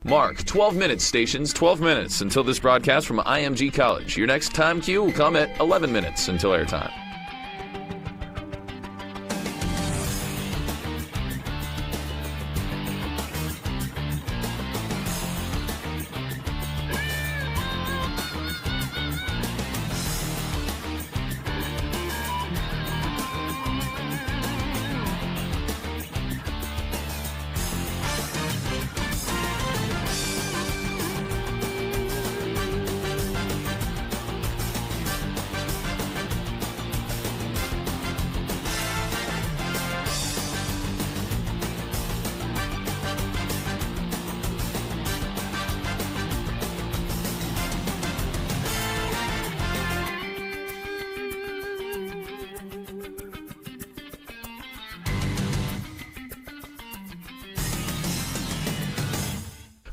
Mark, 12 minutes stations, 12 minutes until this broadcast from IMG College. Your next time cue will come at 11 minutes until airtime.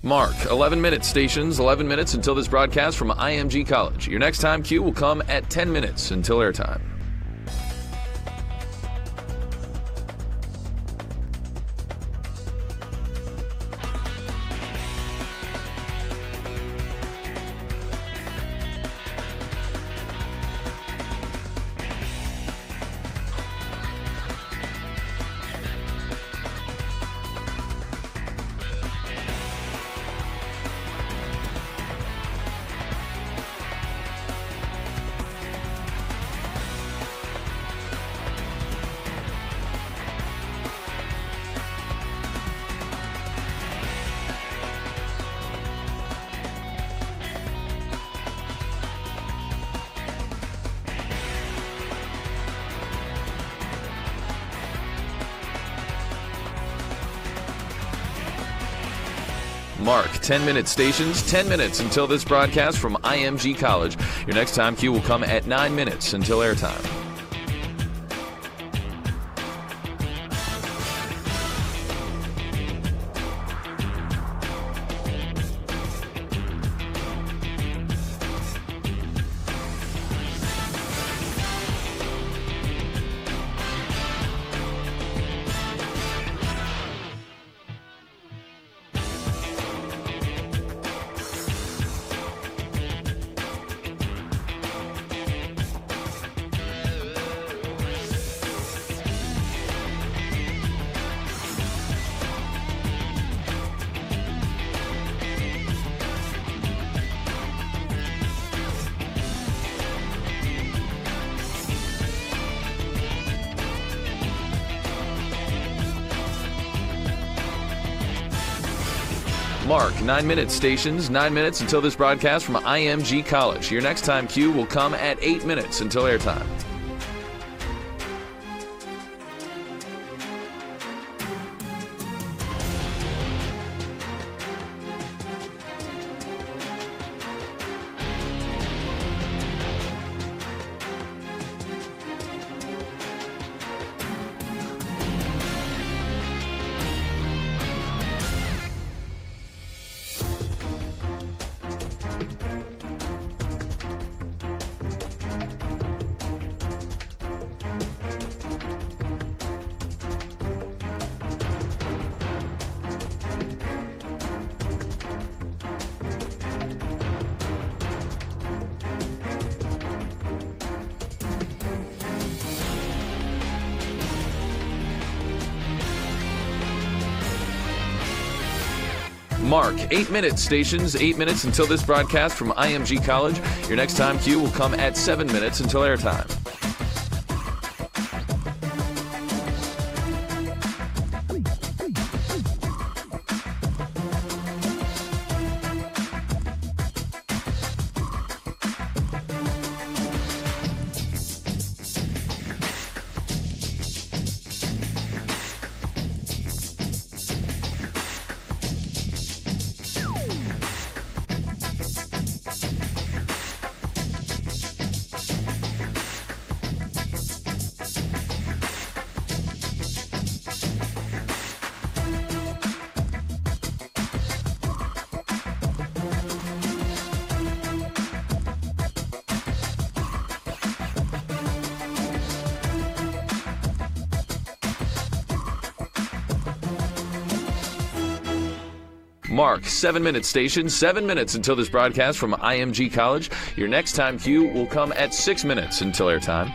Mark, 11 minutes stations, 11 minutes until this broadcast from IMG College. Your next time cue will come at 10 minutes until airtime. Mark, 10 minute stations, 10 minutes until this broadcast from IMG College. Your next time cue will come at 9 minutes until airtime. Mark, 9 minute stations, 9 minutes until this broadcast from IMG College. Your next time cue will come at 8 minutes until airtime. Mark, 8 minute stations, 8 minutes until this broadcast from IMG College. Your next time cue will come at 7 minutes until airtime. Mark, 7-minute station, 7 minutes until this broadcast from IMG College. Your next time cue will come at 6 minutes until airtime.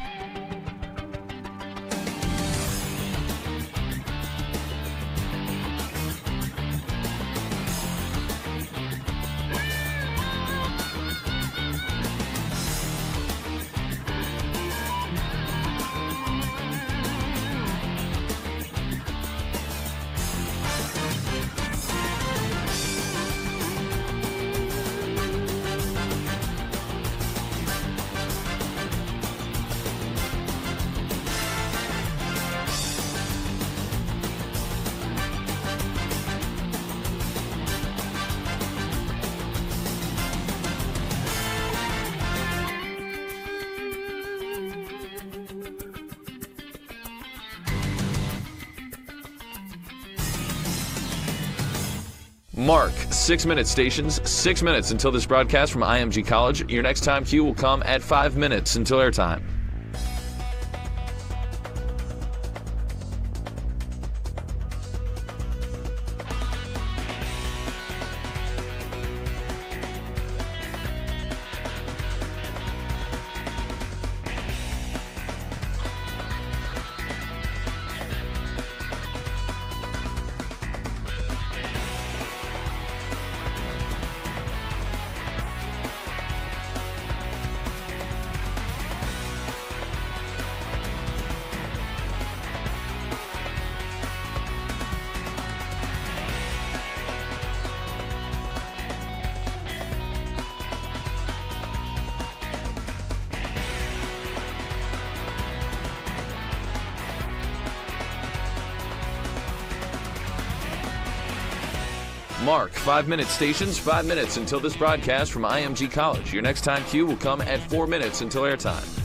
Mark, 6-minute stations, 6 minutes until this broadcast from IMG College. Your next time cue will come at 5 minutes until airtime. Mark, 5-minute stations, 5 minutes until this broadcast from IMG College. Your next time cue will come at 4 minutes until airtime.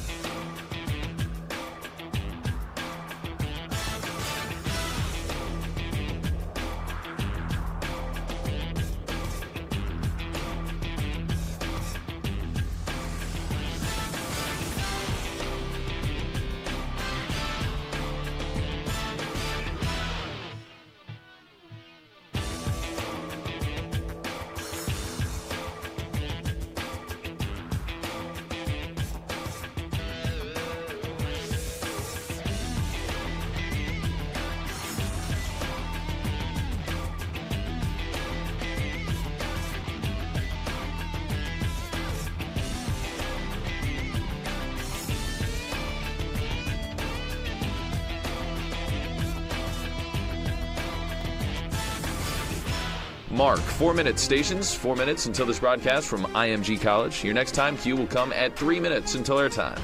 Mark, 4-minute stations, 4 minutes until this broadcast from IMG College. Your next time cue will come at 3 minutes until airtime.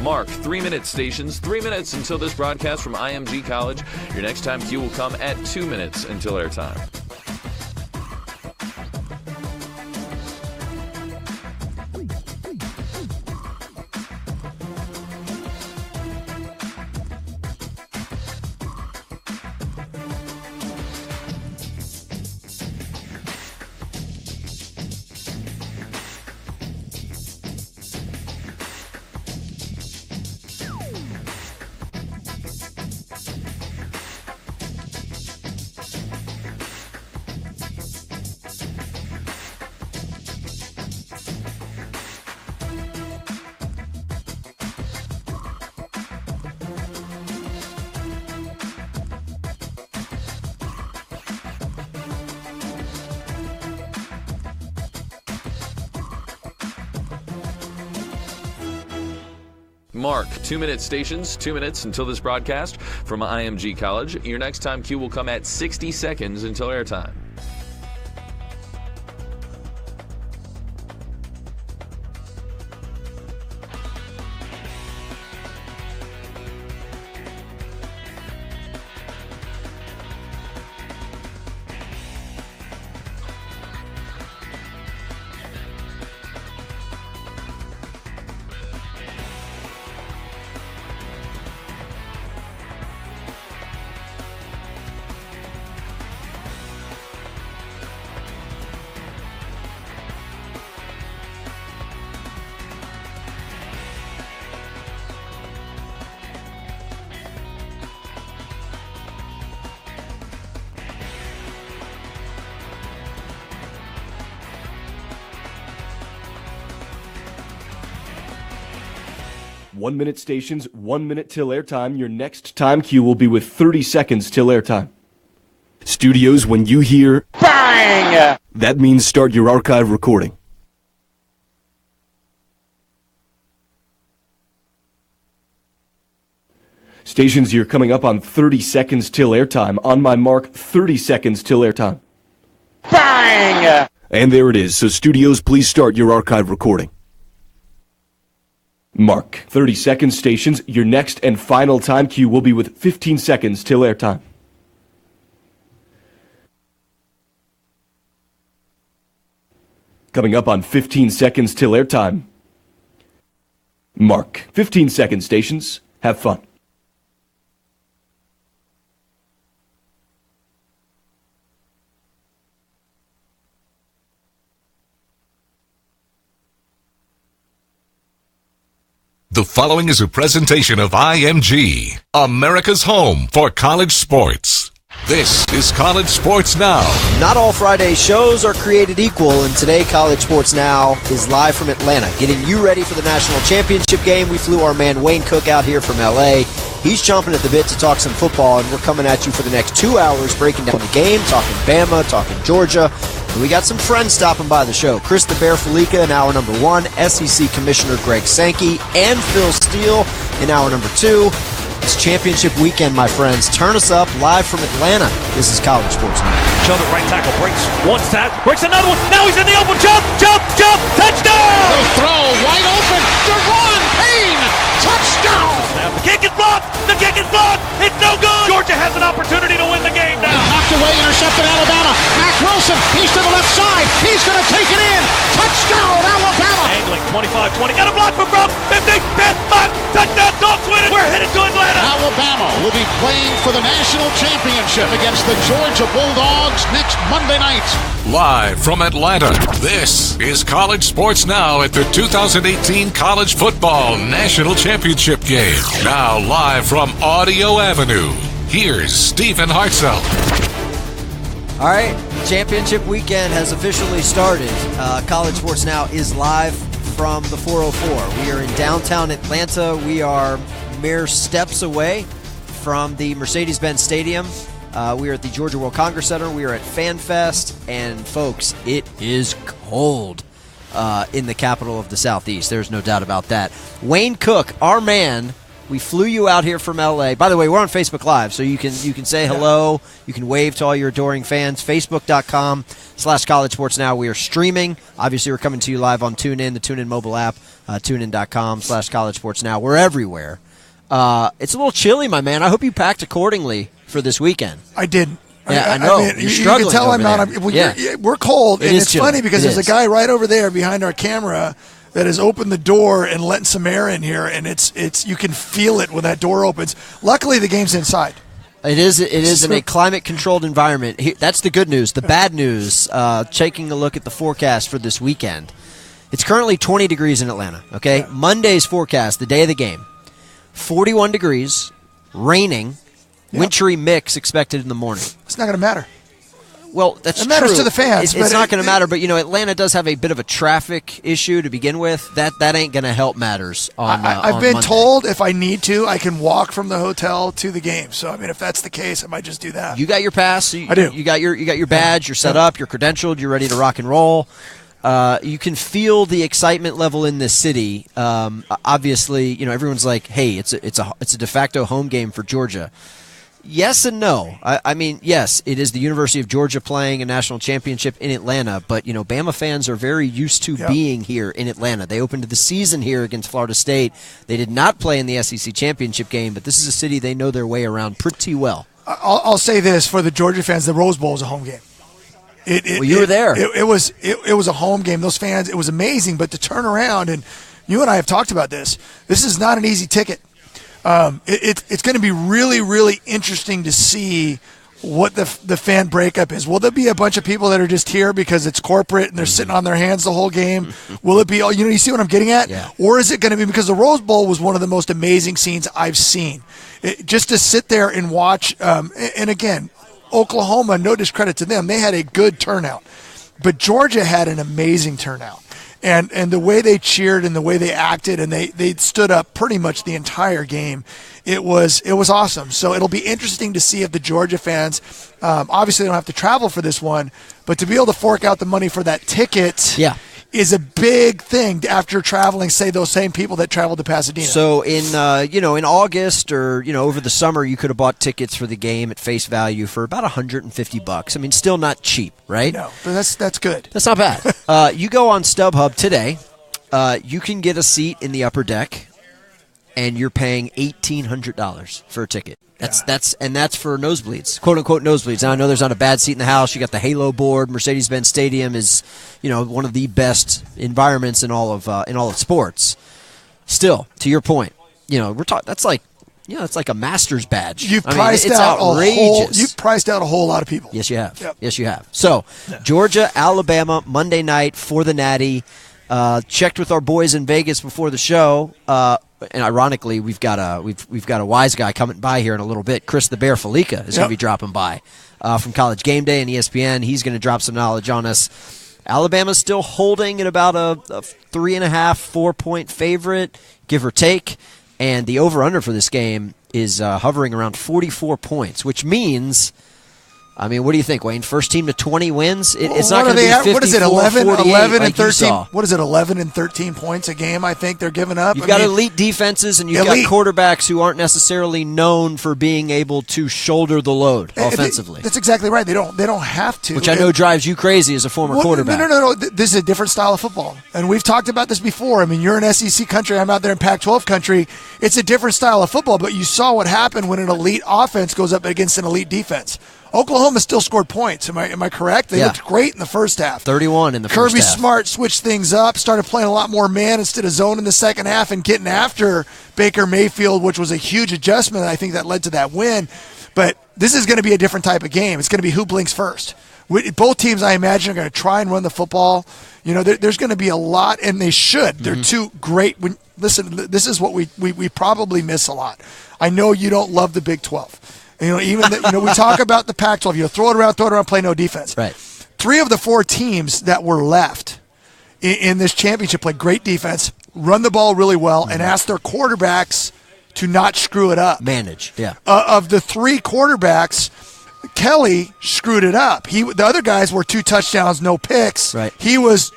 Mark, 3-minute stations, 3 minutes until this broadcast from IMG College. Your next time cue will come at 2 minutes until airtime. Mark, 2-minute stations, 2 minutes until this broadcast from IMG College. Your next time cue will come at 60 seconds until airtime. One-minute stations, 1 minute till airtime. Your next time cue will be with 30 seconds till airtime. Studios, when you hear BANG! That means start your archive recording. Stations, you're coming up on 30 seconds till airtime. On my mark, 30 seconds till airtime. BANG! And there it is. So studios, please start your archive recording. Mark, 30 seconds stations. Your next and final time cue will be with 15 seconds till airtime. Coming up on 15 seconds till airtime. Mark, 15 seconds stations. Have fun. The following is a presentation of IMG, America's home for college sports. This is College Sports Now. Not all Friday shows are created equal, and today College Sports Now is live from Atlanta, getting you ready for the national championship game. We flew our man Wayne Cook out here from LA. He's chomping at the bit to talk some football, and we're coming at you for the next 2 hours, breaking down the game, talking Bama, talking Georgia. And we got some friends stopping by the show. Chris the Bear Felica in hour number 1, SEC Commissioner Greg Sankey, and Phil Steele in hour number 2. It's championship weekend, my friends. Turn us up live from Atlanta. This is College Sports Now. Chubb at right tackle, breaks one snap, breaks another one. Now he's in the open. Jump, touchdown! The throw wide open. Deron Payne, touchdown! The kick is blocked. It's no good. Georgia has an opportunity to win the game now. Knocked away, intercepted Alabama. Mack Wilson, he's to the left side. He's going to take it in. Touchdown, Alabama! Angling, 25-20. Got a block from Brown. 50, 10, 5. Touchdown, Dogs win it. We're headed to Atlanta. Alabama will be playing for the national championship against the Georgia Bulldogs next Monday night. Live from Atlanta, this is College Sports Now at the 2018 College Football National Championship Game. Now live from Audio Avenue, here's Stephen Hartzell. All right, championship weekend has officially started. College Sports Now is live from the 404. We are in downtown Atlanta. We are mere steps away from the Mercedes-Benz Stadium. We are at the Georgia World Congress Center. We are at FanFest. And, folks, it is cold in the capital of the Southeast. There's no doubt about that. Wayne Cook, our man, we flew you out here from L.A. By the way, we're on Facebook Live, so you can say hello. You can wave to all your adoring fans. Facebook.com/College Sports Now. We are streaming. Obviously, we're coming to you live on TuneIn, the TuneIn mobile app, tunein.com/College Sports Now. We're everywhere. It's a little chilly, my man. I hope you packed accordingly for this weekend. I didn't. Yeah, I know. I mean, you're struggling. You can tell I'm there. not. We're cold, and it's funny because there's a guy right over there behind our camera that has opened the door and letting some air in here, and it's you can feel it when that door opens. Luckily, the game's inside. It is in a climate-controlled environment. That's the good news. The bad news, taking a look at the forecast for this weekend, it's currently 20 degrees in Atlanta, okay? Yeah. Monday's forecast, the day of the game, 41 degrees, raining, wintry mix expected in the morning. It's not going to matter. Well, that's it matters true. to the fans. It's not going to matter, but Atlanta does have a bit of a traffic issue to begin with. That ain't going to help matters on I've on been Monday. told if I need to, I can walk from the hotel to the game. So I mean, if that's the case, I might just do that. You got your pass. I do. You got your badge. You're set up. You're credentialed. You're ready to rock and roll. You can feel the excitement level in this city. Obviously, everyone's like, "Hey, it's a de facto home game for Georgia." Yes and no. I mean, yes, it is the University of Georgia playing a national championship in Atlanta, but, Bama fans are very used to being here in Atlanta. They opened the season here against Florida State. They did not play in the SEC championship game, but this is a city they know their way around pretty well. I'll say this for the Georgia fans: the Rose Bowl is a home game. You were there. It was a home game. Those fans, it was amazing. But to turn around, and you and I have talked about this. This is not an easy ticket. It's going to be really, really interesting to see what the fan breakup is. Will there be a bunch of people that are just here because it's corporate and they're sitting on their hands the whole game? Will it be, you see what I'm getting at? Yeah. Or is it going to be, because the Rose Bowl was one of the most amazing scenes I've seen. Just to sit there and watch, and again, Oklahoma, no discredit to them, they had a good turnout. But Georgia had an amazing turnout. And the way they cheered and the way they acted, and they stood up pretty much the entire game, it was awesome. So it'll be interesting to see if the Georgia fans, obviously they don't have to travel for this one, but to be able to fork out the money for that ticket is a big thing after traveling, say, those same people that traveled to Pasadena. So in August or over the summer, you could have bought tickets for the game at face value for about $150. I mean, still not cheap, right? No, but that's good. That's not bad. You go on StubHub today, you can get a seat in the upper deck, and you're paying $1,800 for a ticket. That's for nosebleeds, quote unquote nosebleeds. Now I know there's not a bad seat in the house. You got the Halo board. Mercedes-Benz Stadium is, one of the best environments in all of sports. Still, to your point, we're talking. That's like, it's like a Masters badge. You've priced out outrageous. You've priced out a whole lot of people. Yes, you have. Yep. Yes, you have. So, Georgia, Alabama, Monday night for the Natty. Checked with our boys in Vegas before the show. And ironically, we've got a wise guy coming by here in a little bit. Chris the Bear Felica is going to be dropping by from College Game Day and ESPN. He's going to drop some knowledge on us. Alabama's still holding at about a 3.5, 4 point favorite, give or take. And the over-under for this game is hovering around 44 points, which means, what do you think, Wayne? First team to 20 wins? It's not going to be 54, what is it, 11 and 13? What is it, 11 and 13 points a game, I think they're giving up? You've got elite defenses, and you've got quarterbacks who aren't necessarily known for being able to shoulder the load offensively. That's exactly right. They don't have to. Which I know drives you crazy as a former quarterback. No. This is a different style of football. And we've talked about this before. You're in SEC country. I'm out there in Pac-12 country. It's a different style of football, but you saw what happened when an elite offense goes up against an elite defense. Oklahoma still scored points. Am I correct? They looked great in the first half. 31 in the first half. Kirby Smart switched things up, started playing a lot more man instead of zone in the second half and getting after Baker Mayfield, which was a huge adjustment. I think that led to that win. But this is going to be a different type of game. It's going to be who blinks first. Both teams, I imagine, are going to try and run the football. There's going to be a lot, and they should. They're two great. Listen, this is what we probably miss a lot. I know you don't love the Big 12. We talk about the Pac-12. Throw it around, play no defense. Right. 3 of the 4 teams that were left in this championship play great defense, run the ball really well, and ask their quarterbacks to not screw it up. Manage, yeah. Of the 3 quarterbacks, Kelly screwed it up. The other guys were 2 touchdowns, no picks. Right. He was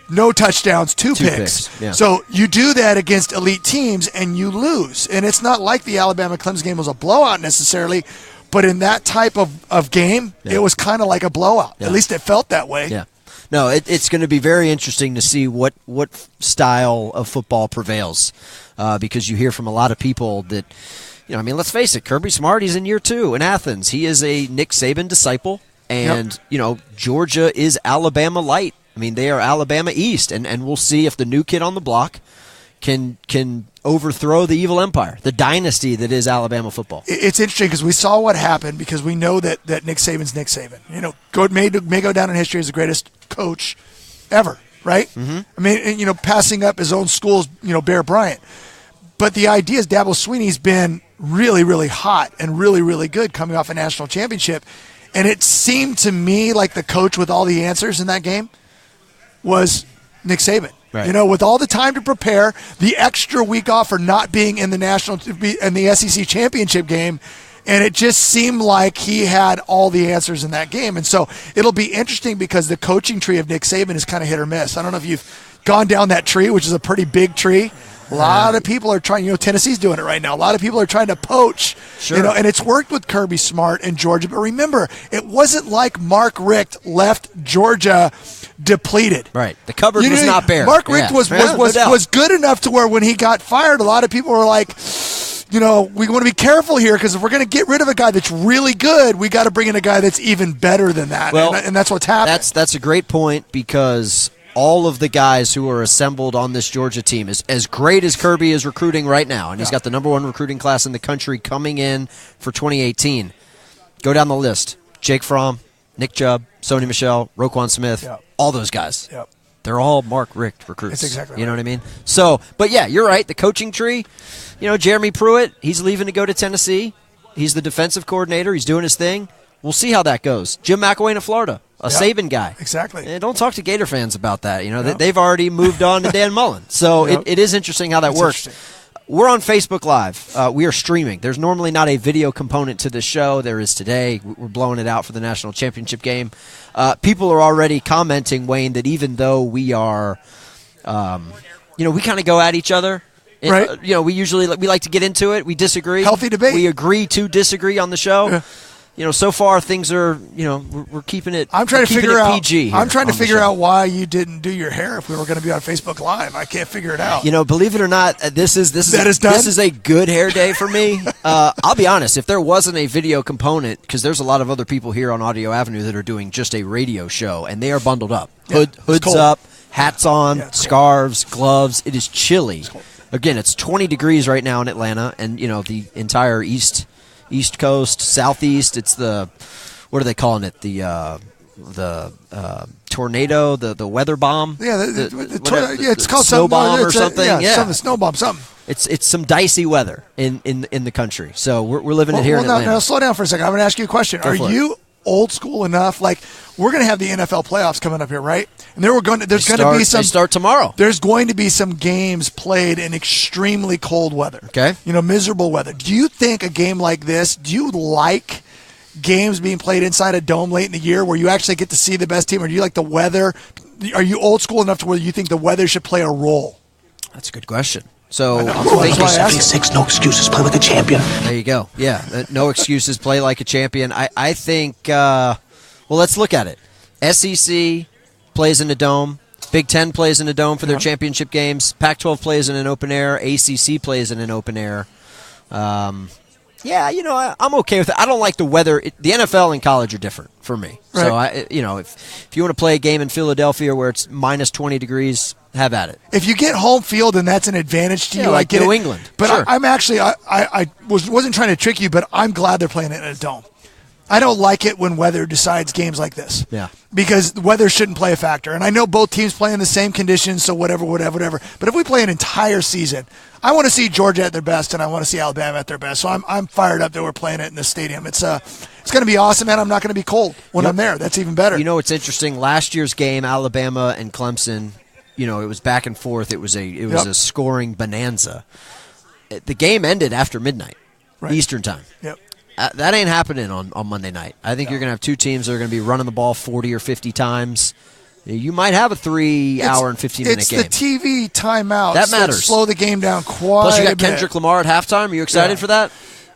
no touchdowns, 2 picks. Yeah. So you do that against elite teams and you lose. And it's not like the Alabama-Clemson game was a blowout necessarily, but in that type of game, it was kind of like a blowout. Yeah. At least it felt that way. Yeah. No, it's going to be very interesting to see what style of football prevails because you hear from a lot of people that, let's face it, Kirby Smart, he's in year 2 in Athens. He is a Nick Saban disciple, and, Georgia is Alabama light. They are Alabama East, and we'll see if the new kid on the block can overthrow the evil empire, the dynasty that is Alabama football. It's interesting because we saw what happened because we know that Nick Saban's Nick Saban. May go down in history as the greatest coach ever, right? Mm-hmm. Passing up his own school's, Bear Bryant. But the idea is Dabo Swinney's been really, really hot and really, really good coming off a national championship. And it seemed to me like the coach with all the answers in that game was Nick Saban. Right. With all the time to prepare, the extra week off for not being in the SEC championship game, And it just seemed like he had all the answers in that game. And so it'll be interesting because the coaching tree of Nick Saban is kind of hit or miss. I don't know if you've gone down that tree, which is a pretty big tree. A lot of people are trying, Tennessee's doing it right now. A lot of people are trying to poach, and it's worked with Kirby Smart in Georgia. But remember, it wasn't like Mark Richt left Georgia depleted. Right. The cupboard was not bare. Mark Richt was good enough to where when he got fired, a lot of people were like, we want to be careful here because if we're going to get rid of a guy that's really good, we got to bring in a guy that's even better than that. Well, and that's what's happened. That's a great point because all of the guys who are assembled on this Georgia team is as great as Kirby is recruiting right now, and he's got the number 1 recruiting class in the country coming in for 2018. Go down the list. Jake Fromm, Nick Chubb, Sony Michel, Roquan Smith, all those guys. Yep. They're all Mark Richt recruits. That's exactly You know what I mean? So, but yeah, you're right. The coaching tree, Jeremy Pruitt, he's leaving to go to Tennessee. He's the defensive coordinator. He's doing his thing. We'll see how that goes. Jim McElwain of Florida. A Saban guy. Exactly. Don't talk to Gator fans about that. They've already moved on to Dan Mullen. So it is interesting how that works. We're on Facebook Live. We are streaming. There's normally not a video component to this show. There is today. We're blowing it out for the national championship game. People are already commenting, Wayne, that even though we are, we kind of go at each other. Right. We like to get into it. We disagree. Healthy debate. We agree to disagree on the show. Yeah. So far things are, we're keeping it. I'm trying to figure out PG. I'm trying to figure out why you didn't do your hair if we were going to be on Facebook Live. I can't figure it out. Believe it or not, this is a good hair day for me. I'll be honest. If there wasn't a video component, because there's a lot of other people here on Audio Avenue that are doing just a radio show, and they are bundled up, hoods up, hats on, scarves, gloves. It is chilly. Again, it's 20 degrees right now in Atlanta, and the entire East Coast, Southeast. It's what are they calling it? The tornado, the weather bomb. Yeah, it's called snow bomb or something. Something snow bomb, something. It's some dicey weather in the country. So we're living it here in Atlanta. Now slow down for a second. I'm going to ask you a question. Are you old school enough? Like, we're going to have the NFL playoffs coming up here, right? And there's going to be some. They start tomorrow. There's going to be some games played in extremely cold weather. Okay. Miserable weather. Do you think a game like this? Do you like games being played inside a dome late in the year where you actually get to see the best team, or do you like the weather? Are you old school enough to where you think the weather should play a role? That's a good question. So, no excuses, play like a champion. There you go. Yeah, no excuses, play like a champion. I think, let's look at it. SEC plays in a dome. Big Ten plays in a dome for their championship games. Pac-12 plays in an open air. ACC plays in an open air. I'm okay with it. I don't like the weather. The NFL and college are different for me. Right. So, if you want to play a game in Philadelphia where it's minus 20 degrees, have at it. If you get home field, then that's an advantage to you. Like New England. But sure. I'm actually, I wasn't trying to trick you, but I'm glad they're playing it in a dome. I don't like it when weather decides games like this. Yeah. Because weather shouldn't play a factor. And I know both teams play in the same conditions, so whatever. But if we play an entire season, I want to see Georgia at their best, and I want to see Alabama at their best. So I'm fired up that we're playing it in this stadium. It's going to be awesome, and I'm not going to be cold when I'm there. That's even better. It's interesting. Last year's game, Alabama and Clemson, it was back and forth. It was a scoring bonanza. The game ended after midnight, Eastern time. Yep. That ain't happening on Monday night. I think you're going to have two teams that are going to be running the ball 40 or 50 times. You might have a 3-hour and 15-minute game. It's the TV timeout. That matters. That slow the game down quite a bit. Plus, you got Kendrick Lamar at halftime. Are you excited for that?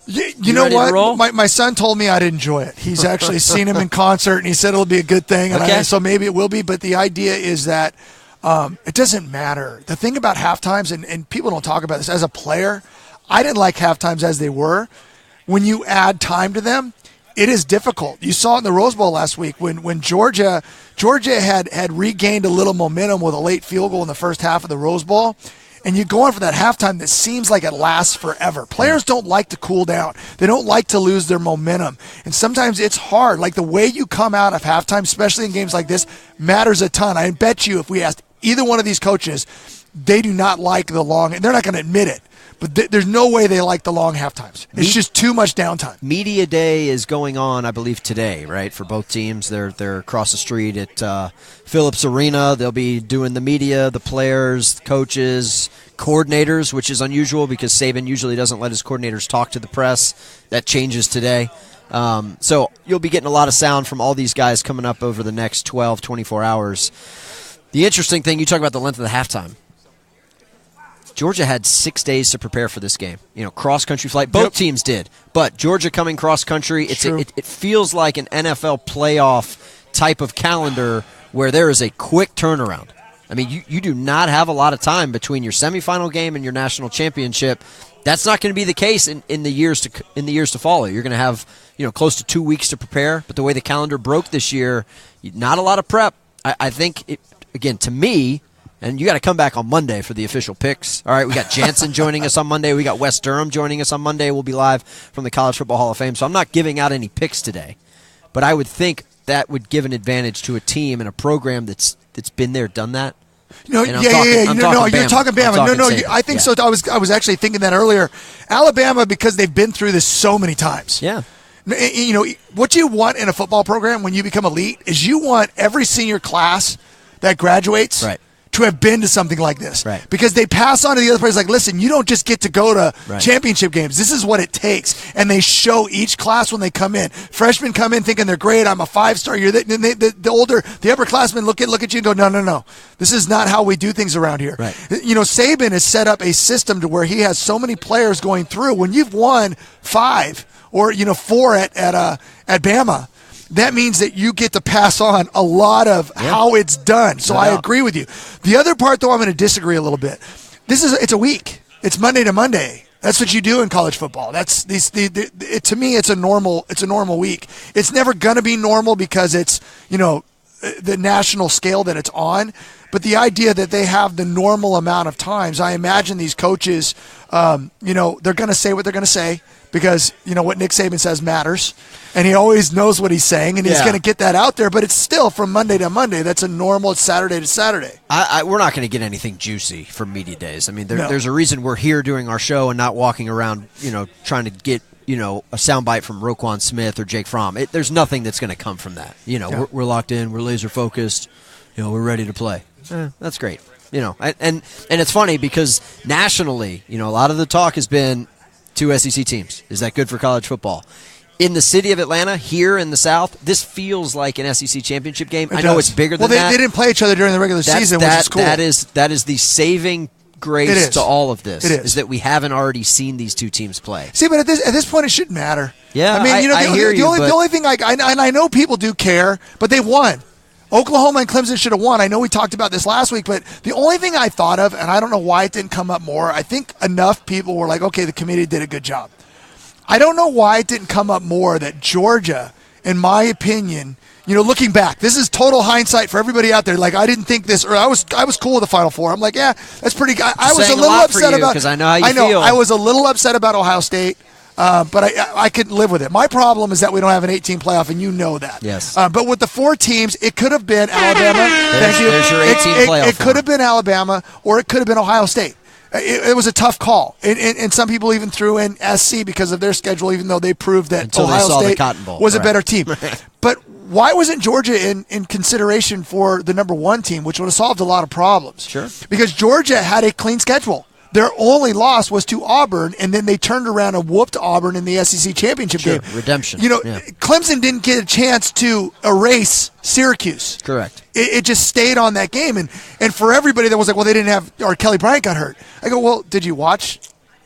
You know what? My son told me I'd enjoy it. He's actually seen him in concert, and he said it'll be a good thing. And so maybe it will be. But the idea is that it doesn't matter. The thing about halftimes, and people don't talk about this, as a player, I didn't like halftimes as they were. When you add time to them, it is difficult. You saw it in the Rose Bowl last week when Georgia had regained a little momentum with a late field goal in the first half of the Rose Bowl, and you go on for that halftime that seems like it lasts forever. Players don't like to cool down. They don't like to lose their momentum, and sometimes it's hard. Like the way you come out of halftime, especially in games like this, matters a ton. I bet you if we asked either one of these coaches, they do not like the long – they're not going to admit it. but there's no way they like the long halftimes. It's just too much downtime. Media day is going on, I believe, today, right, for both teams. They're across the street at Phillips Arena. They'll be doing the media, the players, coaches, coordinators, which is unusual because Saban usually doesn't let his coordinators talk to the press. That changes today. So you'll be getting a lot of sound from all these guys coming up over the next 12, 24 hours. The interesting thing, you talk about the length of the halftime. Georgia had 6 days to prepare for this game. Cross-country flight. Both teams did. But Georgia coming cross-country, it feels like an NFL playoff type of calendar where there is a quick turnaround. I mean, you do not have a lot of time between your semifinal game and your national championship. That's not going to be the case in the years to follow. You're going to have close to 2 weeks to prepare. But the way the calendar broke this year, not a lot of prep. I think, again, to me, and you got to come back on Monday for the official picks. All right, we got Jansen joining us on Monday. We got Wes Durham joining us on Monday. We'll be live from the College Football Hall of Fame. So I'm not giving out any picks today. But I would think that would give an advantage to a team and a program that's been there, done that. You're talking Bama. I think so. I was actually thinking that earlier. Alabama, because they've been through this so many times. Yeah. What you want in a football program when you become elite is you want every senior class that graduates to have been to something like this. Right. Because they pass on to the other players like, listen, you don't just get to go to championship games. This is what it takes. And they show each class when they come in. Freshmen come in thinking they're great. I'm a 5-star. You're the upperclassmen look at you and go, no. This is not how we do things around here. Right. Saban has set up a system to where he has so many players going through. When you've won 5 or 4 at Bama, that means that you get to pass on a lot of how it's done. So I agree with you. The other part, though, I'm going to disagree a little bit. It's a week. It's Monday to Monday. That's what you do in college football. To me, it's a normal week. It's never going to be normal because it's the national scale that it's on. But the idea that they have the normal amount of times, I imagine these coaches, they're going to say what they're going to say because, what Nick Saban says matters. And he always knows what he's saying, and he's going to get that out there. But it's still from Monday to Monday. That's a normal Saturday to Saturday. We're not going to get anything juicy from media days. I mean, there's a reason we're here doing our show and not walking around, trying to get a soundbite from Roquan Smith or Jake Fromm. There's nothing that's going to come from that. We're locked in. We're laser focused. We're ready to play. That's great. And it's funny because nationally, a lot of the talk has been 2 SEC teams. Is that good for college football? In the city of Atlanta, here in the South, this feels like an SEC championship game. I know it's bigger than that. Well, they didn't play each other during the regular season, which is cool. That is the saving grace to all of this. Is that we haven't already seen these two teams play. See, but at this point, it shouldn't matter. Yeah, I mean, the only thing I know people do care, but they won. Oklahoma and Clemson should have won. I know we talked about this last week, but the only thing I thought of, and I don't know why it didn't come up more, I think enough people were like, okay, the committee did a good job. I don't know why it didn't come up more that Georgia, in my opinion, looking back, this is total hindsight for everybody out there. Like, I didn't think this, or I was cool with the Final Four. I'm like, yeah, that's pretty good. I was a little upset about, because I know how you feel. I was a little upset about Ohio State. But I could live with it. My problem is that we don't have an 18 playoff, and you know that. Yes. But with the 4 teams, it could have been Alabama. There's your 18 playoff. It could have been Alabama, or it could have been Ohio State. It was a tough call. And some people even threw in SC because of their schedule, even though they proved that Ohio State was a better team. But why wasn't Georgia in consideration for the number 1 team, which would have solved a lot of problems? Sure. Because Georgia had a clean schedule. Their only loss was to Auburn, and then they turned around and whooped Auburn in the SEC championship game. Redemption. Clemson didn't get a chance to erase Syracuse. Correct. It just stayed on that game. And for everybody that was like, well, they didn't have, or Kelly Bryant got hurt. I go, well, did you watch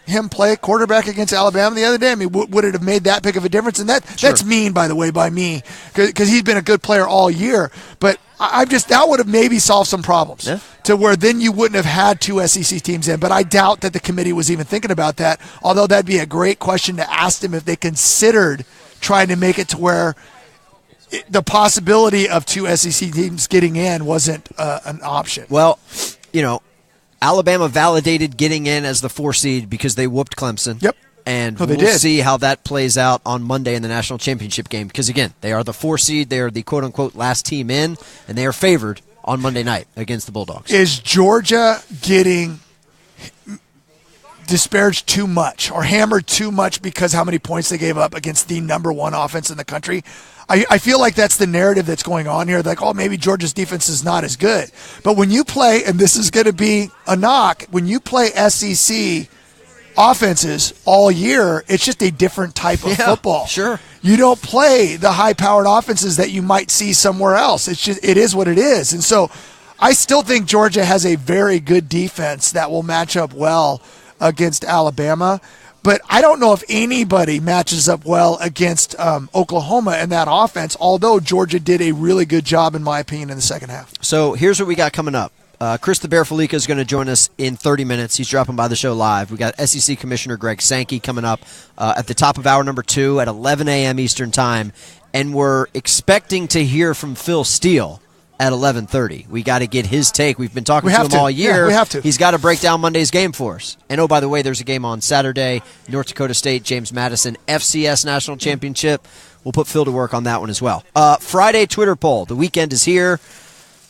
him play quarterback against Alabama the other day? I mean, would it have made that big of a difference? And that's mean, by the way, by me, because he's been a good player all year. But that would have maybe solved some problems to where then you wouldn't have had 2 SEC teams in. But I doubt that the committee was even thinking about that, although that'd be a great question to ask them if they considered trying to make it to where the possibility of 2 SEC teams getting in wasn't an option. Well, Alabama validated getting in as the 4 seed because they whooped Clemson. Yep. And we'll see how that plays out on Monday in the national championship game. Because, again, they are the 4 seed. They are the quote-unquote last team in, and they are favored on Monday night against the Bulldogs. Is Georgia getting – disparaged too much or hammered too much because how many points they gave up against the number one offense in the country. I feel like that's the narrative that's going on here. Like, oh, maybe Georgia's defense is not as good. But when you play, and this is going to be a knock, when you play SEC offenses all year, it's just a different type of football. Sure. You don't play the high-powered offenses that you might see somewhere else. It is what it is. And so I still think Georgia has a very good defense that will match up well against Alabama. But I don't know if anybody matches up well against Oklahoma in that offense, although Georgia did a really good job, in my opinion, in the second half. So here's what we got coming up. Chris the Bear Felica is going to join us in 30 minutes. He's dropping by the show live. We got SEC Commissioner Greg Sankey coming up at the top of hour number 2 at 11 a.m. Eastern Time. And we're expecting to hear from Phil Steele at 11:30. We got to get his take. We've been talking to him all year. Yeah, we have to. He's got to break down Monday's game for us. And, oh, by the way, there's a game on Saturday, North Dakota State, James Madison, FCS National Championship. We'll put Phil to work on that one as well. Friday Twitter poll. The weekend is here.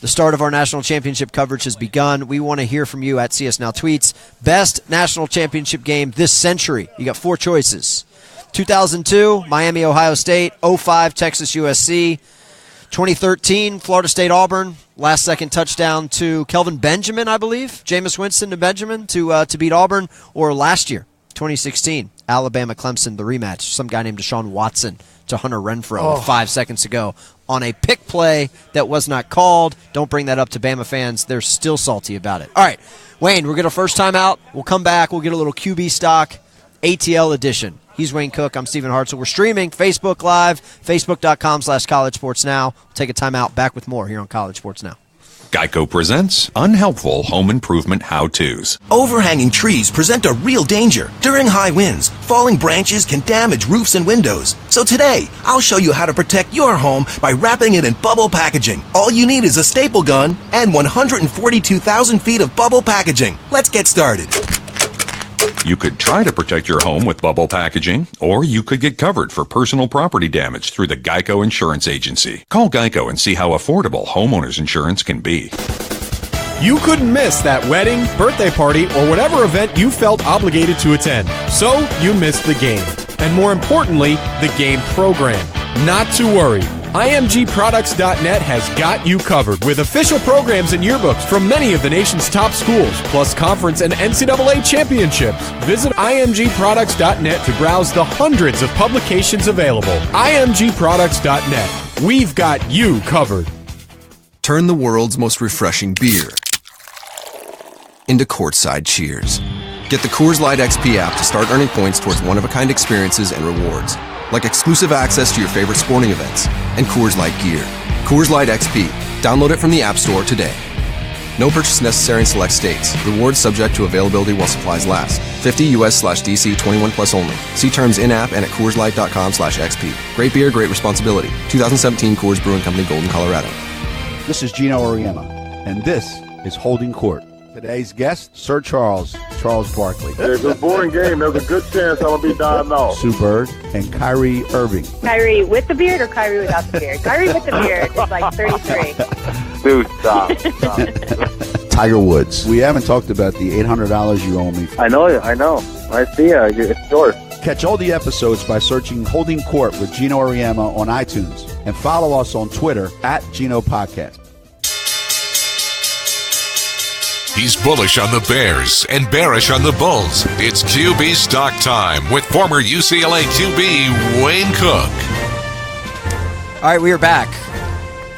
The start of our national championship coverage has begun. We want to hear from you at CS Now Tweets. Best national championship game this century. You got 4 choices. 2002, Miami, Ohio State. 2005, Texas, USC. 2013, Florida State, Auburn. Last-second touchdown to Kelvin Benjamin, I believe. Jameis Winston to Benjamin to beat Auburn. Or last year, 2016, Alabama, Clemson, the rematch. Some guy named Deshaun Watson to Hunter Renfrow 5 seconds ago on a pick play that was not called. Don't bring that up to Bama fans. They're still salty about it. All right, Wayne, we'll get our first time out. We'll come back. We'll get a little QB stock ATL edition. He's Wayne Cook. I'm Stephen Hartzell. We're streaming Facebook Live, facebook.com/College Sports Now. We'll take a time out. Back with more here on College Sports Now. Geico presents unhelpful home improvement how-tos. Overhanging trees present a real danger. During high winds, falling branches can damage roofs and windows. So today, I'll show you how to protect your home by wrapping it in bubble packaging. All you need is a staple gun and 142,000 feet of bubble packaging. Let's get started. You could try to protect your home with bubble packaging, or you could get covered for personal property damage through the Geico Insurance Agency. Call Geico and see how affordable homeowners insurance can be. You couldn't miss that wedding, birthday party, or whatever event you felt obligated to attend. So you missed the game. And more importantly, the game program. Not to worry. IMGProducts.net has got you covered with official programs and yearbooks from many of the nation's top schools, plus conference and NCAA championships. Visit IMGProducts.net to browse the hundreds of publications available. IMGProducts.net. We've got you covered. Turn the world's most refreshing beer into courtside cheers. Get the Coors Light XP app to start earning points towards one-of-a-kind experiences and rewards, like exclusive access to your favorite sporting events and Coors Light gear. Coors Light XP. Download it from the App Store today. No purchase necessary in select states. Rewards subject to availability while supplies last. 50 US/DC 21 plus only. See terms in-app and at CoorsLight.com/XP. Great beer, great responsibility. 2017 Coors Brewing Company, Golden, Colorado. This is Gino Auriemma, and this is Holding Court. Today's guest, Sir Charles Barkley. It's a boring game. There's a good chance I'm going to be dying off. Sue Bird and Kyrie Irving. Kyrie with the beard or Kyrie without the beard? Kyrie with the beard is like 33. Dude, stop. Tiger Woods. We haven't talked about the $800 you owe me. I know. I see it. It's yours. Catch all the episodes by searching Holding Court with Gino Auriemma on iTunes. And follow us on Twitter at Gino Podcast. He's bullish on the Bears and bearish on the Bulls. It's QB Stock Time with former UCLA QB Wayne Cook. All right, we are back.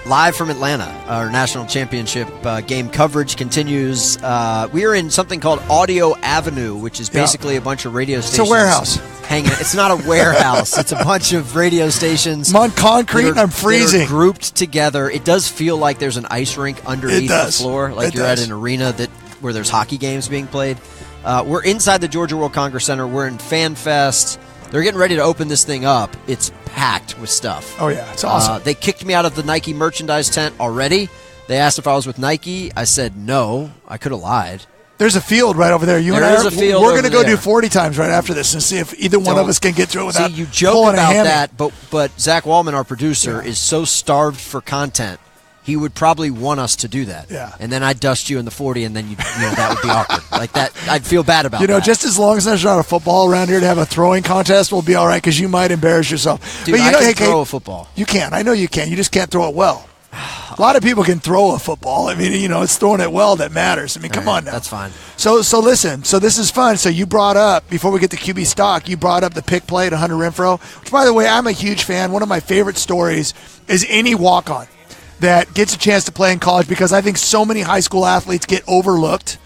Live from Atlanta. Our national championship game coverage continues. We are in something called Audio Avenue, which is basically a bunch of radio stations. It's a warehouse. It's not a warehouse. It's a bunch of radio stations. I'm on concrete and I'm freezing. That are grouped together. It does feel like there's an ice rink underneath the floor, like you're at an arena where there's hockey games being played. We're inside the Georgia World Congress Center. We're in Fan Fest. They're getting ready to open this thing up. It's packed with stuff. Oh, yeah. It's awesome. They kicked me out of the Nike merchandise tent already. They asked if I was with Nike. I said no. I could have lied. There's a field right over there. We're going to go do 40 times right after this and see if either one of us can get through it without you joke about that, but Zach Wallman, our producer, is so starved for content he would probably want us to do that. Yeah. And then I'd dust you in the 40, and then that would be awkward. Like that, I'd feel bad about that. Just as long as there's not a football around here to have a throwing contest, we'll be all right because you might embarrass yourself. Dude, but I can throw a football. You can. I know you can. You just can't throw it well. A lot of people can throw a football. I mean, it's throwing it well that matters. I mean, come on now. That's fine. So listen. So this is fun. So you brought up, before we get to QB stock, you brought up the pick play to Hunter Renfrow, which, by the way, I'm a huge fan. One of my favorite stories is any walk-on that gets a chance to play in college, because I think so many high school athletes get overlooked.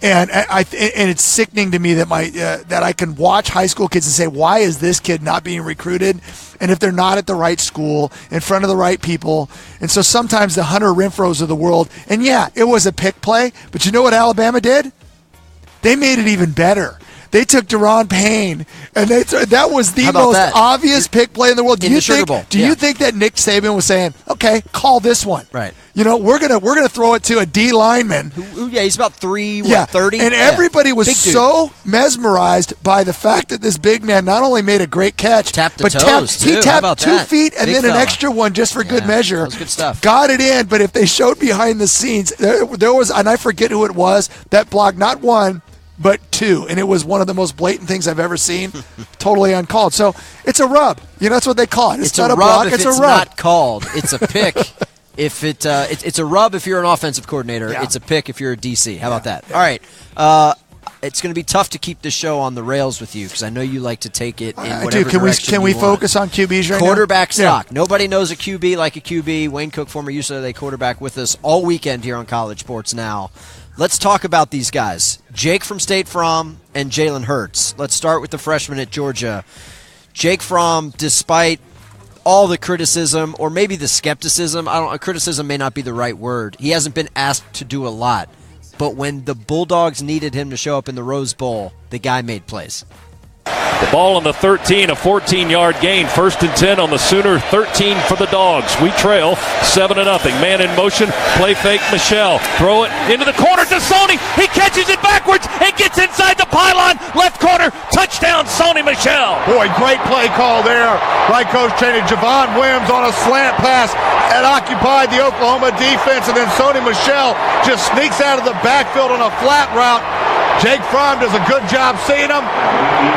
And it's sickening to me that that I can watch high school kids and say, why is this kid not being recruited? And if they're not at the right school, in front of the right people. And so sometimes the Hunter Renfrows of the world, and yeah, it was a pick play, but you know what Alabama did? They made it even better. They took Deron Payne, and that was the most obvious pick play in the world. Do you think that Nick Saban was saying, okay, call this one? Right. We're gonna throw it to a D lineman. He's about 30. And everybody was so mesmerized by the fact that this big man not only made a great catch, he tapped 2 feet and then an extra one just for good measure. That was good stuff. Got it in, but if they showed behind the scenes, there was, and I forget who it was, that blocked not one, but 2, and it was one of the most blatant things I've ever seen, totally uncalled. So it's a rub. That's what they call it. It's not a block, it's a rub. Not called. It's a pick. If it's a rub if you're an offensive coordinator. Yeah. It's a pick if you're a DC. How about that? Yeah. All right. It's going to be tough to keep this show on the rails with you, because I know you like to take it in whatever direction Can we focus on QBs right now? Quarterback stock. Yeah. Nobody knows a QB like a QB. Wayne Cook, former UCLA quarterback, with us all weekend here on College Sports Now. Let's talk about these guys. Jake from State Farm and Jalen Hurts. Let's start with the freshman at Georgia. Jake Fromm, despite all the criticism, or maybe the skepticism, criticism may not be the right word. He hasn't been asked to do a lot. But when the Bulldogs needed him to show up in the Rose Bowl, the guy made plays. The ball on the 13, a 14-yard gain. 1st and 10 on the Sooner, 13 for the Dogs. We trail 7-0. Man in motion, play fake, Michelle. Throw it into the corner to Sony. He catches it backwards and gets inside the pylon. Left corner, touchdown, Sony Michelle. Boy, great play call there by Coach Cheney. Javon Wims on a slant pass and occupied the Oklahoma defense, and then Sony Michelle just sneaks out of the backfield on a flat route. Jake Fromm does a good job seeing him,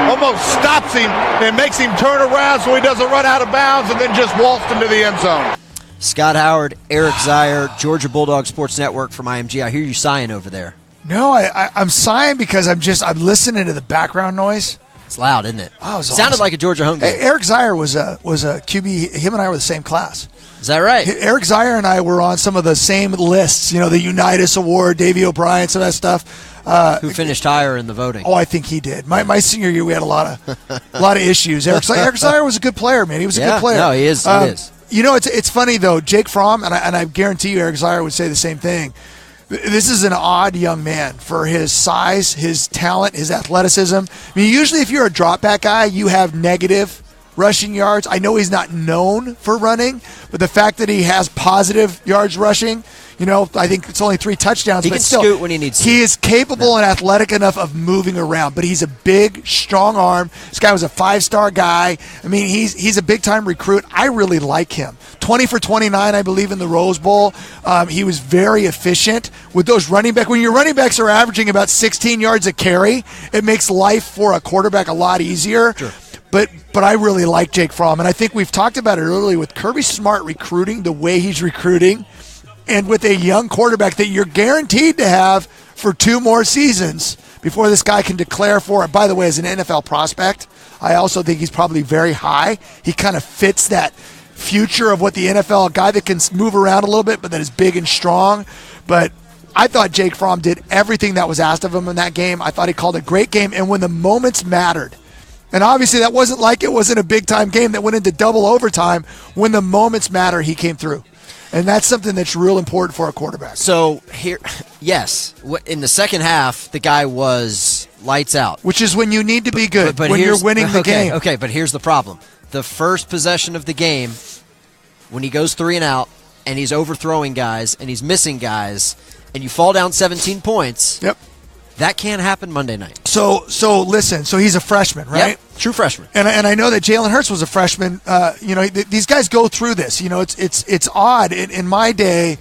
almost stops him and makes him turn around so he doesn't run out of bounds, and then just waltzed into the end zone. Scott Howard, Eric Zier, Georgia Bulldog Sports Network from IMG. I hear you sighing over there. No, I'm sighing because I'm listening to the background noise. It's loud, isn't it? Oh, it sounded like a Georgia home game. Hey, Eric Zier was a QB. Him and I were the same class. Is that right? Eric Zier and I were on some of the same lists, the Unitas Award, Davey O'Brien, some of that stuff. Who finished higher in the voting? Oh, I think he did. My senior year, we had a lot of issues. Eric Zier was a good player, man. He was a good player. No, he is. It's funny, though. Jake Fromm, and I guarantee you Eric Zier would say the same thing. This is an odd young man for his size, his talent, his athleticism. I mean, usually if you're a drop back guy, you have negative rushing yards. I know he's not known for running, but the fact that he has positive yards rushing, I think it's only 3 touchdowns. He but can still, scoot when he needs to. He is capable and athletic enough of moving around, but he's a big, strong arm. This guy was a 5-star guy. I mean, he's a big-time recruit. I really like him. 20 for 29, I believe, in the Rose Bowl. He was very efficient with those running backs. When your running backs are averaging about 16 yards a carry, it makes life for a quarterback a lot easier. Sure. But I really like Jake Fromm, and I think we've talked about it earlier with Kirby Smart recruiting the way he's recruiting, and with a young quarterback that you're guaranteed to have for 2 more seasons before this guy can declare for it. By the way, as an NFL prospect, I also think he's probably very high. He kind of fits that future of what the NFL, a guy that can move around a little bit, but that is big and strong. But I thought Jake Fromm did everything that was asked of him in that game. I thought he called a great game, and when the moments mattered, and obviously that wasn't like it wasn't a big-time game that went into double overtime. When the moments matter, he came through. And that's something that's real important for a quarterback. So, here, yes, in the second half, the guy was lights out. Which is when you need to be good, when you're winning the game. Okay, but here's the problem. The first possession of the game, when he goes 3 and out, and he's overthrowing guys, and he's missing guys, and you fall down 17 points. Yep. That can't happen Monday night. So listen. So he's a freshman, right? Yep, true freshman. And I know that Jalen Hurts was a freshman. These guys go through this. It's odd. In my day,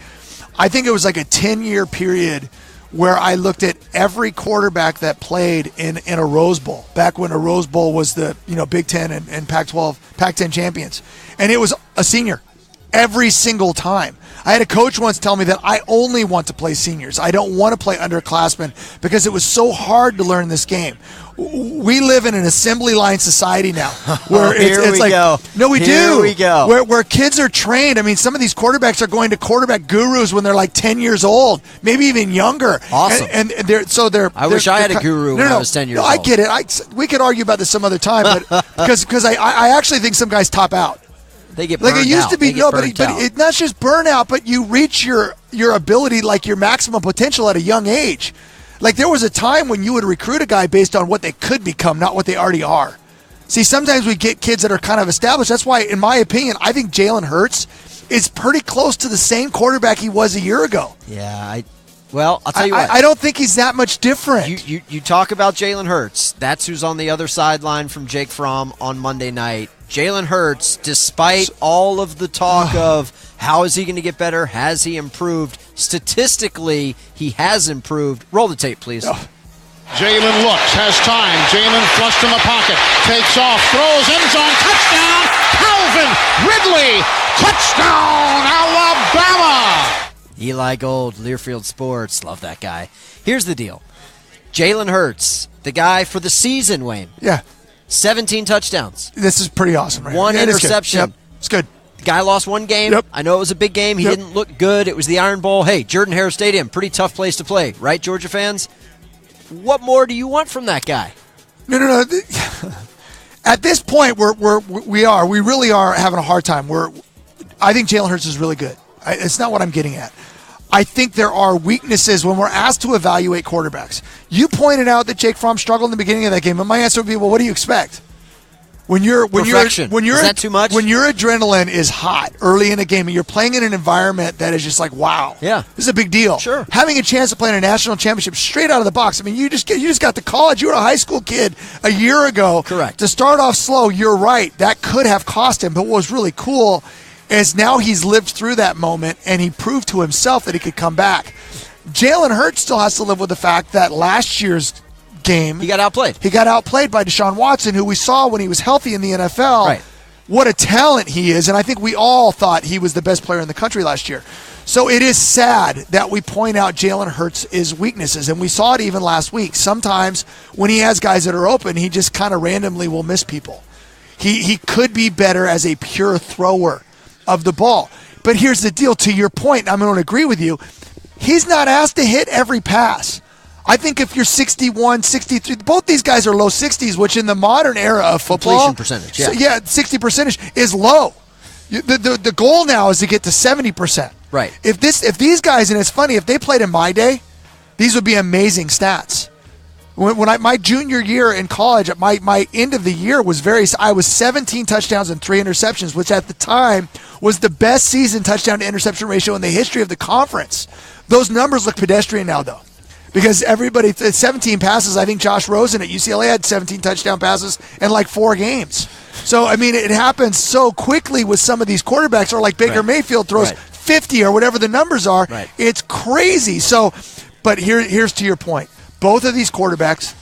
I think it was like a 10-year period where I looked at every quarterback that played in a Rose Bowl, back when a Rose Bowl was the Big Ten and Pac-12, Pac-10 champions. And it was a senior every single time. I had a coach once tell me that I only want to play seniors. I don't want to play underclassmen because it was so hard to learn this game. We live in an assembly line society now where it's like, go. No, we Here do. we go. Where kids are trained. I mean, some of these quarterbacks are going to quarterback gurus when they're like 10 years old, maybe even younger. Awesome. And I wish I had a guru when I was 10 years old. I get it. We could argue about this some other time, but because I actually think some guys top out. They get burned like it used out. to be. They No, get but burnt out. it's not just burnout, but you reach your ability, like your maximum potential at a young age. Like there was a time when you would recruit a guy based on what they could become, not what they already are. See, sometimes we get kids that are kind of established. That's why, in my opinion, I think Jalen Hurts is pretty close to the same quarterback he was a year ago. Yeah, I'll tell you what. I don't think he's that much different. You talk about Jalen Hurts. That's who's on the other sideline from Jake Fromm on Monday night. Jalen Hurts, despite all of the talk of how is he going to get better, has he improved, statistically, he has improved. Roll the tape, please. Jalen looks, has time. Jalen flushed in the pocket, takes off, throws, end zone, touchdown, Calvin Ridley, touchdown, Alabama. Eli Gold, Learfield Sports, love that guy. Here's the deal. Jalen Hurts, the guy for the season, Wayne. Yeah. 17 touchdowns. This is pretty awesome, right? One Yeah, interception. Yep. It's good. The guy lost one game. Yep. I know it was a big game. He didn't look good. It was the Iron Bowl. Hey, Jordan-Hare Stadium, pretty tough place to play, right, Georgia fans? What more do you want from that guy? No. At this point, we really are having a hard time. I think Jalen Hurts is really good. It's not what I'm getting at. I think there are weaknesses when we're asked to evaluate quarterbacks. You pointed out that Jake Fromm struggled in the beginning of that game, and my answer would be, well, what do you expect? Perfection. Is that too much? When your adrenaline is hot early in a game and you're playing in an environment that is just like, wow, yeah, this is a big deal. Sure. Having a chance to play in a national championship straight out of the box. I mean, you just got to college. You were a high school kid a year ago. Correct. To start off slow, you're right. That could have cost him. But what was really cool is now he's lived through that moment and he proved to himself that he could come back. Jalen Hurts still has to live with the fact that last year's game, he got outplayed. He got outplayed by Deshaun Watson, who we saw when he was healthy in the NFL. Right. What a talent he is, and I think we all thought he was the best player in the country last year. So it is sad that we point out Jalen Hurts' weaknesses, and we saw it even last week. Sometimes when he has guys that are open, he just kind of randomly will miss people. He could be better as a pure thrower of the ball. But here's the deal, to your point, I'm going to agree with you, he's not asked to hit every pass. I think if you're 61, 63, both these guys are low 60s, which in the modern era of football, completion percentage, yeah. 60% is low. The goal now is to get to 70%. Right. If these guys, and it's funny, if they played in my day, these would be amazing stats. When my junior year in college, my end of the year was I was 17 touchdowns and 3 interceptions, which at the time was the best season touchdown to interception ratio in the history of the conference. Those numbers look pedestrian now, though. Because 17 passes, I think Josh Rosen at UCLA had 17 touchdown passes in like 4 games. So, I mean, it happens so quickly with some of these quarterbacks, or like Baker Mayfield throws 50 or whatever the numbers are. Right. It's crazy. So, but here's to your point. Both of these quarterbacks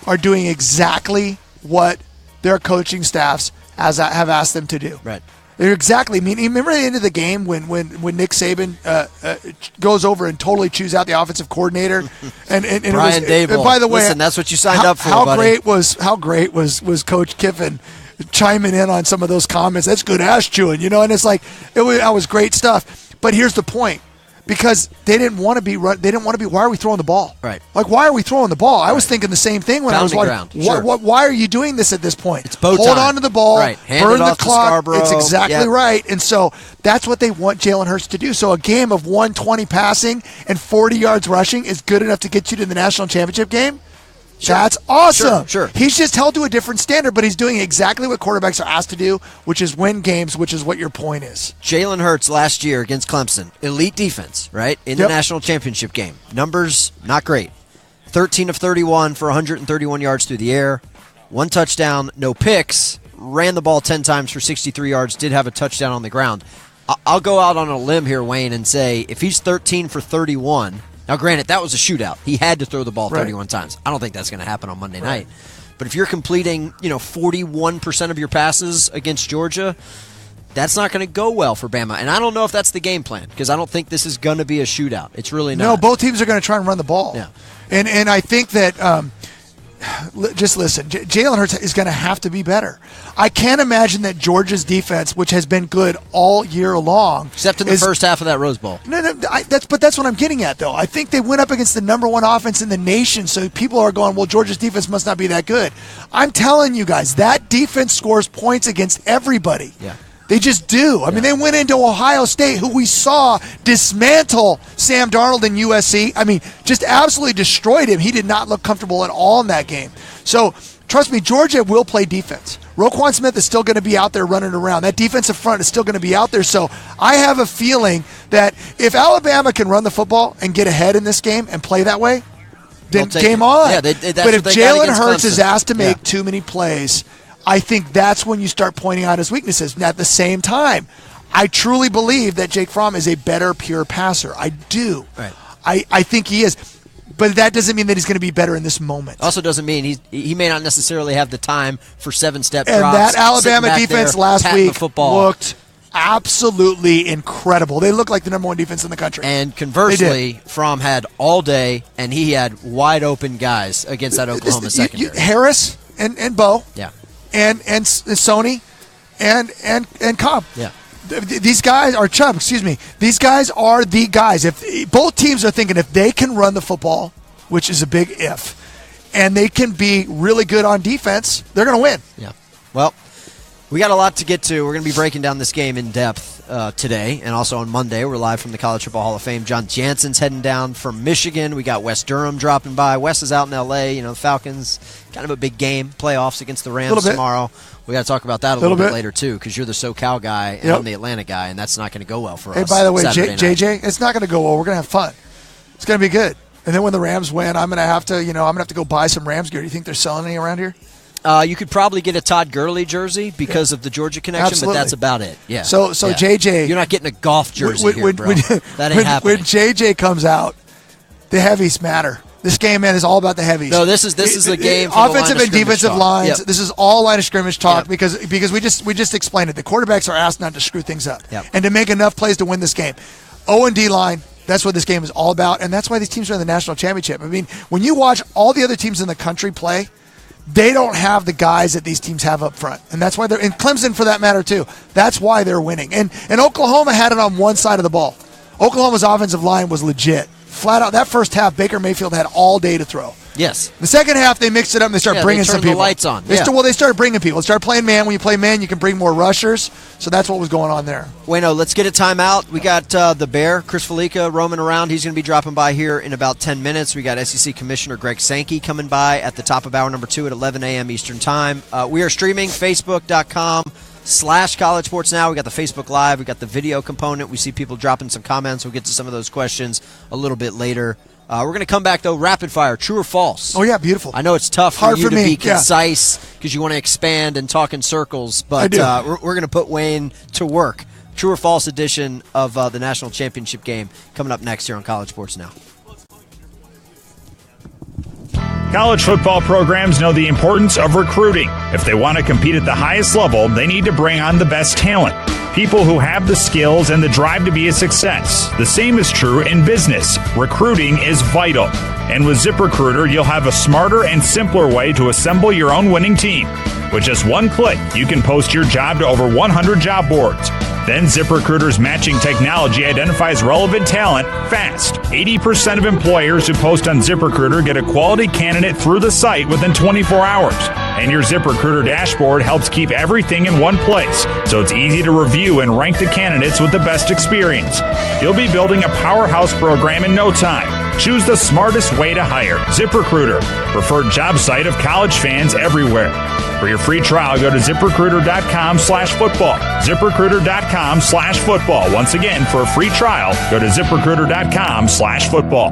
are doing exactly what their coaching staffs have asked them to do. Right. They're exactly. I mean, remember the end of the game when Nick Saban goes over and totally chews out the offensive coordinator, and Brian Dable. And by the way, listen, that's what you signed up for. How buddy. great was Coach Kiffin chiming in on some of those comments? That's good ass chewing, and it's like that was great stuff. But here's the point. Because they didn't want to be. Why are we throwing the ball? Right. Like, why are we throwing the ball? I was thinking the same thing when I was watching. Why are you doing this at this point? It's bow Hold time. on to the ball. Right. Hand burn it the off clock. to Scarborough. It's exactly Yep. right. And so that's what they want Jalen Hurts to do. So a game of 120 passing and 40 yards rushing is good enough to get you to the national championship game. Sure. That's awesome. Sure. He's just held to a different standard, but he's doing exactly what quarterbacks are asked to do, which is win games, which is what your point is. Jalen Hurts last year against Clemson, elite defense, right? In the national championship game. Numbers, not great. 13 of 31 for 131 yards through the air, 1 touchdown, no picks, ran the ball 10 times for 63 yards, did have a touchdown on the ground. I'll go out on a limb here, Wayne, and say if he's 13 for 31, now granted, that was a shootout. He had to throw the ball 31 times. I don't think that's going to happen on Monday night. But if you're completing, 41% of your passes against Georgia, that's not going to go well for Bama. And I don't know if that's the game plan because I don't think this is going to be a shootout. It's really not. No, both teams are going to try and run the ball. Yeah. And I think that just listen, Jalen Hurts is going to have to be better. I can't imagine that Georgia's defense, which has been good all year long, except in the first half of that Rose Bowl. No, that's what I'm getting at, though. I think they went up against the number 1 offense in the nation, so people are going, well, Georgia's defense must not be that good. I'm telling you guys, that defense scores points against everybody. Yeah. They just do. I mean, they went into Ohio State, who we saw dismantle Sam Darnold and USC. I mean, just absolutely destroyed him. He did not look comfortable at all in that game. So, trust me, Georgia will play defense. Roquan Smith is still going to be out there running around. That defensive front is still going to be out there. So, I have a feeling that if Alabama can run the football and get ahead in this game and play that way, then game on. Yeah, but if Jalen Hurts is asked to make too many plays, I think that's when you start pointing out his weaknesses. And at the same time, I truly believe that Jake Fromm is a better pure passer. I do. Right. I think he is. But that doesn't mean that he's going to be better in this moment. Also doesn't mean he may not necessarily have the time for 7-step drops. And that Alabama defense last week looked absolutely incredible. They look like the number 1 defense in the country. And conversely, Fromm had all day, and he had wide open guys against that Oklahoma secondary. Harris and Bo. Yeah. And Sony and Cobb. Yeah. These guys are Chubb, excuse me. These guys are the guys. If both teams are thinking if they can run the football, which is a big if, and they can be really good on defense, they're going to win. Yeah. Well, we got a lot to get to. We're going to be breaking down this game in depth today, and also on Monday. We're live from the College Football Hall of Fame. John Jansen's heading down from Michigan. We got Wes Durham dropping by. Wes is out in L.A. The Falcons, kind of a big game. Playoffs against the Rams tomorrow. We got to talk about that a little bit later, too, because you're the SoCal guy, and I'm the Atlanta guy, and that's not going to go well for us. Hey, by the way, JJ, it's not going to go well. We're going to have fun. It's going to be good. And then when the Rams win, I'm going to have to, go buy some Rams gear. Do you think they're selling any around here? You could probably get a Todd Gurley jersey because of the Georgia connection, Absolutely. But that's about it. Yeah. So JJ, you're not getting a golf jersey here, bro. That ain't happening. When JJ comes out, the heavies matter. This game, man, is all about the heavies. No, this is the game. Offensive and defensive lines. Yep. This is all line of scrimmage talk because we just explained it. The quarterbacks are asked not to screw things up and to make enough plays to win this game. O&D line. That's what this game is all about, and that's why these teams are in the national championship. I mean, when you watch all the other teams in the country play, they don't have the guys that these teams have up front. And that's why they're in Clemson for that matter too. That's why they're winning. And Oklahoma had it on one side of the ball. Oklahoma's offensive line was legit. Flat out, that first half, Baker Mayfield had all day to throw. Yes. The second half, they mixed it up and they started bringing some people. The lights on. They started bringing people. They started playing man. When you play man, you can bring more rushers. So that's what was going on there. Wayno, let's get a timeout. We got the Bear, Chris Felica, roaming around. He's going to be dropping by here in about 10 minutes. We got SEC Commissioner Greg Sankey coming by at the top of hour number 2 at 11 a.m. Eastern Time. We are streaming Facebook.com/College Sports Now. We got the Facebook Live. We got the video component. We see people dropping some comments. We'll get to some of those questions a little bit later. We're going to come back, though, rapid fire, true or false. Oh, yeah, beautiful. I know it's tough for you to be concise because you want to expand and talk in circles, but we're going to put Wayne to work. True or false edition of the National Championship game coming up next here on College Sports Now. College football programs know the importance of recruiting. If they want to compete at the highest level, they need to bring on the best talent. People who have the skills and the drive to be a success. The same is true in business. Recruiting is vital. And with ZipRecruiter, you'll have a smarter and simpler way to assemble your own winning team. With just one click, you can post your job to over 100 job boards. Then ZipRecruiter's matching technology identifies relevant talent fast. 80% of employers who post on ZipRecruiter get a quality candidate through the site within 24 hours. And your ZipRecruiter dashboard helps keep everything in one place, so it's easy to review and rank the candidates with the best experience. You'll be building a powerhouse program in no time. Choose the smartest way to hire. ZipRecruiter, preferred job site of college fans everywhere. For your free trial, go to ZipRecruiter.com/football. ZipRecruiter.com/football. Once again, for a free trial, go to ZipRecruiter.com/football.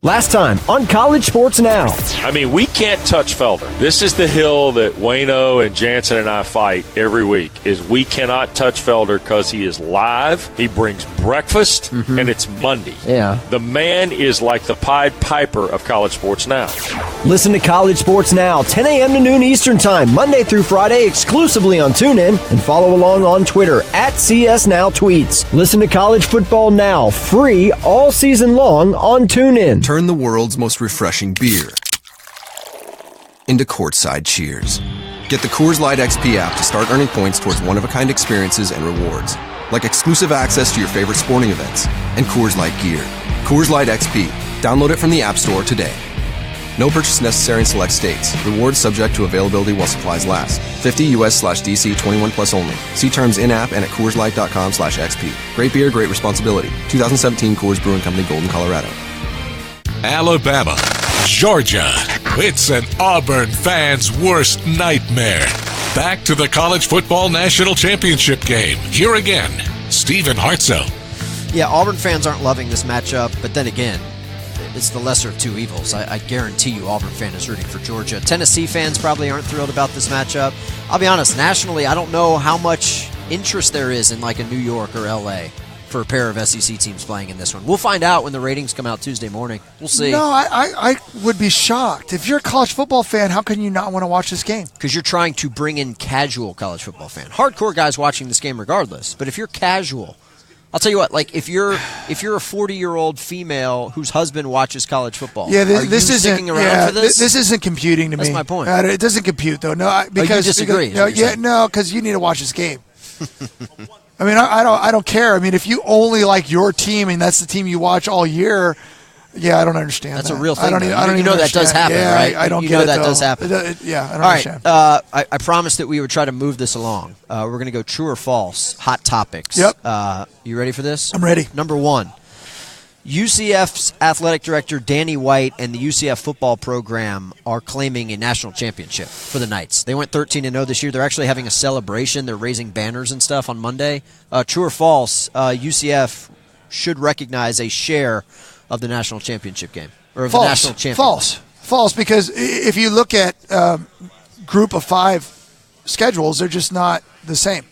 Last time on College Sports Now. I mean, we can't touch Felder. This is the hill that Wayno and Jansen and I fight every week, is we cannot touch Felder because he is live, he brings breakfast, and it's Monday. Yeah. The man is like the Pied Piper of College Sports Now. Listen to College Sports Now, 10 a.m. to noon Eastern Time, Monday through Friday, exclusively on TuneIn, and follow along on Twitter at CSNowTweets. Listen to College Football Now, free all season long on TuneIn. Turn the world's most refreshing beer into courtside cheers. Get the Coors Light XP app to start earning points towards one-of-a-kind experiences and rewards, like exclusive access to your favorite sporting events and Coors Light gear. Coors Light XP. Download it from the App Store today. No purchase necessary in select states. Rewards subject to availability while supplies last. 50 US/DC 21 plus only. See terms in-app and at CoorsLight.com/XP. Great beer, great responsibility. 2017 Coors Brewing Company, Golden, Colorado. Alabama, Georgia. It's an Auburn fan's worst nightmare. Back to the College Football National Championship game. Here again, Stephen Hartzell. Yeah, Auburn fans aren't loving this matchup, but then again, it's the lesser of two evils. I guarantee you Auburn fan is rooting for Georgia. Tennessee fans probably aren't thrilled about this matchup. I'll be honest, nationally, I don't know how much interest there is in like a New York or L.A. for a pair of SEC teams playing in this one. We'll find out when the ratings come out Tuesday morning. We'll see. No, I would be shocked. If you're a college football fan, how can you not want to watch this game? Because you're trying to bring in casual college football fan. Hardcore guys watching this game regardless. But if you're casual, I'll tell you what, like if you're a 40-year-old female whose husband watches college football, this isn't sticking around for this? This isn't computing to me. That's my point. It doesn't compute though. No, because you disagree. Because you need to watch this game. I mean, I don't care. I mean, if you only like your team and that's the team you watch all year, I don't understand. That's that. a real thing. I don't even know that does happen, right? I don't you get know it. That though. does happen. I don't all understand. Right. I promised that we would try to move this along. We're going to go true or false. Hot topics. Yep. You ready for this? I'm ready. Number one. UCF's athletic director, Danny White, and the UCF football program are claiming a national championship for the Knights. They went 13-0 this year. They're actually having a celebration. They're raising banners and stuff on Monday. True or false, UCF should recognize a share of the national championship game. Or of the national championship. False, because if you look at group of 5 schedules, they're just not the same.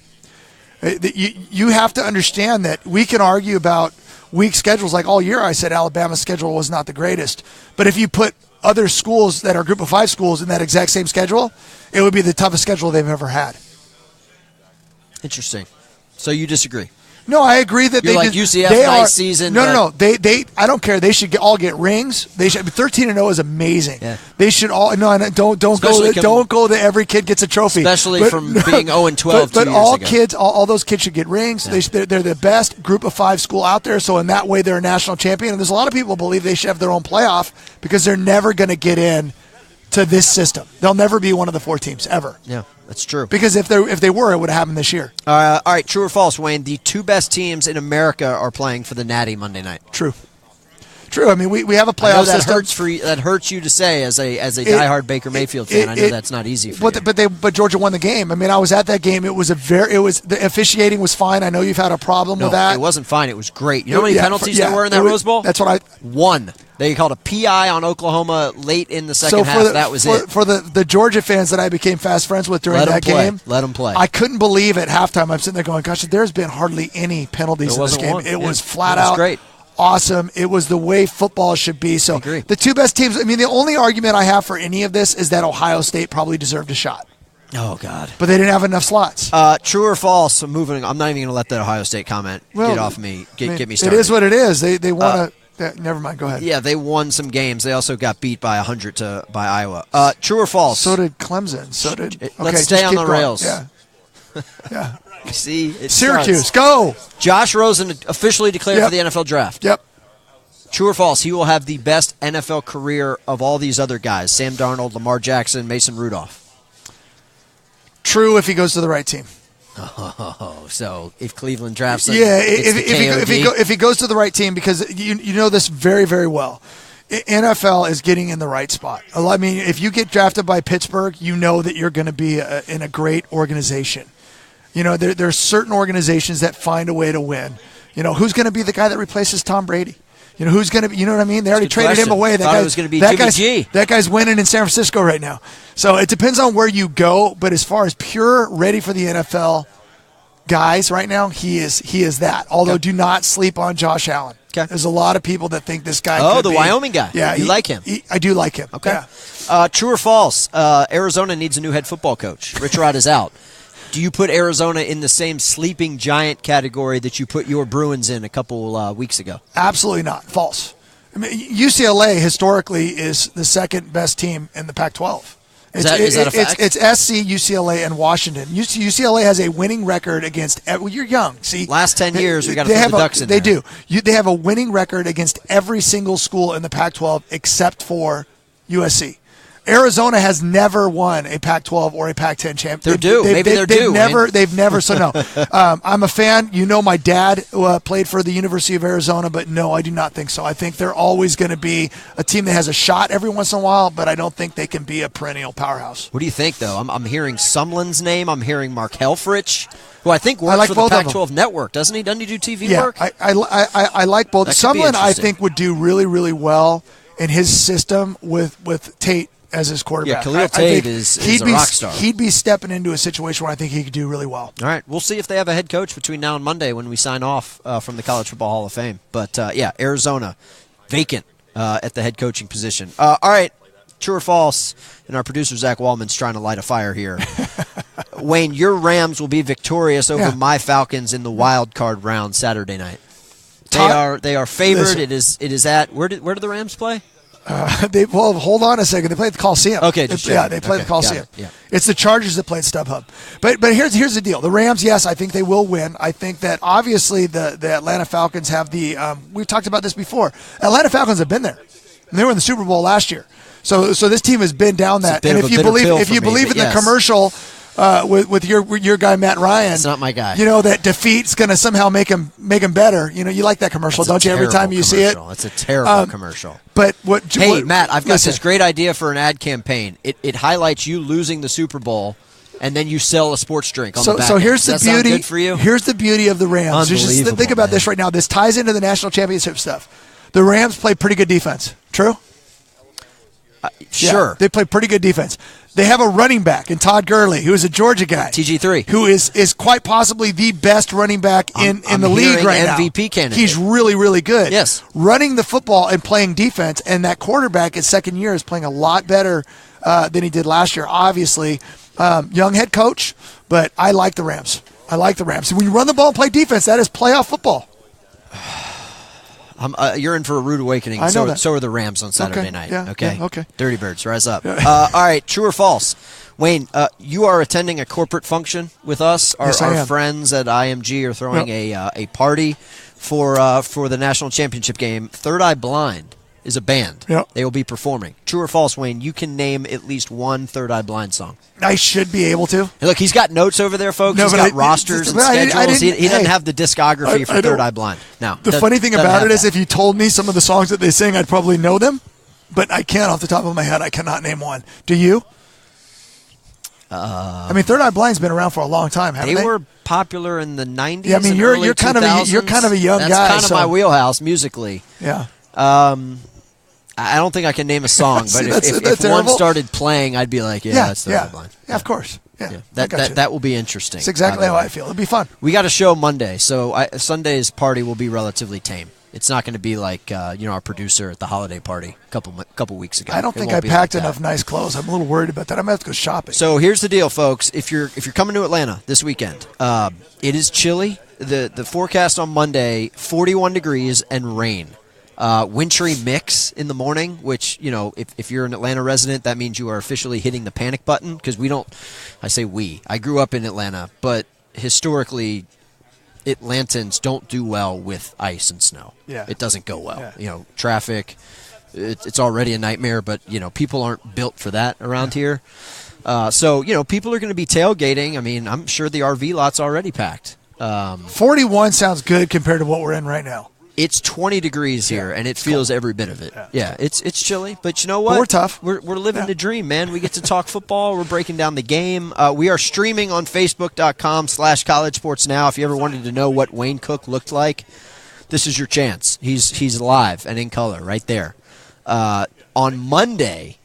You have to understand that we can argue about weak schedules. Like all year I said Alabama's schedule was not the greatest. But if you put other schools that are group of 5 schools in that exact same schedule, it would be the toughest schedule they've ever had. Interesting. So you disagree? No, I agree that You're they like just, UCF they nice are, season. No. They I don't care. They should all get rings. They should 13-0 is amazing. Yeah. They should all don't go that every kid gets a trophy. Especially from being 0-12 But 2 all years ago. kids, all those kids should get rings. Yeah. They're the best group of 5 school out there. So in that way, they're a national champion. And there's a lot of people who believe they should have their own playoff because they're never going to get in to this system. They'll never be one of the 4 teams ever. Yeah, that's true. Because if they were, it would have happened this year. All right, true or false, Wayne? The 2 best teams in America are playing for the Natty Monday night. True. I mean, we have a playoff I know that system. that hurts you to say as a diehard Baker Mayfield fan. I know that's not easy for you. But Georgia won the game. I mean, I was at that game. The officiating was fine. I know you've had a problem with that. It wasn't fine. It was great. You know how many penalties there were in that Rose Bowl? That's what One. They called a PI on Oklahoma late in the second half. That was it. For the Georgia fans that I became fast friends with during that game. Let them play. I couldn't believe at halftime. I'm sitting there going, gosh, there's been hardly any penalties in this game. It was flat out great. Awesome. It was the way football should be. So the 2 best teams, I mean, the only argument I have for any of this is that Ohio State probably deserved a shot. Oh, God. But they didn't have enough slots. True or false? I'm not even going to let that Ohio State comment get off me. Get me started. It is what it is. They want to. Never mind. Go ahead. Yeah, they won some games. They also got beat by 100 by Iowa. True or false? So did Clemson. Let's stay on the rails. Yeah. Yeah. See, Syracuse, starts. go. Josh Rosen officially declared for the NFL draft. Yep. True or false? He will have the best NFL career of all these other guys: Sam Darnold, Lamar Jackson, Mason Rudolph. True if he goes to the right team. Oh, so if Cleveland drafts him, if he goes to the right team, because you know this very, very well. NFL is getting in the right spot. I mean, if you get drafted by Pittsburgh, you know that you're going to be in a great organization. You know, there are certain organizations that find a way to win. You know, who's going to be the guy that replaces Tom Brady? You know who's going to? You know what I mean? They already Good traded question. him away. Thought it was gonna be Jimmy G. That guy's winning in San Francisco right now. So it depends on where you go. But as far as pure ready for the NFL guys right now, he is that. Although do not sleep on Josh Allen. Okay. There's a lot of people that think this guy. Oh, could the be, Wyoming guy. Yeah, you like him? I do like him. Okay. Yeah. True or false? Arizona needs a new head football coach. Rich Rod is out. Do you put Arizona in the same sleeping giant category that you put your Bruins in a couple weeks ago? Absolutely not. False. I mean, UCLA historically is the second best team in the Pac-12. Is that a fact? It's SC, UCLA, and Washington. UCLA has a winning record against. Well, you're young. See, last 10 years we got to throw the Ducks in there. there. They do. They have a winning record against every single school in the Pac-12 except for USC. Arizona has never won a Pac-12 or a Pac-10 champion. They're due. Maybe they're due. They've never. So no. I'm a fan. You know, my dad played for the University of Arizona, but no, I do not think so. I think they're always going to be a team that has a shot every once in a while, but I don't think they can be a perennial powerhouse. What do you think, though? I'm hearing Sumlin's name. I'm hearing Mark Helfrich, who I think works for the both Pac-12 network, doesn't he? Doesn't he do TV work? I like both. That could be Sumlin, I interesting. think, would do really, really well in his system with Tate as his quarterback. Yeah, Khalil Tate is a rock star. He'd be stepping into a situation where I think he could do really well. All right, we'll see if they have a head coach between now and Monday when we sign off from the College Football Hall of Fame. But, yeah, Arizona, vacant at the head coaching position. All right, true or false, and our producer Zach Wallman's trying to light a fire here. Wayne, your Rams will be victorious over my Falcons in the wild card round Saturday night. They are favored. Listen. It is at where do the Rams play? Hold on a second. They play at the Coliseum. Okay, they play at the Coliseum. Yeah. It's the Chargers that play at StubHub. But here's the deal. The Rams, yes, I think they will win. I think that obviously the Atlanta Falcons have the we've talked about this before. Atlanta Falcons have been there. And they were in the Super Bowl last year. So this team has been down that. And if you believe in the commercial with your guy Matt Ryan, it's not my guy. You know that defeat's going to somehow make him better. You know, you like that commercial, don't you? Every time you see it, it's a terrible commercial. But Matt, I've got this great idea for an ad campaign. It highlights you losing the Super Bowl, and then you sell a sports drink on the back. So here's the beauty. Good for you? Here's the beauty of the Rams. Unbelievable, Think about this right now. This ties into the national championship stuff. The Rams play pretty good defense. True. Sure. Yeah, they play pretty good defense. They have a running back in Todd Gurley, who is a Georgia guy. TG3. Who is quite possibly the best running back in the league right now. MVP candidate. He's really, really good. Yes. Running the football and playing defense, and that quarterback his second year is playing a lot better than he did last year. Obviously, young head coach, but I like the Rams. And when you run the ball and play defense, that is playoff football. You're in for a rude awakening. I know that. So are the Rams on Saturday night. Yeah, okay. yeah, okay. Dirty Birds, rise up. All right, true or false? Wayne, you are attending a corporate function with us. Yes, I our am. friends at IMG are throwing a party for the national championship game. Third Eye Blind is a band. Yep. They will be performing. True or false, Wayne? You can name at least one Third Eye Blind song. I should be able to. Hey, look, he's got notes over there, folks. He's got rosters and schedules. He doesn't have the discography for Third Eye Blind. No. The funny thing about it is if you told me some of the songs that they sing, I'd probably know them, but I can't off the top of my head. I cannot name one. Do you? I mean, Third Eye Blind's been around for a long time, haven't they? They were popular in the 90s. Yeah, I mean, and you're early kind of a young That's guy. That's kind of my wheelhouse musically. Yeah. I don't think I can name a song, but if one started playing, I'd be like, that's Third Eye Blind. Yeah, of course. Yeah. That will be interesting. That's exactly how I feel. It'll be fun. We got a show Monday, so Sunday's party will be relatively tame. It's not going to be like our producer at the holiday party a couple weeks ago. I don't think I packed enough nice clothes. I'm a little worried about that. I'm going to have to go shopping. So here's the deal, folks. If you're coming to Atlanta this weekend, it is chilly. The forecast on Monday, 41 degrees and rain. Wintry mix in the morning, which, if you're an Atlanta resident, that means you are officially hitting the panic button because I grew up in Atlanta, but historically Atlantans don't do well with ice and snow. Yeah. It doesn't go well. Yeah. Traffic, it's already a nightmare, but, people aren't built for that around here. So, people are going to be tailgating. I mean, I'm sure the RV lot's already packed. 41 sounds good compared to what we're in right now. It's 20 degrees here, and it feels every bit of it. Yeah, it's chilly, but you know what? But we're tough. We're living the dream, man. We get to talk football. We're breaking down the game. We are streaming on Facebook.com/College Sports Now. If you ever wanted to know what Wayne Cook looked like this is your chance. He's live and in color right there. On Monday,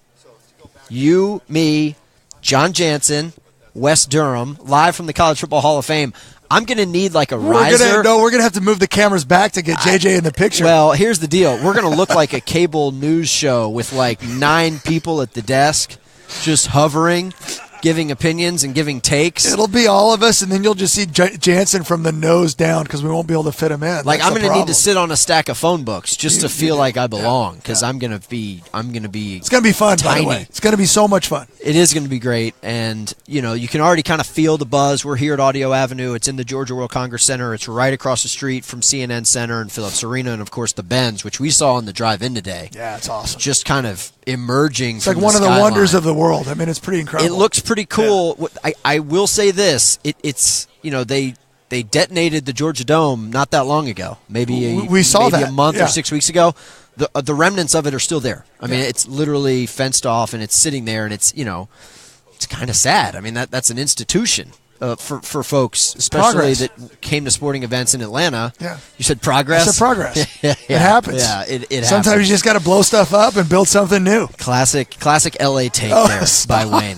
you, me, John Jansen, Wes Durham, live from the College Football Hall of Fame. I'm going to need like a riser. We're going to have to move the cameras back to get JJ in the picture. Well, here's the deal. We're going to look like a cable news show with like 9 people at the desk just hovering, giving opinions and giving takes. It'll be all of us, and then you'll just see Jansen from the nose down because we won't be able to fit him in. Like, I'm going to need to sit on a stack of phone books just to feel like I belong because I'm going to be. It's going to be fun. Tiny. By the way, it's going to be so much fun. It is going to be great, and you can already kind of feel the buzz. We're here at Audio Avenue. It's in the Georgia World Congress Center. It's right across the street from CNN Center and Phillips Arena, and of course the Benz, which we saw on the drive-in today. Yeah, it's awesome. Just kind of emerging. It's like one of the wonders of the world. I mean, it's pretty incredible. It looks pretty cool. Yeah. I will say this: it's they detonated the Georgia Dome not that long ago. Maybe a month or 6 weeks ago. The remnants of it are still there. I mean, it's literally fenced off and it's sitting there, and it's kind of sad. I mean, that's an institution for folks, especially that came to sporting events in Atlanta. Yeah, you said progress. I said progress. Yeah. It happens. Yeah, it happens. Sometimes you just got to blow stuff up and build something new. Classic LA take by Wayne.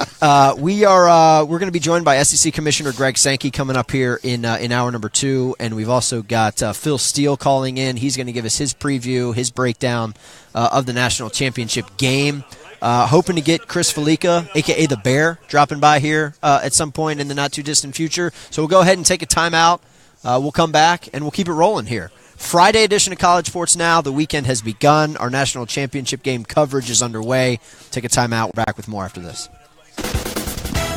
We're going to be joined by SEC Commissioner Greg Sankey coming up here in hour number 2, and we've also got Phil Steele calling in. He's going to give us his preview, his breakdown of the national championship game. Hoping to get Chris Felica, a.k.a. the Bear, dropping by here at some point in the not-too-distant future. So we'll go ahead and take a timeout. We'll come back, and we'll keep it rolling here. Friday edition of College Sports Now. The weekend has begun. Our national championship game coverage is underway. Take a timeout. We're back with more after this.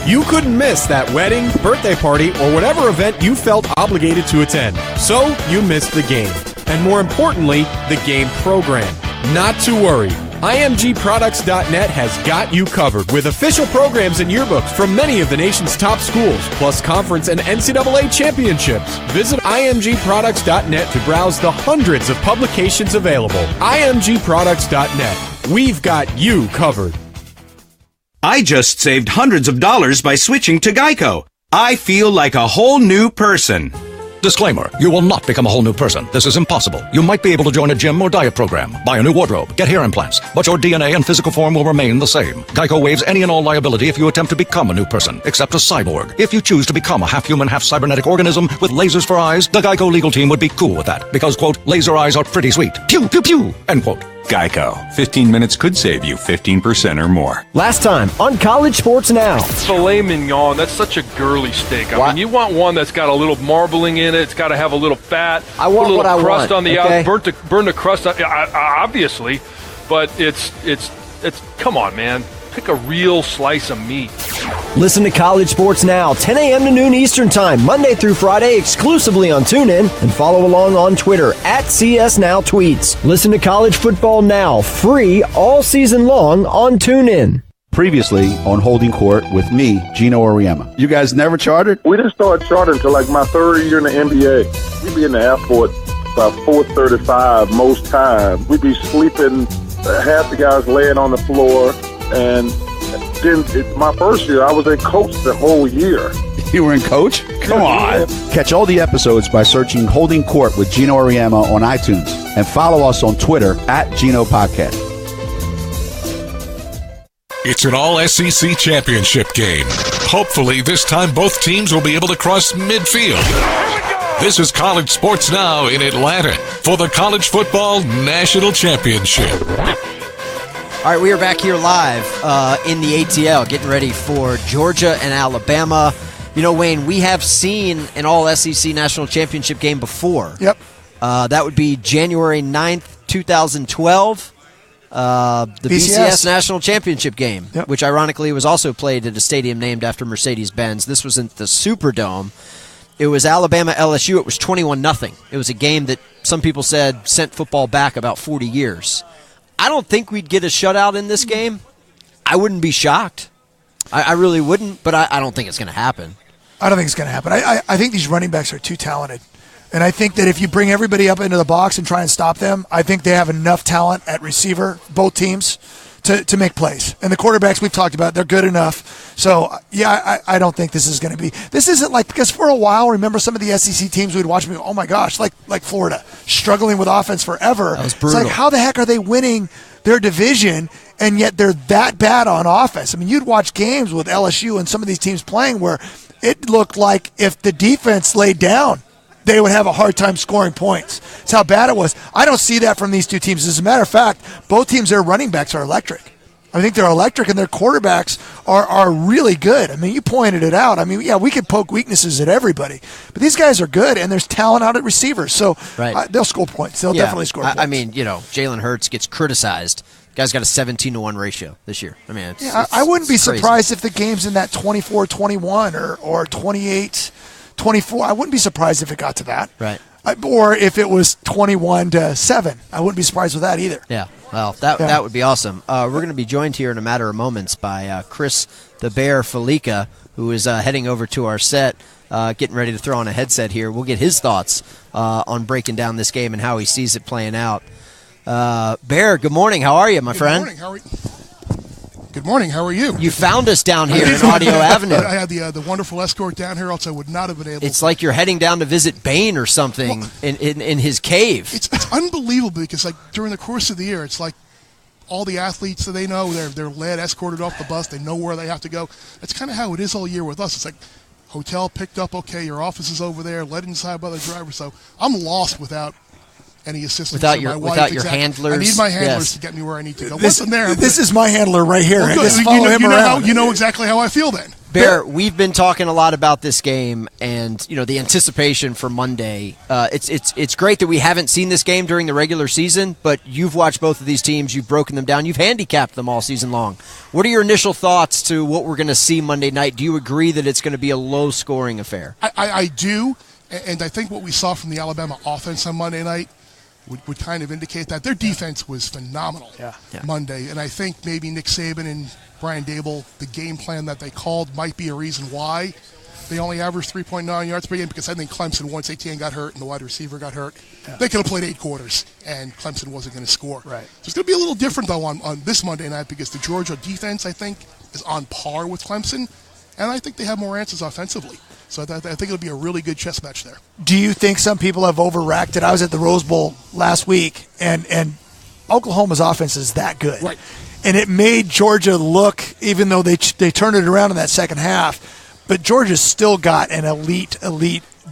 You couldn't miss that wedding, birthday party, or whatever event you felt obligated to attend. So you missed the game. And more importantly, the game program. Not to worry. IMGProducts.net has got you covered with official programs and yearbooks from many of the nation's top schools, plus conference and NCAA championships. Visit IMGProducts.net to browse the hundreds of publications available. IMGProducts.net. We've got you covered. I just saved hundreds of dollars by switching to Geico. I feel like a whole new person. Disclaimer, you will not become a whole new person. This is impossible. You might be able to join a gym or diet program, buy a new wardrobe, get hair implants, but your DNA and physical form will remain the same. Geico waives any and all liability if you attempt to become a new person, except a cyborg. If you choose to become a half-human, half-cybernetic organism with lasers for eyes, the Geico legal team would be cool with that, because, quote, laser eyes are pretty sweet. Pew, pew, pew, end quote. Geico. 15 minutes could save you 15% or more. Last time on College Sports Now. Filet mignon, that's such a girly steak. I mean, you want one that's got a little marbling in it. It's got to have a little fat. I want a little what I crust want, on the okay? burn the crust, obviously. But it's come on, man. Pick a real slice of meat. Listen to College Sports Now, 10 a.m. to noon Eastern Time, Monday through Friday, exclusively on TuneIn, and follow along on Twitter @CSNowTweets. Listen to College Football Now, free all season long on TuneIn. Previously on Holding Court with me, Gino Auriemma. You guys never chartered? We didn't start chartering until like my third year in the NBA. We'd be in the airport by 4:35 most times. We'd be sleeping, half the guys laying on the floor. And then my first year, I was in coach the whole year. You were in coach? Come on. Catch all the episodes by searching Holding Court with Gino Auriemma on iTunes. And follow us on Twitter @GinoPodcast. It's an all-SEC championship game. Hopefully, this time both teams will be able to cross midfield. This is College Sports Now in Atlanta for the College Football National Championship. All right, we are back here live in the ATL, getting ready for Georgia and Alabama. You know, Wayne, we have seen an all-SEC national championship game before. Yep. That would be January 9th, 2012, the BCS National Championship game, which ironically was also played at a stadium named after Mercedes-Benz. This was in the Superdome. It was Alabama-LSU. It was 21-0. It was a game that some people said sent football back about 40 years. I don't think we'd get a shutout in this game. I wouldn't be shocked. I really wouldn't, but I don't think it's going to happen. I don't think it's going to happen. I think these running backs are too talented. And I think that if you bring everybody up into the box and try and stop them, I think they have enough talent at receiver, both teams, to make plays. And the quarterbacks we've talked about, they're good enough. So, I don't think this is going to be – this isn't like – because for a while, remember some of the SEC teams we'd watch and go, oh, my gosh, like Florida, struggling with offense forever. That was brutal. It's like, how the heck are they winning their division and yet they're that bad on offense? I mean, you'd watch games with LSU and some of these teams playing where it looked like if the defense laid down, they would have a hard time scoring points. That's how bad it was. I don't see that from these two teams. As a matter of fact, both teams, their running backs are electric. I think they're electric, and their quarterbacks are really good. I mean, you pointed it out. I mean, yeah, we could poke weaknesses at everybody, but these guys are good, and there's talent out at receivers. So they'll score points. They'll definitely score points. I mean, Jalen Hurts gets criticized. The guy's got a 17-1 ratio this year. I mean, I wouldn't be crazy. surprised if the game's in that 24-21 or 28-24. I wouldn't be surprised if it got to that. Right. Or if it was 21-7. I wouldn't be surprised with that either. Yeah. Well, that would be awesome. We're going to be joined here in a matter of moments by Chris the Bear Felica, who is heading over to our set, getting ready to throw on a headset here. We'll get his thoughts on breaking down this game and how he sees it playing out. Bear, good morning. How are you, my friend? Good morning. How are you? Good morning. How are you? You found us down here in Audio Avenue. I had the wonderful escort down here, else I would not have been able. It's like you're heading down to visit Bane or something in his cave. It's unbelievable because like during the course of the year, it's like all the athletes that they know they're led, escorted off the bus. They know where they have to go. That's kind of how it is all year with us. It's like hotel picked up. Okay, your office is over there. Led inside by the driver. So I'm lost without any assistance without your my wife. without your handlers. I need my handlers to get me where I need to go. This is my handler right here. Well, Just follow him around. You know exactly how I feel then. Bear, we've been talking a lot about this game and the anticipation for Monday. It's great that we haven't seen this game during the regular season, but you've watched both of these teams, you've broken them down, you've handicapped them all season long. What are your initial thoughts to what we're going to see Monday night? Do you agree that it's going to be a low-scoring affair? I do, and I think what we saw from the Alabama offense on Monday night would kind of indicate that their defense was phenomenal Monday, and I think maybe Nick Saban and Brian Dable, the game plan that they called might be a reason why they only averaged 3.9 yards per game, because I think Clemson, once Etienne got hurt and the wide receiver got hurt, they could have played 8 quarters, and Clemson wasn't going to score. Right. So it's going to be a little different, though, on this Monday night, because the Georgia defense, I think, is on par with Clemson, and I think they have more answers offensively. So I think it'll be a really good chess match there. Do you think some people have overreacted? I was at the Rose Bowl last week, and Oklahoma's offense is that good. Right. And it made Georgia look, even though they turned it around in that second half, but Georgia's still got an elite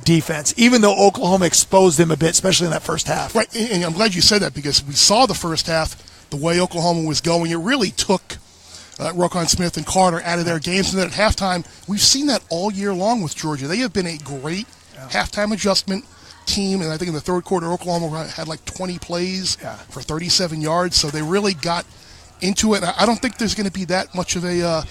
defense, even though Oklahoma exposed them a bit, especially in that first half. Right, and I'm glad you said that, because we saw the first half, the way Oklahoma was going. It really took Roquan Smith and Carter out of their games. And then at halftime, we've seen that all year long with Georgia. They have been a great halftime adjustment team, and I think in the third quarter, Oklahoma had like 20 plays for 37 yards, so they really got into it. I don't think there's going to be that much of an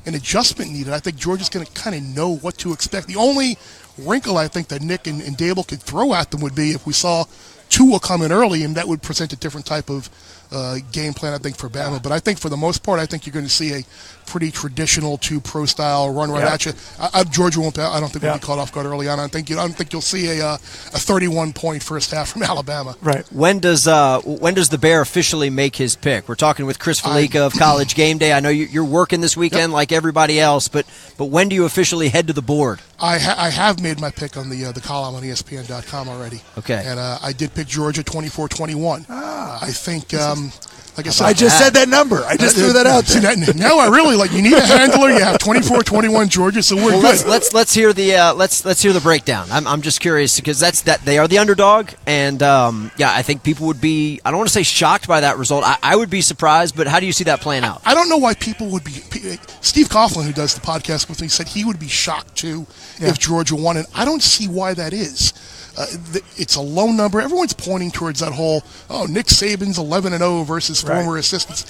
adjustment needed. I think Georgia's going to kind of know what to expect. The only wrinkle I think that Nick and Dable could throw at them would be if we saw Tua come in early, and that would present a different type of game plan, I think, for Bama. But I think for the most part, I think you're going to see a pretty traditional two-pro style run right at you. Georgia won't. I don't think we'll be caught off guard early on. I don't think you'll see a 31-point first half from Alabama. Right. When does the Bear officially make his pick? We're talking with Chris Felica of College Game Day. I know you're working this weekend like everybody else, but when do you officially head to the board? I have made my pick on the column on ESPN.com already. Okay. And I did pick Georgia 24-21. I think. Like I said, I just said that number. I just threw that out there. Now I really you need a handler. You have 24-21 Georgia, so we're good. Let's hear the breakdown. I'm just curious, because they are the underdog, and I think people would be, I don't want to say shocked by that result. I would be surprised, but how do you see that playing out? I don't know why people would be. Steve Coughlin, who does the podcast with me, said he would be shocked too if Georgia won, and I don't see why that is. It's a low number. Everyone's pointing towards that whole, Nick Saban's 11-0 versus former assistants.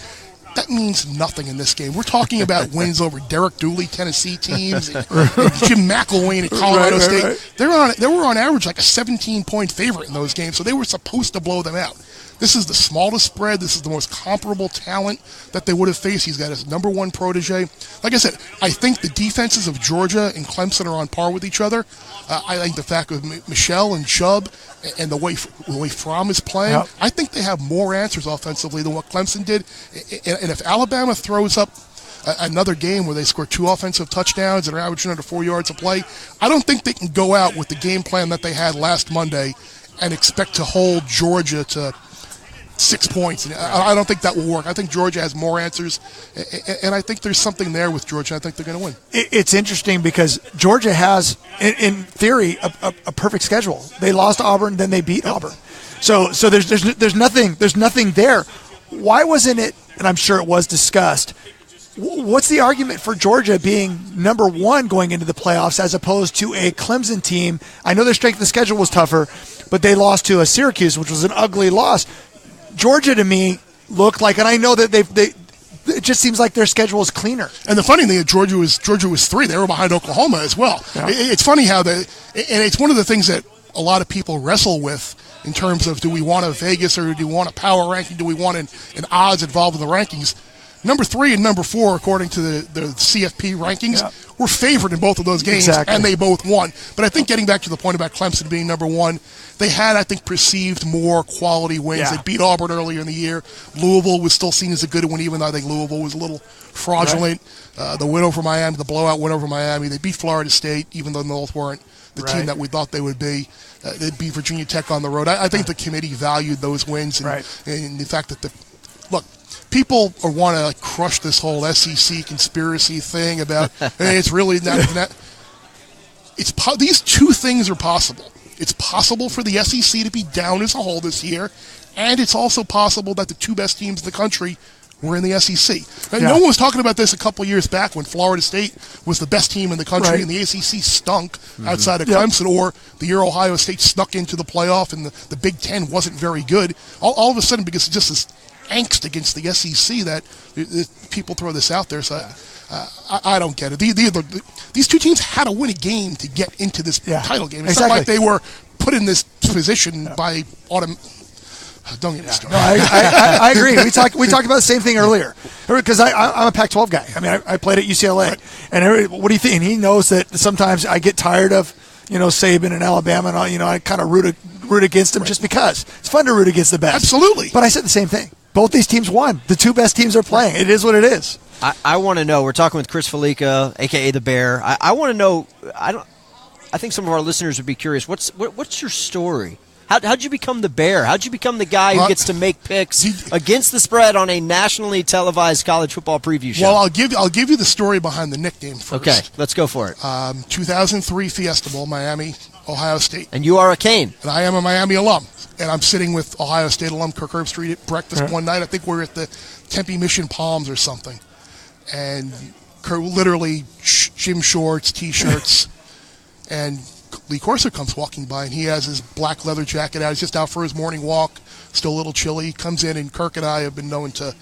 That means nothing in this game. We're talking about wins over Derek Dooley, Tennessee teams, and Jim McElwain at Colorado State. Right. They were on average like a 17-point favorite in those games, so they were supposed to blow them out. This is the smallest spread. This is the most comparable talent that they would have faced. He's got his number one protege. Like I said, I think the defenses of Georgia and Clemson are on par with each other. I think the fact of Michelle and Chubb and the way Fromm is playing, I think they have more answers offensively than what Clemson did. And if Alabama throws up another game where they score 2 offensive touchdowns and are averaging under 4 yards a play. I don't think they can go out with the game plan that they had last Monday and expect to hold Georgia to 6 points. I don't think that will work. I think Georgia has more answers, and I think there's something there with Georgia. I think they're going to win. It's interesting because Georgia has, in theory, a perfect schedule. They lost Auburn, then they beat Auburn. So there's nothing there. Why wasn't it? And I'm sure it was discussed. What's the argument for Georgia being number 1 going into the playoffs as opposed to a Clemson team? I know their strength of schedule was tougher, but they lost to a Syracuse, which was an ugly loss. Georgia, to me, looked like, and I know that it just seems like their schedule is cleaner. And the funny thing is Georgia was 3. They were behind Oklahoma as well. Yeah. It's funny how and it's one of the things that a lot of people wrestle with in terms of, do we want a Vegas or do we want a power ranking? Do we want an odds involved in the rankings? Number 3 and number 4, according to the CFP rankings, were favored in both of those games, and they both won. But I think getting back to the point about Clemson being number 1, they had, I think, perceived more quality wins. Yeah. They beat Auburn earlier in the year. Louisville was still seen as a good one, even though I think Louisville was a little fraudulent. Right. The win over Miami, the blowout win over Miami. They beat Florida State, even though Knowles weren't the team that we thought they would be. They beat Virginia Tech on the road. I think the committee valued those wins, and the fact that look, people want to crush this whole SEC conspiracy thing about hey, it's really not. These two things are possible. It's possible for the SEC to be down as a whole this year, and it's also possible that the 2 best teams in the country were in the SEC. No one was talking about this a couple of years back when Florida State was the best team in the country and the SEC stunk outside of Clemson, or the year Ohio State snuck into the playoff and the Big Ten wasn't very good. All of a sudden, because it's just this angst against the SEC that people throw this out there. So I don't get it. These 2 teams had to win a game to get into this title game. It's not like they were put in this position by autumn. Don't get me started. No, I agree. We talked about the same thing earlier because I'm a Pac-12 guy. I mean, I played at UCLA, and what do you think? And he knows that sometimes I get tired of Saban and Alabama, and I kind of root against them just because it's fun to root against the best. Absolutely. But I said the same thing. Both these teams won. The 2 best teams are playing. It is what it is. I want to know. We're talking with Chris Felica, a.k.a. the Bear. I want to know. I think some of our listeners would be curious. What's your story? How'd you become the Bear? How'd you become the guy who gets to make picks against the spread on a nationally televised college football preview show? Well, I'll give you the story behind the nickname first. Okay, let's go for it. 2003 Fiesta Bowl, Miami, Ohio State. And you are a Cane. And I am a Miami alum. And I'm sitting with Ohio State alum Kirk Herbstreit at breakfast one night. I think we're at the Tempe Mission Palms or something. And Kirk, literally gym shorts, T-shirts, and Lee Corso comes walking by, and he has his black leather jacket out. He's just out for his morning walk, still a little chilly. He comes in, and Kirk and I have been known to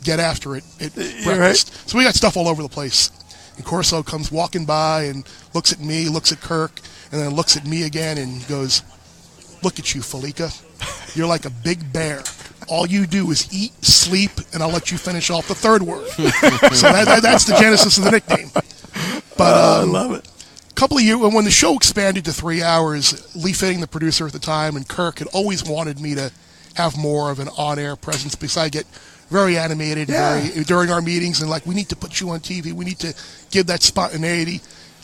get after it at breakfast. Right. So we got stuff all over the place. And Corso comes walking by and looks at me, looks at Kirk, and then looks at me again and goes, "Look at you, Felica. You're like a big bear. All you do is eat, sleep, and I'll let you finish off the 3rd word." So that's the genesis of the nickname. But I love it. Couple of years when the show expanded to 3 hours, Lee Fitting, the producer at the time, and Kirk had always wanted me to have more of an on-air presence because I get very animated during our meetings and we need to put you on TV. We need to give that spontaneity.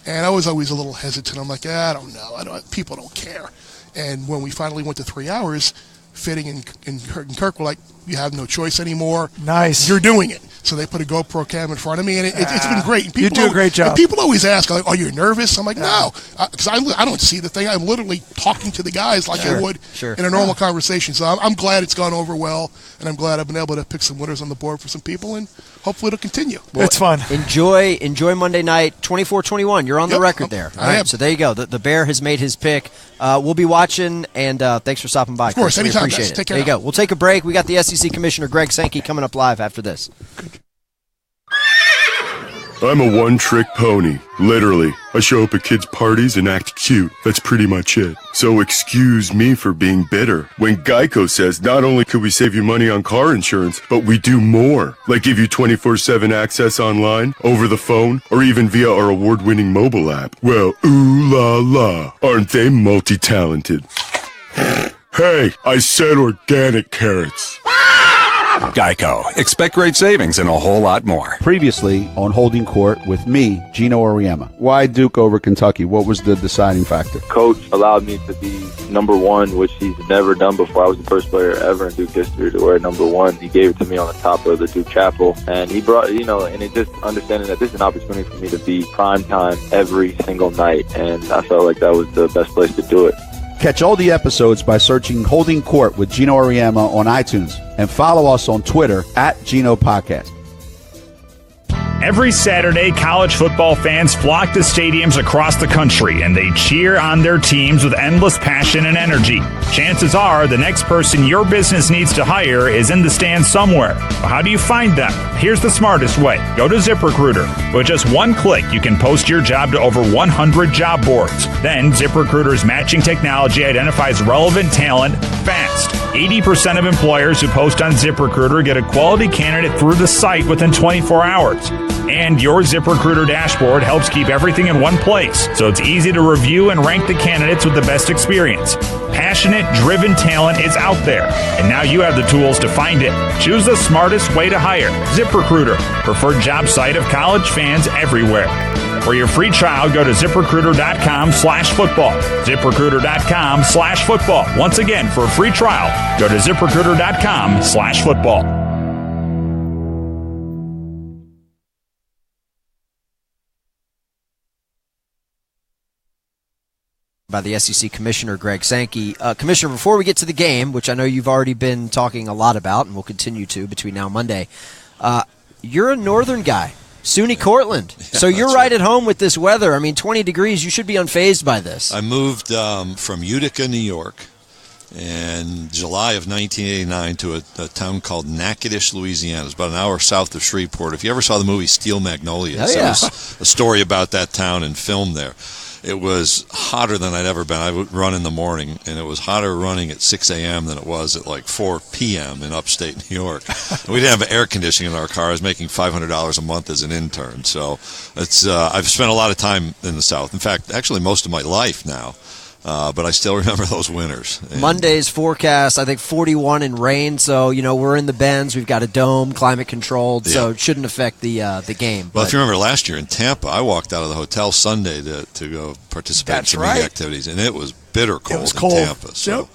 And I was always a little hesitant. I'm like, I don't know. People don't care. And when we finally went to 3 hours, Fitting and Kirk were like, "You have no choice anymore. Nice. You're doing it." So they put a GoPro cam in front of me, and it's been great. And you do a great job. And people always ask, "Are you nervous?" I'm like, "No," because I don't see the thing. I'm literally talking to the guys like I would in a normal conversation. So I'm glad it's gone over well, and I'm glad I've been able to pick some winners on the board for some people, and hopefully it'll continue. Well, it's fun. Enjoy Monday night, 24-21. You're on the record there. All right, so there you go. The Bear has made his pick. We'll be watching, and thanks for stopping by. Of course, Chris. anytime. Appreciate it. Take care. There you go. We'll take a break. We got the SEC Commissioner Greg Sankey coming up live after this. I'm a one-trick pony. Literally. I show up at kids' parties and act cute. That's pretty much it. So excuse me for being bitter when Geico says not only could we save you money on car insurance, but we do more. Like give you 24/7 access online, over the phone, or even via our award-winning mobile app. Well, ooh la la. Aren't they multi-talented? Hey, I said organic carrots. Geico. Expect great savings and a whole lot more. Previously on Holding Court with me, Gino Auriemma. Why Duke over Kentucky? What was the deciding factor? Coach allowed me to be number one, which he's never done before. I was the first player ever in Duke history to wear number one. He gave it to me on the top of the Duke Chapel. And he brought, and it just understanding that this is an opportunity for me to be prime time every single night. And I felt like that was the best place to do it. Catch all the episodes by searching Holding Court with Gino Auriemma on iTunes and follow us on Twitter at Gino Podcast. Every Saturday, college football fans flock to stadiums across the country, and they cheer on their teams with endless passion and energy. Chances are the next person your business needs to hire is in the stands somewhere. Well, how do you find them? Here's the smartest way. Go to ZipRecruiter. With just one click, you can post your job to over 100 job boards. Then, ZipRecruiter's matching technology identifies relevant talent fast. 80% of employers who post on ZipRecruiter get a quality candidate through the site within 24 hours. And your ZipRecruiter dashboard helps keep everything in one place, so it's easy to review and rank the candidates with the best experience. Passionate, driven talent is out there, and now you have the tools to find it. Choose the smartest way to hire. ZipRecruiter, preferred job site of college fans everywhere. For your free trial, go to ZipRecruiter.com/football. ZipRecruiter.com/football. Once again, for a free trial, go to ZipRecruiter.com/football. By the SEC Commissioner Greg Sankey. Commissioner, before we get to the game, which I know you've already been talking a lot about and will continue to between now and Monday, you're a northern guy, SUNY Cortland. Yeah, so you're right at home with this weather. I mean, 20 degrees, you should be unfazed by this. I moved from Utica, New York, in July of 1989 to a town called Natchitoches, Louisiana. It's about an hour south of Shreveport. If you ever saw the movie Steel Magnolias, yeah. There was a story about that town and filmed there. It was hotter than I'd ever been. I would run in the morning, and it was hotter running at 6 a.m. than it was at like 4 p.m. in upstate New York. We didn't have air conditioning in our car. I was making $500 a month as an intern. So it's I've spent a lot of time in the South. In fact, actually most of my life now. But I still remember those winters. And Monday's forecast, I think 41 and rain. So, we're in the Benz. We've got a dome, climate controlled, so it shouldn't affect the game. Well, if you remember last year in Tampa, I walked out of the hotel Sunday to go participate in some of the activities, and it was bitter cold, in Tampa. So.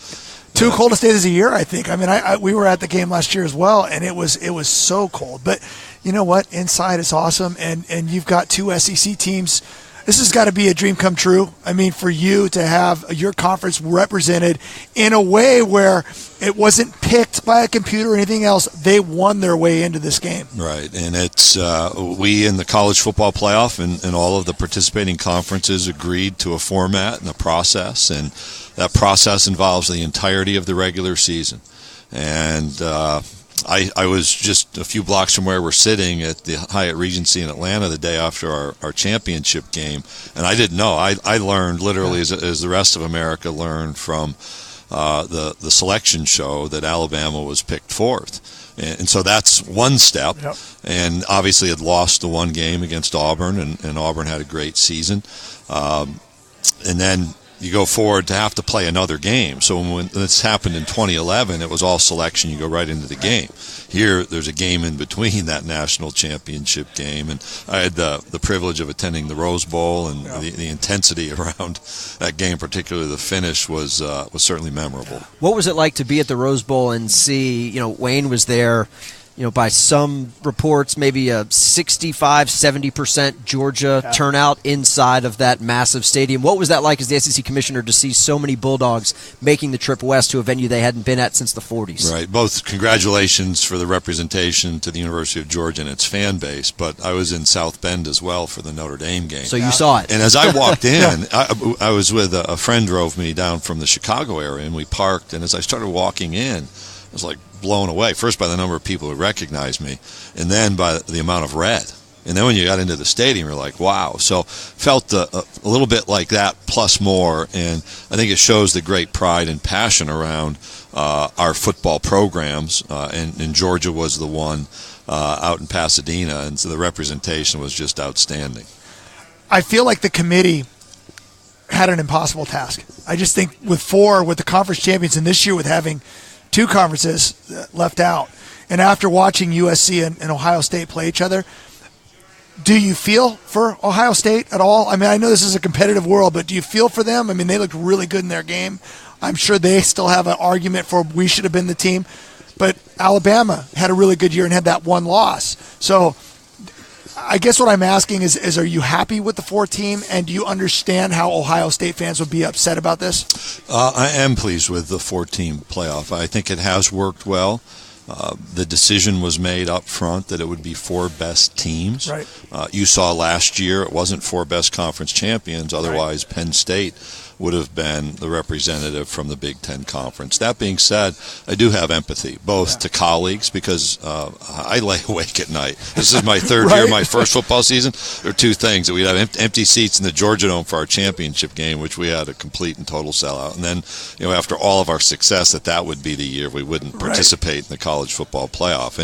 Two coldest days of the year, I think. I mean, we were at the game last year as well, and it was so cold. But you know what? Inside is awesome, and you've got two SEC teams. This has got to be a dream come true. I mean, for you to have your conference represented in a way where it wasn't picked by a computer or anything else. They won their way into this game. Right, and it's we in the college football playoff and all of the participating conferences agreed to a format and a process, and that process involves the entirety of the regular season. And I was just a few blocks from where we're sitting at the Hyatt Regency in Atlanta the day after our championship game, and I didn't know. I learned literally as the rest of America learned from the selection show that Alabama was picked fourth. And so that's one step. Yep. And obviously had lost the one game against Auburn, and Auburn had a great season. And then you go forward to have to play another game. So when this happened in 2011, it was all selection. You go right into the game. Here, there's a game in between that national championship game. And I had the privilege of attending the Rose Bowl, and the intensity around that game, particularly the finish, was certainly memorable. What was it like to be at the Rose Bowl and see, Wayne was there, by some reports, maybe a 65-70% Georgia turnout inside of that massive stadium. What was that like as the SEC commissioner to see so many Bulldogs making the trip west to a venue they hadn't been at since the 40s? Right. Both congratulations for the representation to the University of Georgia and its fan base, but I was in South Bend as well for the Notre Dame game. So you saw it. And as I walked in, I was with a friend drove me down from the Chicago area, and we parked, and as I started walking in, I was like blown away, first by the number of people who recognized me, and then by the amount of red. And then when you got into the stadium, you're like, wow. So felt a little bit like that, plus more, and I think it shows the great pride and passion around our football programs, and Georgia was the one out in Pasadena, and so the representation was just outstanding. I feel like the committee had an impossible task. I just think with the conference champions, and this year with having two conferences left out, And after watching USC and Ohio State play each other, do you feel for Ohio State at all? I mean, I know this is a competitive world, but do you feel for them? I mean, they looked really good in their game. I'm sure they still have an argument for we should have been the team. But Alabama had a really good year and had that one loss. So I guess what I'm asking is are you happy with the 4 team, and do you understand how Ohio State fans would be upset about this? I am pleased with the 4-team playoff. I think it has worked well. The decision was made up front that it would be 4 best teams. Right. You saw last year it wasn't 4 best conference champions. Otherwise, right. Penn State would have been the representative from the Big Ten Conference. That being said, I do have empathy, both to colleagues, because I lay awake at night. This is my 3rd year, my first football season. There are 2 things. That we'd have empty seats in the Georgia Dome for our championship game, which we had a complete and total sellout. And then, after all of our success, that would be the year we wouldn't participate in the college football playoff.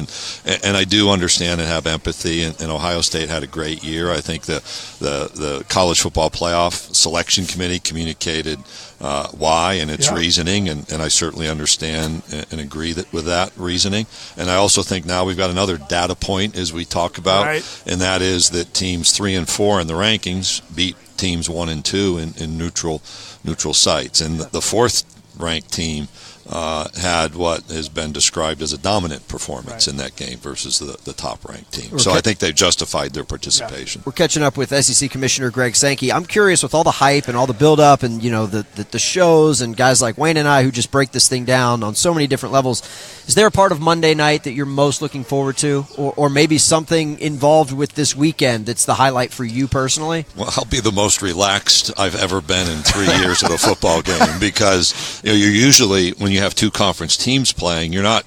And I do understand and have empathy, and Ohio State had a great year. I think the college football playoff selection committee communicated why and its reasoning, and I certainly understand and agree with that reasoning. And I also think now we've got another data point as we talk about, and that is that teams 3 and 4 in the rankings beat teams 1 and 2 in neutral sites, and the 4th ranked team had what has been described as a dominant performance in that game versus the top-ranked team. So I think they've justified their participation. We're catching up with SEC Commissioner Greg Sankey. I'm curious, with all the hype and all the build-up and, the shows and guys like Wayne and I who just break this thing down on so many different levels, is there a part of Monday night that you're most looking forward to, or maybe something involved with this weekend that's the highlight for you personally? Well, I'll be the most relaxed I've ever been in 3 years at a football game, because you're usually, when you have 2 conference teams playing, you're not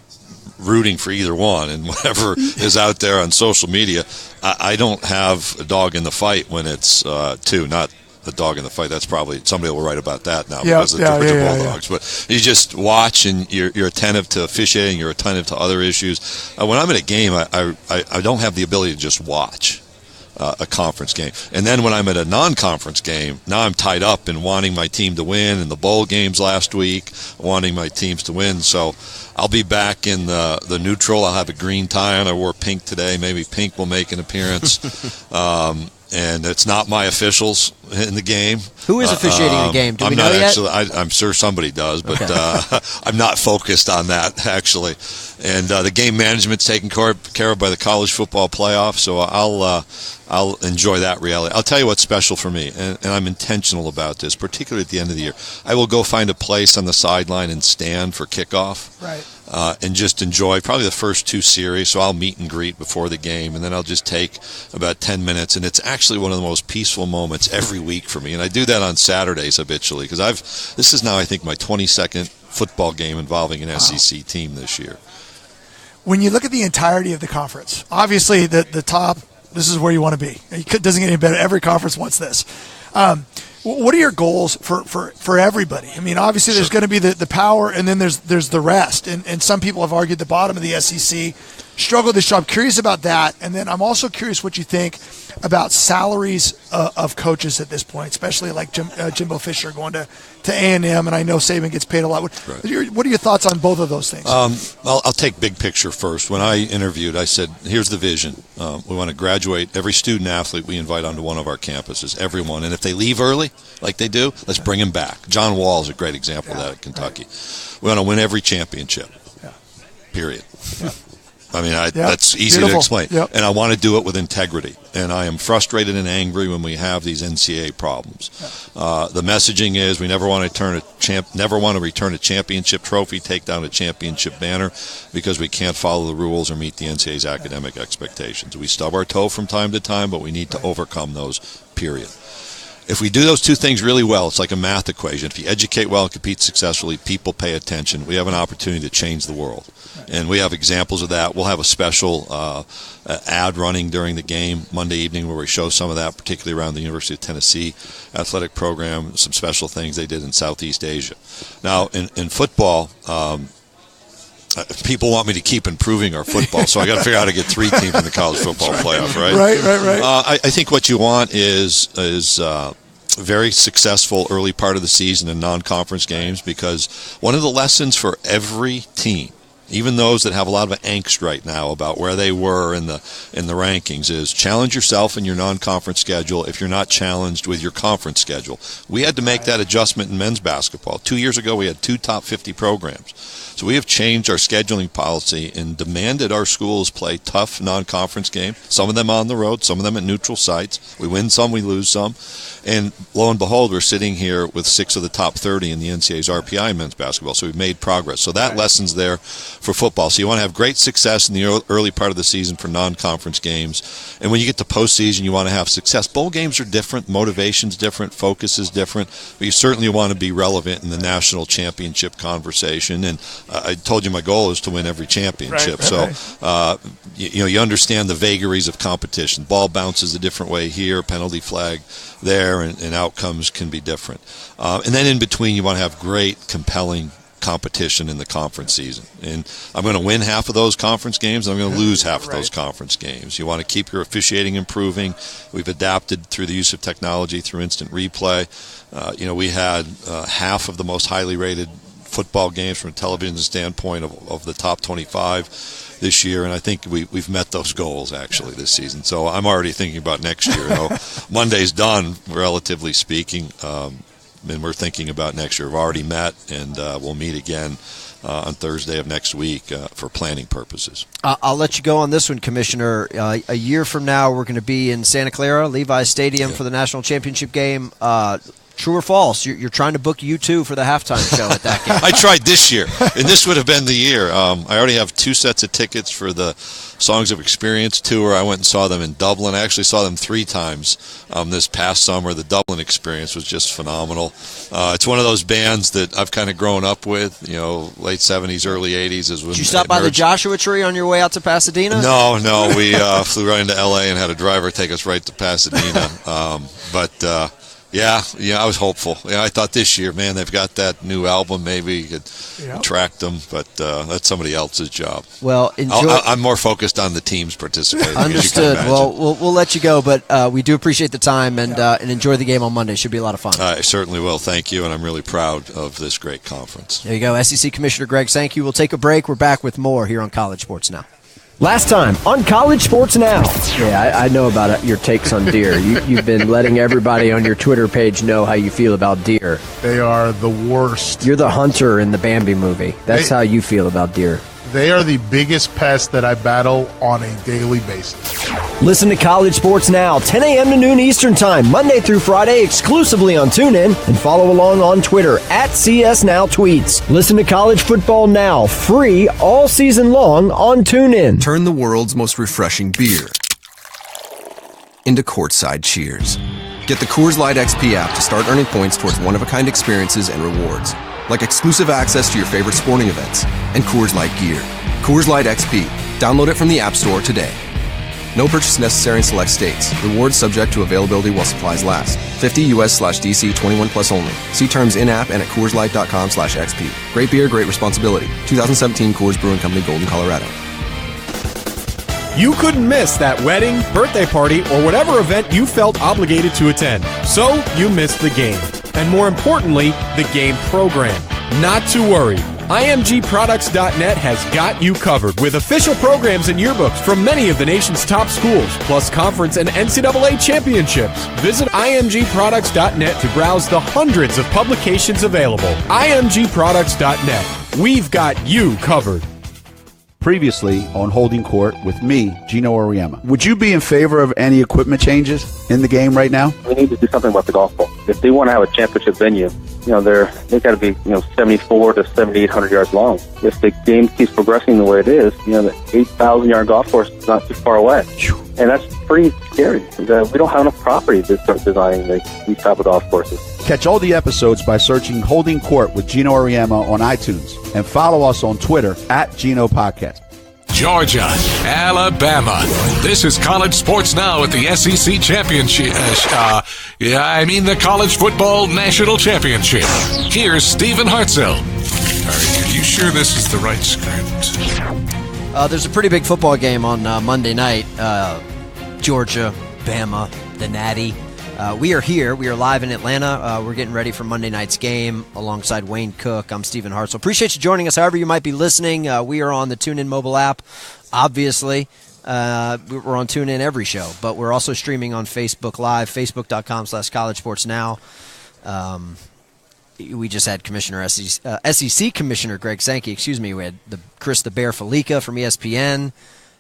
rooting for either one, and whatever is out there on social media, I don't have a dog in the fight when it's 2, not a dog in the fight. That's probably, somebody will write about that now because of the Georgia Bulldogs. But you just watch, and you're attentive to officiating, you're attentive to other issues. When I'm at a game, I don't have the ability to just watch a conference game. And then when I'm at a non-conference game, now I'm tied up in wanting my team to win, and the bowl games last week, wanting my teams to win. So I'll be back in the neutral. I'll have a green tie on. I wore pink today. Maybe pink will make an appearance. And it's not my officials in the game. Who is officiating the game? Do we know yet? I'm sure somebody does, but I'm not focused on that, actually. And the game management's taken care of by the college football playoff, so I'll enjoy that reality. I'll tell you what's special for me, and I'm intentional about this, particularly at the end of the year. I will go find a place on the sideline and stand for kickoff. Right. And just enjoy probably the first 2 series. So I'll meet and greet before the game, and then I'll just take about 10 minutes. And it's actually one of the most peaceful moments every week for me. And I do that on Saturdays habitually, because this is now, I think, my 22nd football game involving an SEC team this year. When you look at the entirety of the conference, obviously the top, this is where you want to be. It doesn't get any better. Every conference wants this. What are your goals for everybody? I mean, obviously there's going to be the power, and then there's the rest. And some people have argued the bottom of the SEC struggled this year. I'm curious about that. And then I'm also curious what you think about salaries of coaches at this point, especially like Jimbo Fisher going to A&M, and I know Saban gets paid a lot. What are your thoughts on both of those things? I'll take big picture first. When I interviewed, I said, here's the vision. We want to graduate every student-athlete we invite onto one of our campuses, everyone. And if they leave early, like they do, let's bring them back. John Wall is a great example of that at Kentucky. Right. We want to win every championship, period. Yeah. I mean, that's easy to explain. Yep. And I want to do it with integrity. And I am frustrated and angry when we have these NCAA problems. The messaging is we never want to return a championship trophy, take down a championship banner, because we can't follow the rules or meet the NCAA's academic expectations. We stub our toe from time to time, but we need to overcome those, period. If we do those 2 things really well, it's like a math equation. If you educate well and compete successfully, people pay attention. We have an opportunity to change the world. And we have examples of that. We'll have a special ad running during the game Monday evening where we show some of that, particularly around the University of Tennessee athletic program, some special things they did in Southeast Asia. Now, in football, people want me to keep improving our football, so I got to figure out how to get 3 teams in the college football playoff, right? Right. I think what you want is very successful early part of the season in non-conference games, because one of the lessons for every team even those that have a lot of angst right now about where they were in the rankings, is challenge yourself in your non-conference schedule if you're not challenged with your conference schedule. We had to make that adjustment in men's basketball. 2 years ago, we had 2 top 50 programs. So we have changed our scheduling policy and demanded our schools play tough non-conference games, some of them on the road, some of them at neutral sites. We win some, we lose some. And lo and behold, we're sitting here with 6 of the top 30 in the NCAA's RPI in men's basketball. So we've made progress. So that lesson's there for football. So you want to have great success in the early part of the season for non-conference games. And when you get to postseason, you want to have success. Bowl games are different. Motivation's different. Focus is different. But you certainly want to be relevant in the national championship conversation. And I told you my goal is to win every championship. So, you understand the vagaries of competition. Ball bounces a different way here, penalty flag there, and outcomes can be different. And then in between, you want to have great, compelling competition in the conference season. And I'm going to win half of those conference games, and I'm going to lose half of those conference games. You want to keep your officiating improving. We've adapted through the use of technology, through instant replay. We had half of the most highly rated football games from a television standpoint of the top 25 this year, and I think we've met those goals actually this season. So I'm already thinking about next year. Monday's done, relatively speaking, and we're thinking about next year. We've already met, and we'll meet again on Thursday of next week for planning purposes. I'll let you go on this one, Commissioner. A year from now, we're going to be in Santa Clara, Levi's Stadium for the national championship game. True or false? You're trying to book U2 for the halftime show at that game. I tried this year, and this would have been the year. I already have 2 sets of tickets for the Songs of Experience tour. I went and saw them in Dublin. I actually saw them 3 times this past summer. The Dublin experience was just phenomenal. It's one of those bands that I've kind of grown up with, late 70s, early 80s. Is when Did you stop by the Joshua Tree on your way out to Pasadena? No. We flew right into L.A. and had a driver take us right to Pasadena. Yeah, I was hopeful. I thought this year, man, they've got that new album. Maybe you could attract them, but that's somebody else's job. Well, I'm more focused on the teams participating. Understood. Well, we'll let you go, but we do appreciate the time and enjoy the game on Monday. Should be a lot of fun. I certainly will. Thank you, and I'm really proud of this great conference. There you go. SEC Commissioner Greg Sankey. We'll take a break. We're back with more here on College Sports Now. Last time on College Sports Now. Yeah, I know about your takes on deer. You've been letting everybody on your Twitter page know how you feel about deer. They are the worst. You're the hunter in the Bambi movie. That's how you feel about deer. They are the biggest pest that I battle on a daily basis. Listen to College Sports Now, 10 a.m. to noon Eastern Time, Monday through Friday, exclusively on TuneIn, and follow along on Twitter @CSNowTweets. Listen to College Football Now, free all season long on TuneIn. Turn the world's most refreshing beer into courtside cheers. Get the Coors Light XP app to start earning points towards one-of-a-kind experiences and rewards, like exclusive access to your favorite sporting events and Coors Light gear. Coors Light XP. Download it from the App Store today. No purchase necessary in select states. Rewards subject to availability while supplies last. 50 US/DC 21 plus only. See terms in-app and at CoorsLight.com/XP. Great beer, great responsibility. 2017 Coors Brewing Company, Golden, Colorado. You couldn't miss that wedding, birthday party, or whatever event you felt obligated to attend. So you missed the game. And more importantly, the game program. Not to worry. IMGProducts.net has got you covered with official programs and yearbooks from many of the nation's top schools, plus conference and NCAA championships. Visit IMGProducts.net to browse the hundreds of publications available. IMGProducts.net. We've got you covered. Previously on Holding Court with me, Gino Auriemma. Would you be in favor of any equipment changes in the game right now? We need to do something about the golf ball. If they want to have a championship venue, they've got to be 74 to 7,800 yards long. If the game keeps progressing the way it is, the 8,000-yard golf course is not too far away. And that's pretty scary. We don't have enough property to start designing these type of golf courses. Catch all the episodes by searching Holding Court with Gino Auriemma on iTunes and follow us on Twitter @GinoPodcast. Georgia, Alabama. This is College Sports Now at the SEC Championship. The College Football National Championship. Here's Stephen Hartzell. Are you sure this is the right script? There's a pretty big football game on Monday night. Georgia, Bama, the Natty. We are here. We are live in Atlanta. We're getting ready for Monday night's game alongside Wayne Cook. I'm Stephen Hartzell. Appreciate you joining us however you might be listening. We are on the TuneIn mobile app, obviously. We're on TuneIn every show, but we're also streaming on Facebook Live, facebook.com/collegesportsnow. We just had SEC Commissioner Greg Sankey, We had Chris the Bear Felica from ESPN.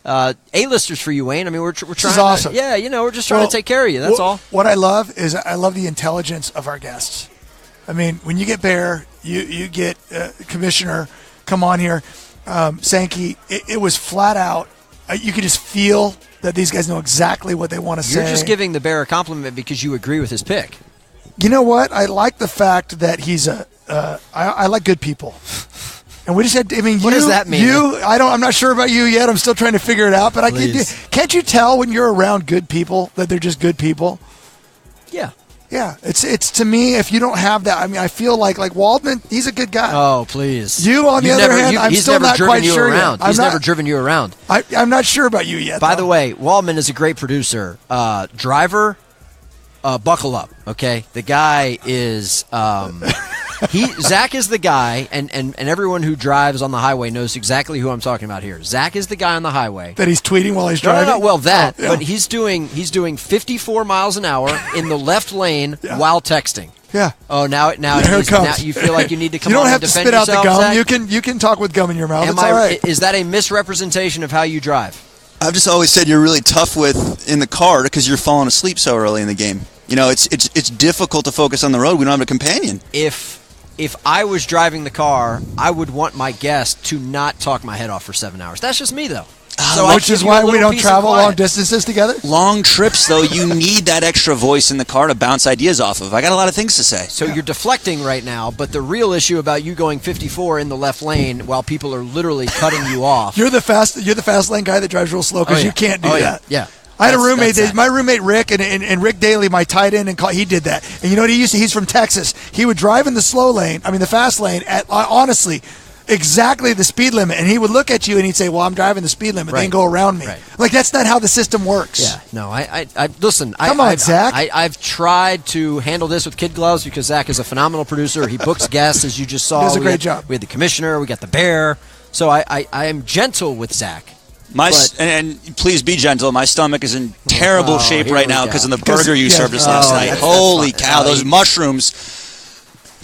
A-listers for you, Wayne. I mean, we're trying. This is awesome. We're just trying to take care of you. That's all. What I love is I love the intelligence of our guests. I mean, when you get Bear, you get Commissioner come on here, Sankey. It was flat out. You could just feel that these guys know exactly what they want to say. You're just giving the Bear a compliment because you agree with his pick. You know what? I like the fact that he's I like good people. And we just had. I mean, what does that mean? I'm not sure about you yet. I'm still trying to figure it out. But can't you tell when you're around good people that they're just good people? Yeah. Yeah. It's to me. If you don't have that, I mean, I feel like Waldman. He's a good guy. Oh, please. You on the other hand, I'm still not quite sure yet. He's never driven you around. I'm not sure about you yet. By the way, Waldman is a great producer. Driver, buckle up. Okay, the guy is. Zach is the guy, and everyone who drives on the highway knows exactly who I'm talking about here. Zach is the guy on the highway that he's tweeting while he's driving. No, well, but he's doing 54 miles an hour in the left lane while texting. Yeah. Oh, now you feel like you need to come. You don't on have and to defend spit out the yourself, gum. Zach? You can talk with gum in your mouth. It's all right. Is that a misrepresentation of how you drive? I've just always said you're really tough in the car because you're falling asleep so early in the game. You know, it's difficult to focus on the road. We don't have a companion. If I was driving the car, I would want my guest to not talk my head off for 7 hours. That's just me, though. Which is why we don't travel long distances together? Long trips, though, you need that extra voice in the car to bounce ideas off of. I got a lot of things to say. So you're deflecting right now, but the real issue about you going 54 in the left lane while people are literally cutting you off. You're the fast lane guy that drives real slow because you can't do that. Yeah. I had a roommate. My roommate Rick and Rick Daly, my tight end, he did that. And you know what he used to? He's from Texas. He would drive in the the fast lane at honestly exactly the speed limit, and he would look at you and he'd say, "Well, I'm driving the speed limit." Then go around me. Right. Like that's not how the system works. Yeah. No. I listen. Come on, Zach. I've tried to handle this with kid gloves because Zach is a phenomenal producer. He books guests, as you just saw. He does a great job. We had the commissioner. We got the Bear. So I am gentle with Zach. And please be gentle. My stomach is in terrible shape right now because of the burger you served us last night. Holy cow, those mushrooms.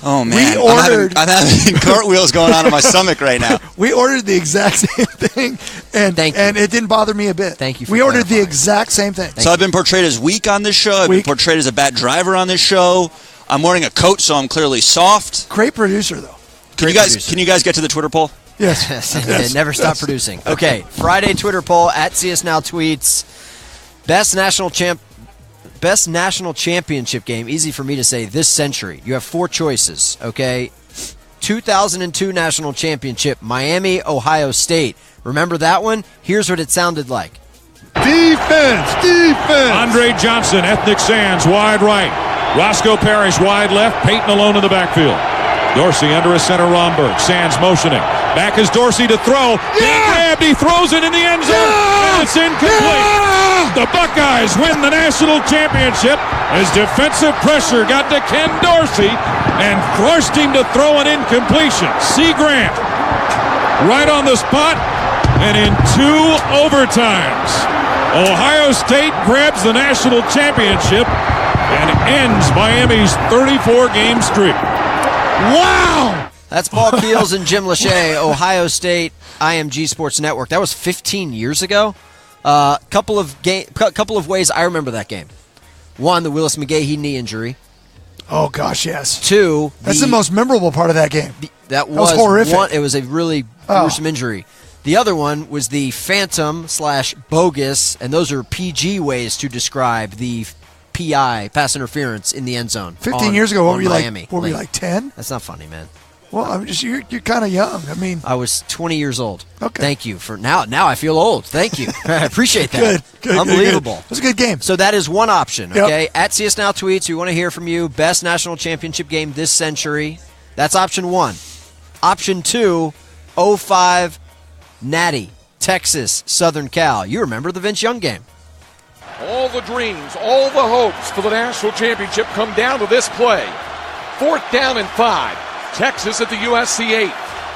Oh, man. I'm having cartwheels going on in my stomach right now. We ordered the exact same thing, and it didn't bother me a bit. Thank you for We ordered the exact same thing. So I've been portrayed as weak on this show. I've been portrayed as a bad driver on this show. I'm wearing a coat, so I'm clearly soft. Great producer, though. Can you guys get to the Twitter poll? Yes. Never stop producing. Okay, Friday Twitter poll at CS Now tweets best national championship game. Easy for me to say this century. You have 4 choices. Okay, 2002 national championship, Miami, Ohio State. Remember that one? Here's what it sounded like. Defense. Andre Johnson, Ethnic Sands, wide right. Roscoe Parrish, wide left. Peyton alone in the backfield. Dorsey under a center Romberg. Sands motioning. Back is Dorsey to throw. Grabbed. He throws it in the end zone. And it's incomplete. The Buckeyes win the national championship as defensive pressure got to Ken Dorsey and forced him to throw an incompletion. C. Grant right on the spot and in 2 overtimes. Ohio State grabs the national championship and ends Miami's 34-game streak. Wow! That's Paul Keels and Jim Lachey, Ohio State IMG Sports Network. That was 15 years ago. Couple of ways I remember that game. 1, the Willis McGahee knee injury. Oh gosh, yes. 2, that's the most memorable part of that game. That was horrific. It was a really gruesome injury. The other one was the phantom/bogus, and those are PG ways to describe the PI, pass interference, in the end zone. 15 years ago, what were you Miami. like 10? That's not funny, man. Well, I'm just you're kind of young. I mean, I was 20 years old. Okay. Thank you for now. Now I feel old. Thank you. I appreciate that. Good. Unbelievable. It was a good game. So that is one option. Okay. At CS Now tweets, we want to hear from you. Best national championship game this century. That's option 1. Option 2, 05 Natty, Texas, Southern Cal. You remember the Vince Young game. All the dreams, all the hopes for the national championship come down to this play. 4th down and 5. Texas at the USC 8.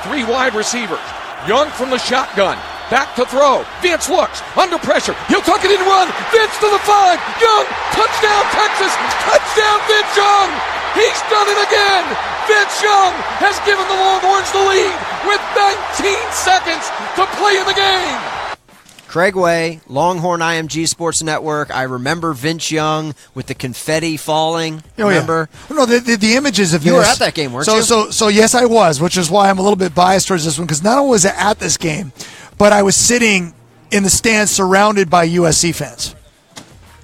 3 wide receivers. Young from the shotgun. Back to throw. Vince looks. Under pressure. He'll tuck it in and run. Vince to the 5. Young. Touchdown Texas. Touchdown Vince Young. He's done it again. Vince Young has given the Longhorns the lead with 19 seconds to play in the game. Craig Way, Longhorn IMG Sports Network. I remember Vince Young with the confetti falling. Remember? Yeah. No, the images of you this. were at that game, weren't you? So yes, I was, which is why I'm a little bit biased towards this one, because not only was I at this game, but I was sitting in the stands surrounded by USC fans.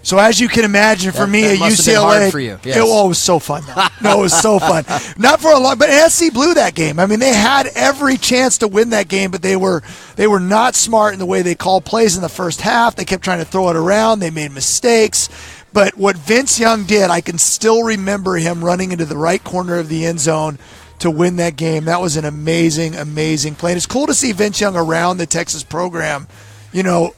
So as you can imagine, for me at UCLA, for you. Yes. It was so fun. No, it was so fun. Not for a long, but SC blew that game. I mean, they had every chance to win that game, but they were not smart in the way they called plays in the first half. They kept trying to throw it around. They made mistakes. But what Vince Young did, I can still remember him running into the right corner of the end zone to win that game. That was an amazing, amazing play. And it's cool to see Vince Young around the Texas program,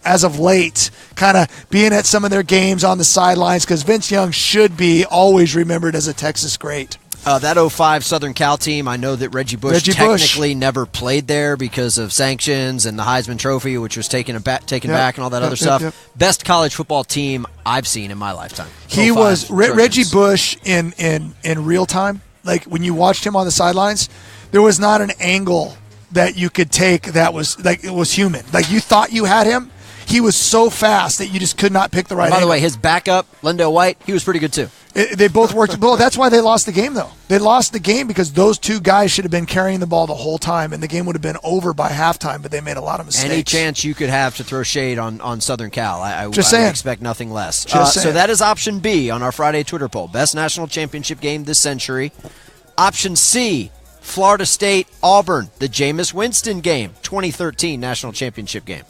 as of late, kind of being at some of their games on the sidelines, because Vince Young should be always remembered as a Texas great. That 05 Southern Cal team, I know that Reggie Bush technically never played there because of sanctions and the Heisman Trophy, which was taken back and all that other stuff. Yep. Best college football team I've seen in my lifetime. He was Reggie Bush in real time. Like when you watched him on the sidelines, there was not an angle that you could take that was like it was human. Like you thought you had him. He was so fast that you just could not pick the right angle. By the way, his backup, Lindell White, he was pretty good too. They both worked well. That's why they lost the game, though. They lost the game because those two guys should have been carrying the ball the whole time, and the game would have been over by halftime, but they made a lot of mistakes. Any chance you could have to throw shade on Southern Cal, I would expect nothing less. So that is option B on our Friday Twitter poll. Best national championship game this century. Option C, Florida State, Auburn, the Jameis Winston game, 2013 national championship game.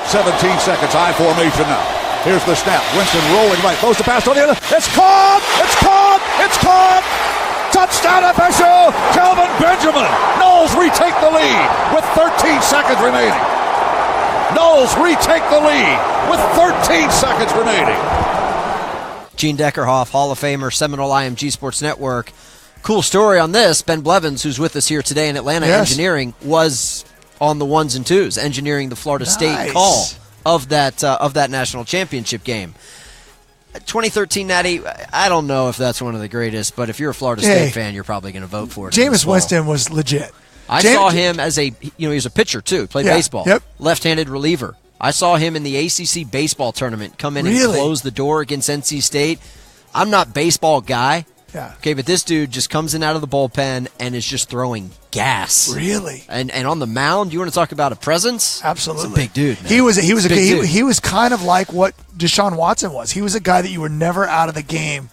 17 seconds, high formation now. Here's the snap. Winston rolling right, throws the pass on the other. It's caught! It's caught! It's caught! Touchdown FSU! Kelvin Benjamin! Knowles retake the lead with 13 seconds remaining. Knowles retake the lead with 13 seconds remaining. Gene Deckerhoff, Hall of Famer, Seminole IMG Sports Network. Cool story on this. Ben Blevins, who's with us here today in Atlanta Engineering, was on the ones and twos, engineering the Florida State call of that national championship game. 2013 Natty, I don't know if that's one of the greatest, but if you're a Florida State fan, you're probably going to vote for it. Jameis Winston was legit. I saw him as he was a pitcher too. He played baseball. Yep. Left-handed reliever. I saw him in the ACC baseball tournament come in and close the door against NC State. I'm not a baseball guy. Yeah. Okay, but this dude just comes in out of the bullpen and is just throwing gas. Really? And on the mound, you want to talk about a presence? Absolutely. He's a big dude, man. He was kind of like what Deshaun Watson was. He was a guy that you were never out of the game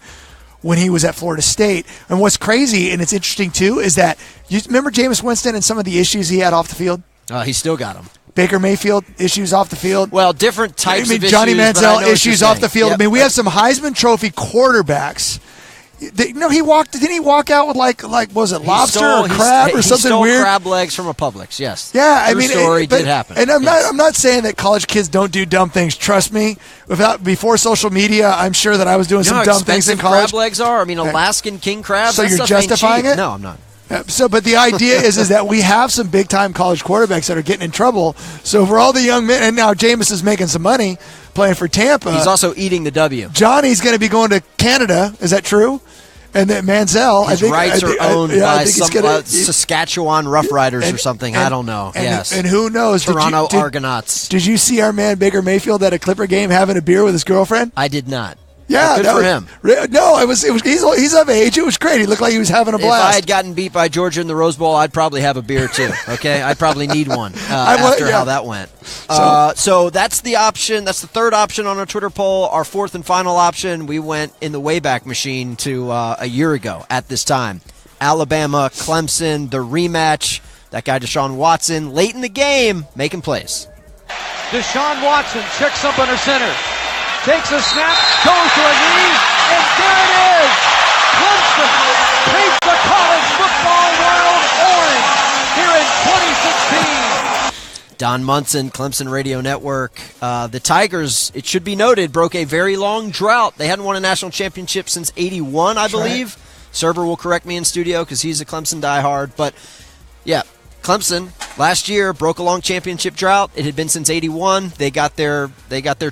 when he was at Florida State. And what's crazy, and it's interesting too, is that you remember Jameis Winston and some of the issues he had off the field? He still got them. Baker Mayfield issues off the field. Well, different types of issues. Johnny Manziel issues off the field. Yep. I mean, we have some Heisman Trophy quarterbacks. Didn't he walk out with like was it lobster or crab or something weird? He stole crab legs from a Publix. Yes. Yeah, True story did happen. And I'm not saying that college kids don't do dumb things. Trust me, before social media, I'm sure that I was doing some dumb things in college. Crab legs are. I mean, Alaskan king crabs. So you're justifying it? No, I'm not. But the idea is that we have some big time college quarterbacks that are getting in trouble. So for all the young men, and now Jameis is making some money playing for Tampa. He's also eating the W. Johnny's going to be going to Canada. Is that true? And then Manziel, his rights are owned by some Saskatchewan Roughriders or something. I don't know. And who knows? Toronto Argonauts. Did you see our man Baker Mayfield at a Clipper game having a beer with his girlfriend? I did not. Yeah, good for him. No, it was. He's of age. It was great. He looked like he was having a blast. If I had gotten beat by Georgia in the Rose Bowl, I'd probably have a beer too. Okay, I'd probably need one after how that went. So that's the option. That's the third option on our Twitter poll. Our fourth and final option. We went in the Wayback Machine to a year ago at this time. Alabama, Clemson, the rematch. That guy Deshaun Watson late in the game making plays. Deshaun Watson checks up under center. Takes a snap, goes to a knee, and there it is! Clemson paints the college football world orange here in 2016. Don Munson, Clemson Radio Network. The Tigers, it should be noted, broke a very long drought. They hadn't won a national championship since 81, I believe. Right. Server will correct me in studio because he's a Clemson diehard. But, yeah, Clemson last year broke a long championship drought. It had been since 81. They got their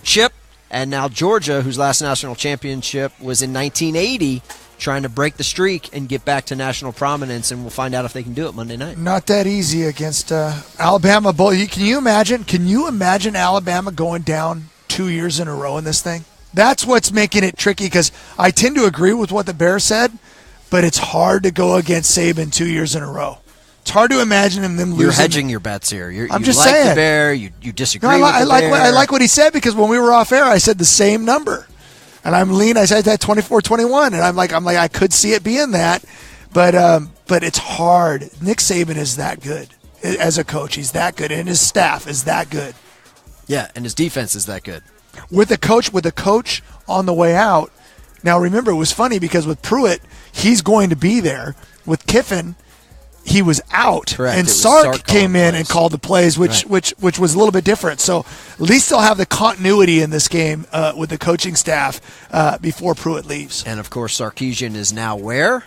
chip. And now Georgia, whose last national championship was in 1980, trying to break the streak and get back to national prominence, and we'll find out if they can do it Monday night. Not that easy against Alabama. Can you imagine? Can you imagine Alabama going down 2 years in a row in this thing? That's what's making it tricky, because I tend to agree with what the Bears said, but it's hard to go against Saban 2 years in a row. It's hard to imagine them losing. You're hedging your bets here. I'm you just like saying. The Bear. You disagree with the Bear. I like what he said, because when we were off air, I said the same number. And I'm lean. I said that 24-21, and I'm like, I could see it being that, but it's hard. Nick Saban is that good as a coach. He's that good, and his staff is that good. Yeah, and his defense is that good. With the coach on the way out. Now remember, it was funny because with Pruitt, he's going to be there. With Kiffin, he was out. Correct. And Sark came in and called the plays, which was a little bit different. So at least they'll have the continuity in this game with the coaching staff before Pruitt leaves. And, of course, Sarkisian is now where?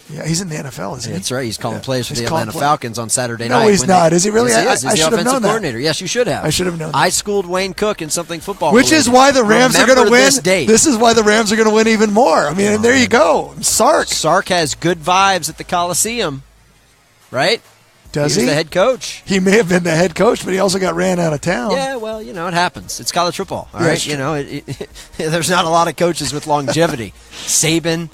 Yeah, he's in the NFL, isn't he? That's right. He's calling plays for the Atlanta Falcons on Saturday night. No, he's not. Is he really? Yes, he is. I He's should the have known that. coordinator. Yes, you should have. I should have known that. I schooled Wayne Cook in something football. Which is why the Rams are going to win. This is why the Rams are going to win even more. I mean, and there you go. Sark has good vibes at the Coliseum, right? Does he? He's the head coach. He may have been the head coach, but he also got ran out of town. Yeah, well, it happens. It's college football, all right? There's not a lot of coaches with longevity. Saban,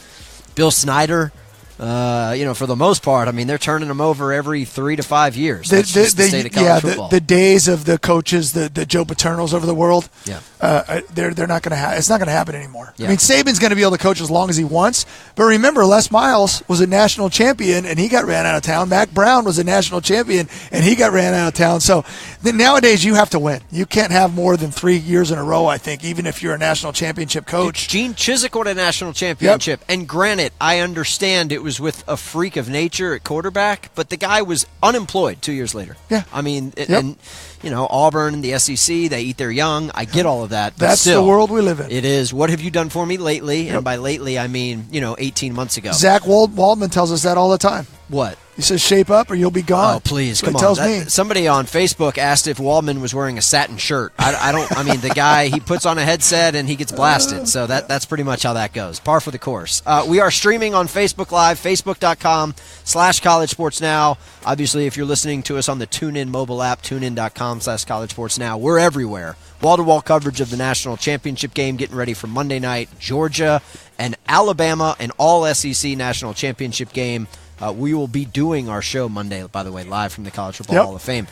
Bill Snyder, for the most part, I mean, they're turning them over every 3 to 5 years. That's just the state of college football. The days of the coaches, the Joe Paternos over the world, they're not going to it's not going to happen anymore. Yeah. I mean, Saban's going to be able to coach as long as he wants, but remember, Les Miles was a national champion and he got ran out of town. Mac Brown was a national champion and he got ran out of town. So then nowadays you have to win. You can't have more than 3 years in a row, I think, even if you're a national championship coach. Gene Chizik won a national championship, and granted, I understand it was with a freak of nature at quarterback, but the guy was unemployed 2 years later. Yeah. I mean, and Auburn and the SEC, they eat their young. I get all of that. But that's still, the world we live in. It is. What have you done for me lately? Yep. And by lately, I mean, 18 months ago. Zach Waldman tells us that all the time. What? He says, shape up or you'll be gone. Oh, please, come on. Tells me. Somebody on Facebook asked if Waldman was wearing a satin shirt. I mean, the guy, he puts on a headset and he gets blasted. So that's pretty much how that goes. Par for the course. We are streaming on Facebook Live, facebook.com/College Sports Now. Obviously, if you're listening to us on the TuneIn mobile app, tunein.com/College Sports Now. We're everywhere. Wall-to-wall coverage of the national championship game, getting ready for Monday night. Georgia and Alabama, an all-SEC national championship game. We will be doing our show Monday, by the way, live from the College Football Hall of Fame.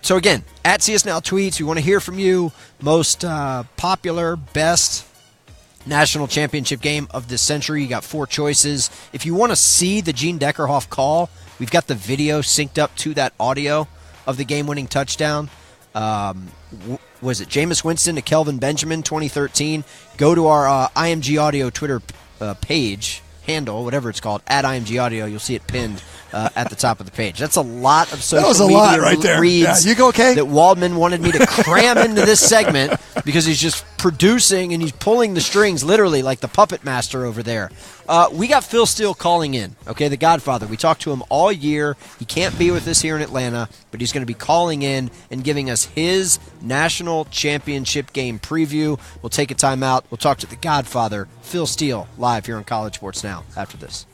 So, again, at CS Now Tweets, we want to hear from you. Most popular, best national championship game of this century. You got 4 choices. If you want to see the Gene Deckerhoff call, we've got the video synced up to that audio of the game-winning touchdown. Was it Jameis Winston to Kelvin Benjamin, 2013? Go to our IMG Audio Twitter page, handle, whatever it's called, at IMG Audio. You'll see it pinned at the top of the page. That's a lot of social media right there. reads you go okay? that Waldman wanted me to cram into this segment because he's just producing and he's pulling the strings, literally, like the puppet master over there. We got Phil Steele calling in, okay, the Godfather. We talked to him all year. He can't be with us here in Atlanta, but he's going to be calling in and giving us his national championship game preview. We'll take a timeout. We'll talk to the Godfather, Phil Steele, live here on College Sports Now after this.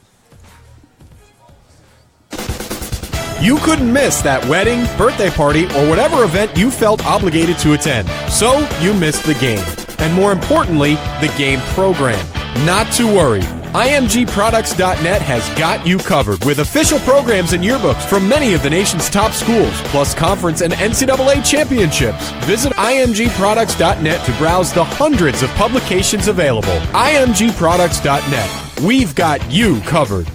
You couldn't miss that wedding, birthday party, or whatever event you felt obligated to attend. So you missed the game. And more importantly, the game program. Not to worry. IMGProducts.net has got you covered with official programs and yearbooks from many of the nation's top schools, plus conference and NCAA championships. Visit IMGProducts.net to browse the hundreds of publications available. IMGProducts.net. We've got you covered.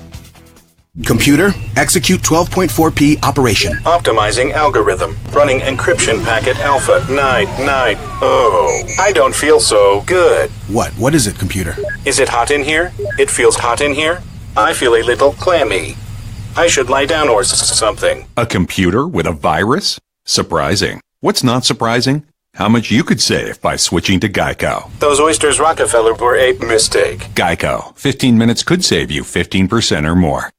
Computer, execute 12.4p operation. Optimizing algorithm. Running encryption packet alpha 990. Oh, I don't feel so good. What is it, computer? Is it hot in here? It feels hot in here. I feel a little clammy. I should lie down or something. A computer with a virus? Surprising. What's not surprising? How much you could save by switching to Geico. Those oysters Rockefeller were a mistake. Geico. 15 minutes could save you 15% or more.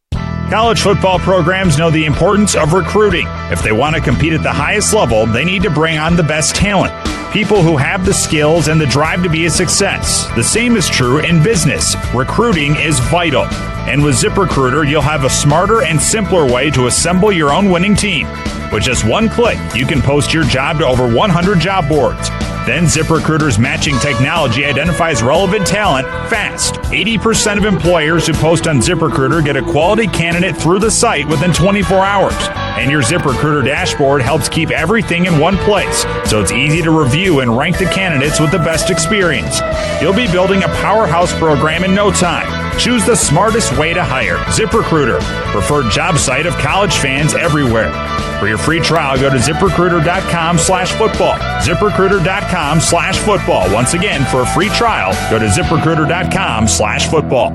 College football programs know the importance of recruiting. If they want to compete at the highest level, they need to bring on the best talent. People who have the skills and the drive to be a success. The same is true in business. Recruiting is vital. And with ZipRecruiter, you'll have a smarter and simpler way to assemble your own winning team. With just one click, you can post your job to over 100 job boards. Then ZipRecruiter's matching technology identifies relevant talent fast. 80% of employers who post on ZipRecruiter get a quality candidate through the site within 24 hours. And your ZipRecruiter dashboard helps keep everything in one place, so it's easy to review and rank the candidates with the best experience. You'll be building a powerhouse program in no time. Choose the smartest way to hire. ZipRecruiter, preferred job site of college fans everywhere. For your free trial, go to ZipRecruiter.com/football. ZipRecruiter.com/football. Once again, for a free trial, go to ZipRecruiter.com/football.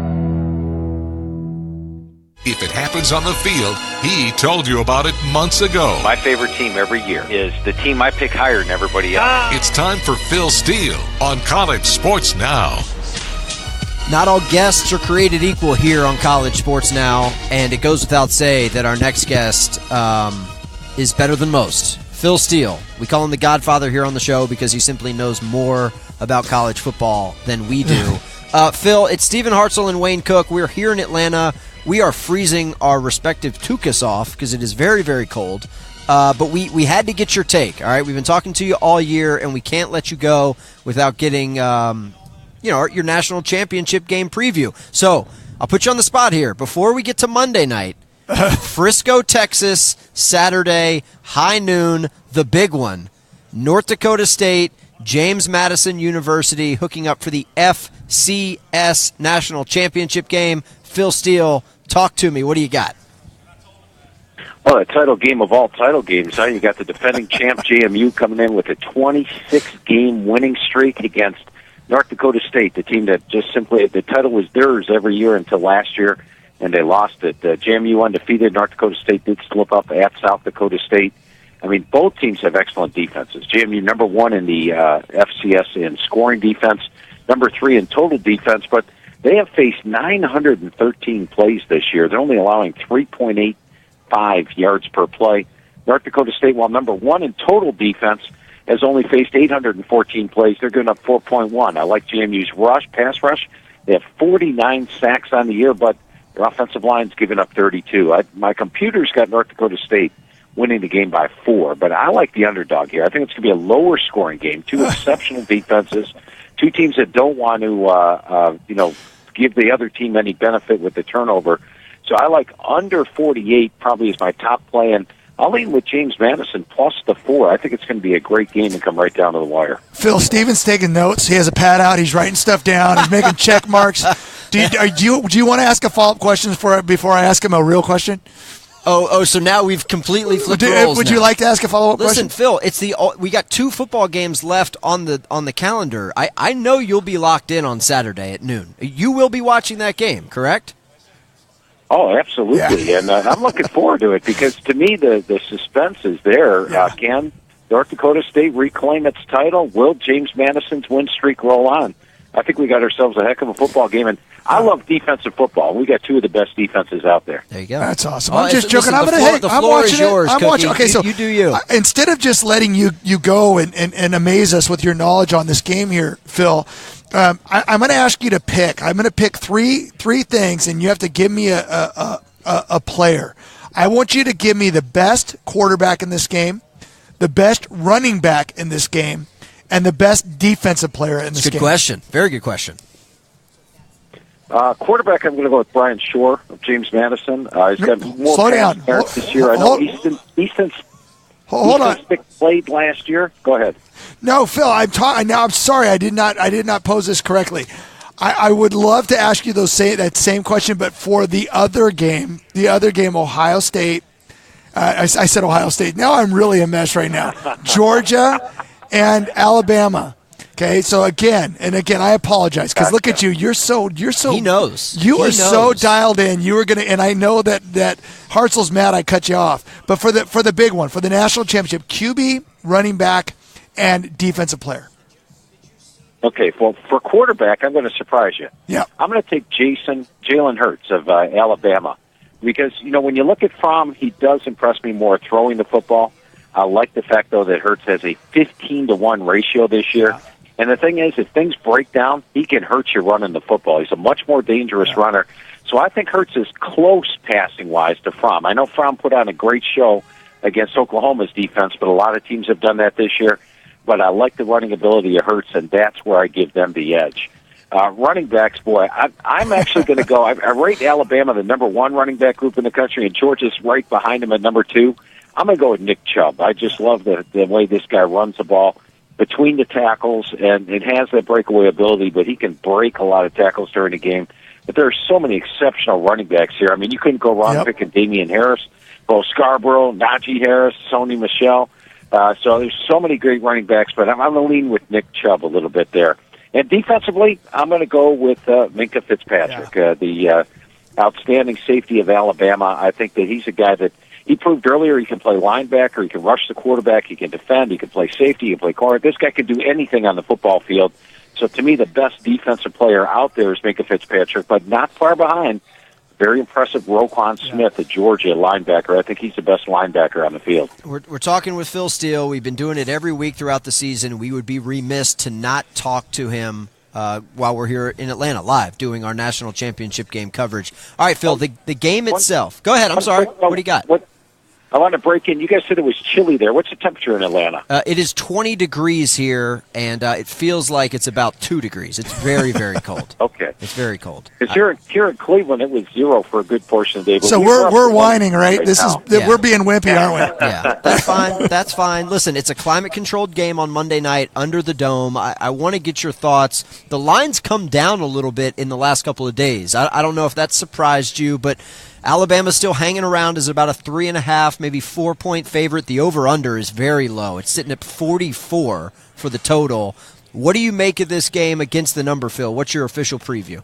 If it happens on the field, he told you about it months ago. My favorite team every year is the team I pick higher than everybody else. It's time for Phil Steele on College Sports Now. Not all guests are created equal here on College Sports Now, and it goes without say that our next guest is better than most. Phil Steele. We call him the Godfather here on the show because he simply knows more about college football than we do. Phil, it's Stephen Hartzell and Wayne Cook. We're here in Atlanta. We are freezing our respective tukas off because it is very, very cold. But we had to get your take, all right? We've been talking to you all year, and we can't let you go without getting your national championship game preview. So I'll put you on the spot here. Before we get to Monday night, Frisco, Texas, Saturday, high noon, the big one. North Dakota State, James Madison University hooking up for the FCS National Championship game. Phil Steele, talk to me. What do you got? Well, a title game of all title games, huh? You got the defending champ JMU coming in with a 26-game winning streak against North Dakota State, the team that just simply, the title was theirs every year until last year, and they lost it. JMU undefeated. North Dakota State did slip up at South Dakota State. I mean, both teams have excellent defenses. JMU number one in the FCS in scoring defense, number 3 in total defense, but they have faced 913 plays this year. They're only allowing 3.85 yards per play. North Dakota State, while number 1 in total defense, has only faced 814 plays. They're giving up 4.1. I like JMU's pass rush. They have 49 sacks on the year, but their offensive line's giving up 32. My computer's got North Dakota State winning the game by 4, but I like the underdog here. I think it's going to be a lower scoring game. Two exceptional defenses, two teams that don't want to, give the other team any benefit with the turnover. So I like under 48 probably is my top play, and I'll lean with James Madison plus the 4. I think it's going to be a great game and come right down to the wire. Phil, Steven's taking notes. He has a pad out. He's writing stuff down. He's making check marks. Do you want to ask a follow-up question before I ask him a real question? Oh, so now we've completely flipped roles. Would you like to ask a follow-up question? Listen, Phil, we got 2 football games left on the calendar. I know you'll be locked in on Saturday at noon. You will be watching that game, correct? Oh, absolutely, yeah. And I'm looking forward to it because to me the suspense is there. Yeah. Can North Dakota State reclaim its title? Will James Madison's win streak roll on? I think we got ourselves a heck of a football game, and I love defensive football. We got 2 of the best defenses out there. There you go. That's awesome. I'm just joking. I'm watching yours, it. I'm watching. Okay, so you do you. Instead of just letting you go and amaze us with your knowledge on this game here, Phil, I'm going to ask you to pick. I'm going to pick three things, and you have to give me a player. I want you to give me the best quarterback in this game, the best running back in this game, and the best defensive player in this game. Good question. Very good question. Quarterback, I'm going to go with Brian Shore of James Madison. He's got more Slow down. this year. I know Easton Stick played last year. Go ahead. No, Phil, I'm sorry. I did not pose this correctly. I would love to ask you that same question, but for the other game, Ohio State. I said Ohio State. Now I'm really a mess right now. Georgia and Alabama. Okay, so again, I apologize because look at you. You're so. He knows. You are so dialed in. You were gonna, and I know that Hartzell's mad I cut you off. But for the big one, for the national championship, QB, running back, and defensive player. Okay, well, for quarterback, I'm going to surprise you. Yeah, I'm going to take Jalen Hurts of Alabama, because when you look at Fromm, he does impress me more throwing the football. I like the fact though that Hurts has a 15-to-1 ratio this year. Yeah. And the thing is, if things break down, he can hurt you running the football. He's a much more dangerous runner. So I think Hurts is close passing-wise to Fromm. I know Fromm put on a great show against Oklahoma's defense, but a lot of teams have done that this year. But I like the running ability of Hurts, and that's where I give them the edge. Running backs, boy, I'm actually going to go. I rate Alabama the number 1 running back group in the country, and Georgia's right behind him at number 2. I'm going to go with Nick Chubb. I just love the way this guy runs the ball between the tackles, and it has that breakaway ability, but he can break a lot of tackles during the game. But there are so many exceptional running backs here. I mean, you couldn't go wrong picking Damian Harris, Bo Scarborough, Najee Harris, Sony Michel. So there's so many great running backs, but I'm going to lean with Nick Chubb a little bit there. And defensively, I'm going to go with Minkah Fitzpatrick, the outstanding safety of Alabama. I think that he's a guy that he proved earlier he can play linebacker, he can rush the quarterback, he can defend, he can play safety, he can play corner. This guy can do anything on the football field. So to me, the best defensive player out there is Minkah Fitzpatrick, but not far behind. Very impressive Roquan Smith at Georgia, linebacker. I think he's the best linebacker on the field. We're talking with Phil Steele. We've been doing it every week throughout the season. We would be remiss to not talk to him while we're here in Atlanta live doing our national championship game coverage. All right, Phil, the game itself. Go ahead. I'm sorry. What do you got? I want to break in. You guys said it was chilly there. What's the temperature in Atlanta? It is 20 degrees here, and it feels like it's about 2 degrees. It's very, very cold. Okay. It's very cold. Because here in Cleveland, it was 0 for a good portion of the day. So we're whining, right? We're being wimpy, aren't we? Yeah, that's fine. That's fine. Listen, it's a climate-controlled game on Monday night under the dome. I want to get your thoughts. The line's come down a little bit in the last couple of days. I don't know if that surprised you, but Alabama's still hanging around as about a 3.5, maybe 4-point favorite. The over-under is very low. It's sitting at 44 for the total. What do you make of this game against the number, Phil? What's your official preview?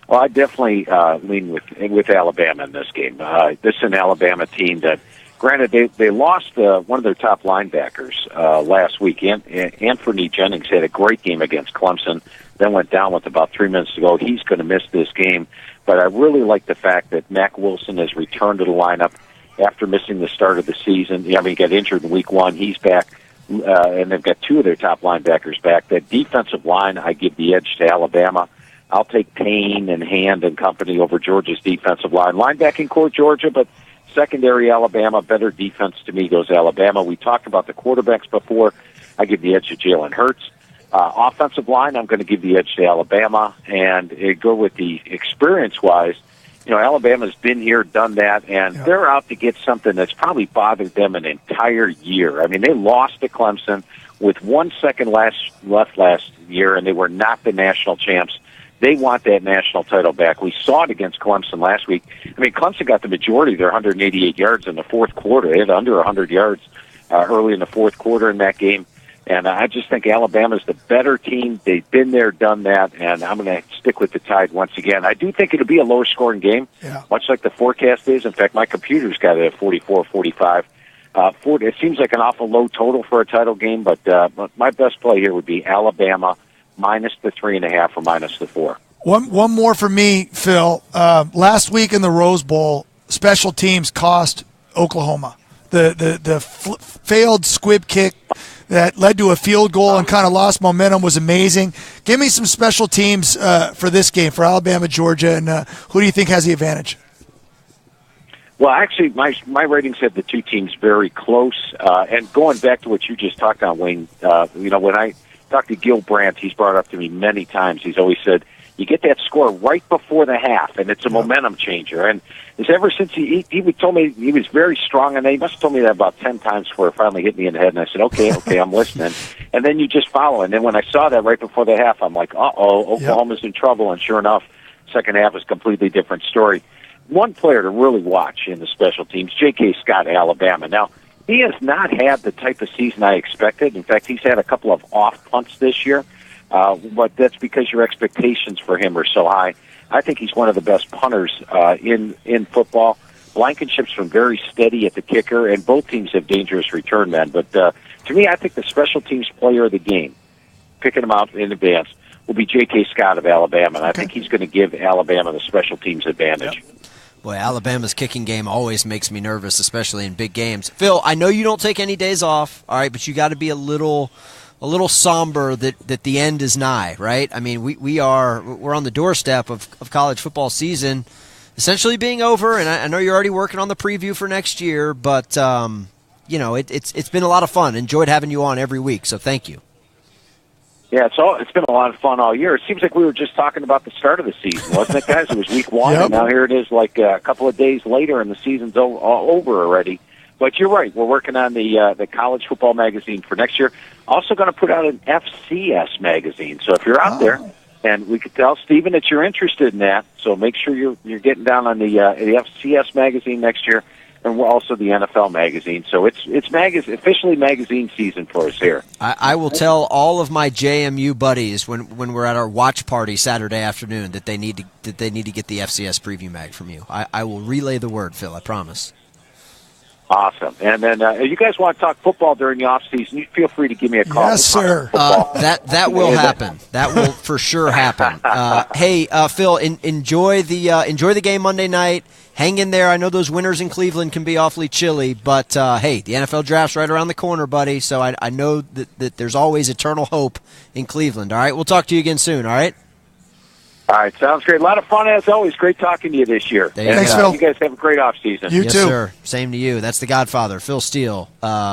Well, I definitely lean with Alabama in this game. This is an Alabama team that, granted, they lost one of their top linebackers last week. Anthony Jennings had a great game against Clemson, then went down with about 3 minutes to go. He's going to miss this game. But I really like the fact that Mack Wilson has returned to the lineup after missing the start of the season. He got injured in week 1. He's back, and they've got 2 of their top linebackers back. That defensive line, I give the edge to Alabama. I'll take Payne and Hand and company over Georgia's defensive line. Linebacking core, Georgia, but secondary Alabama. Better defense to me goes Alabama. We talked about the quarterbacks before. I give the edge to Jalen Hurts. Offensive line, I'm going to give the edge to Alabama, and go with the experience-wise. Alabama's been here, done that, and they're out to get something that's probably bothered them an entire year. I mean, they lost to Clemson with 1 second left last year, and they were not the national champs. They want that national title back. We saw it against Clemson last week. I mean, Clemson got the majority of their 188 yards in the fourth quarter. They had under 100 yards early in the fourth quarter in that game. And I just think Alabama's the better team. They've been there, done that, and I'm going to stick with the Tide once again. I do think it'll be a lower-scoring game, much like the forecast is. In fact, my computer's got it at 44-45. It seems like an awful low total for a title game, but my best play here would be Alabama minus the 3.5 or minus the 4. One more for me, Phil. Last week in the Rose Bowl, special teams cost Oklahoma. The failed squib kick that led to a field goal and kind of lost momentum was amazing. Give me some special teams for this game, for Alabama, Georgia, and who do you think has the advantage? Well, actually, my rating said the two teams very close. And going back to what you just talked on, Wayne, when I talked to Gil Brandt, he's brought up to me many times. He's always said, you get that score right before the half, and it's a momentum changer. And it's ever since he told me he was very strong, and he must have told me that about 10 times before it finally hit me in the head. And I said, okay, I'm listening. And then you just follow. And then when I saw that right before the half, I'm like, Oklahoma's in trouble. And sure enough, second half is a completely different story. One player to really watch in the special teams, J.K. Scott, Alabama. Now, He has not had the type of season I expected. In fact, he's had a couple of off punts this year, but that's because your expectations for him are so high. I think he's one of the best punters in football. Blankenship's been very steady at the kicker, and both teams have dangerous return men. But to me, I think the special teams player of the game, picking him out in advance, will be J.K. Scott of Alabama, and I think he's going to give Alabama the special teams advantage. Yep. Boy, Alabama's kicking game always makes me nervous, especially in big games. Phil, I know you don't take any days off, all right, but you got to be a little somber that the end is nigh, right? I mean, we're on the doorstep of college football season essentially being over, and I know you're already working on the preview for next year, but it's been a lot of fun. Enjoyed having you on every week, so thank you. Yeah, it's been a lot of fun all year. It seems like we were just talking about the start of the season, wasn't it, guys? It was week 1, and now here it is like a couple of days later, and the season's all over already. But you're right. We're working on the college football magazine for next year. Also going to put out an FCS magazine. So if you're out there, and we could tell Stephen that you're interested in that, so make sure you're getting down on the FCS magazine next year, and also the NFL magazine. So it's officially magazine season for us here. I will tell all of my JMU buddies when we're at our watch party Saturday afternoon that they need to get the FCS preview mag from you. I will relay the word, Phil. I promise. Awesome. And then if you guys want to talk football during the off season, you feel free to give me a call. Yes, sir. That will happen. That will for sure happen. Hey, Phil, enjoy the game Monday night. Hang in there. I know those winters in Cleveland can be awfully chilly, but hey, the NFL draft's right around the corner, buddy. So I know that there's always eternal hope in Cleveland. All right, we'll talk to you again soon. All right. All right, sounds great. A lot of fun as always. Great talking to you this year. Thanks, Phil. You guys have a great off season. You yes, too, sir. Same to you. That's the Godfather, Phil Steele.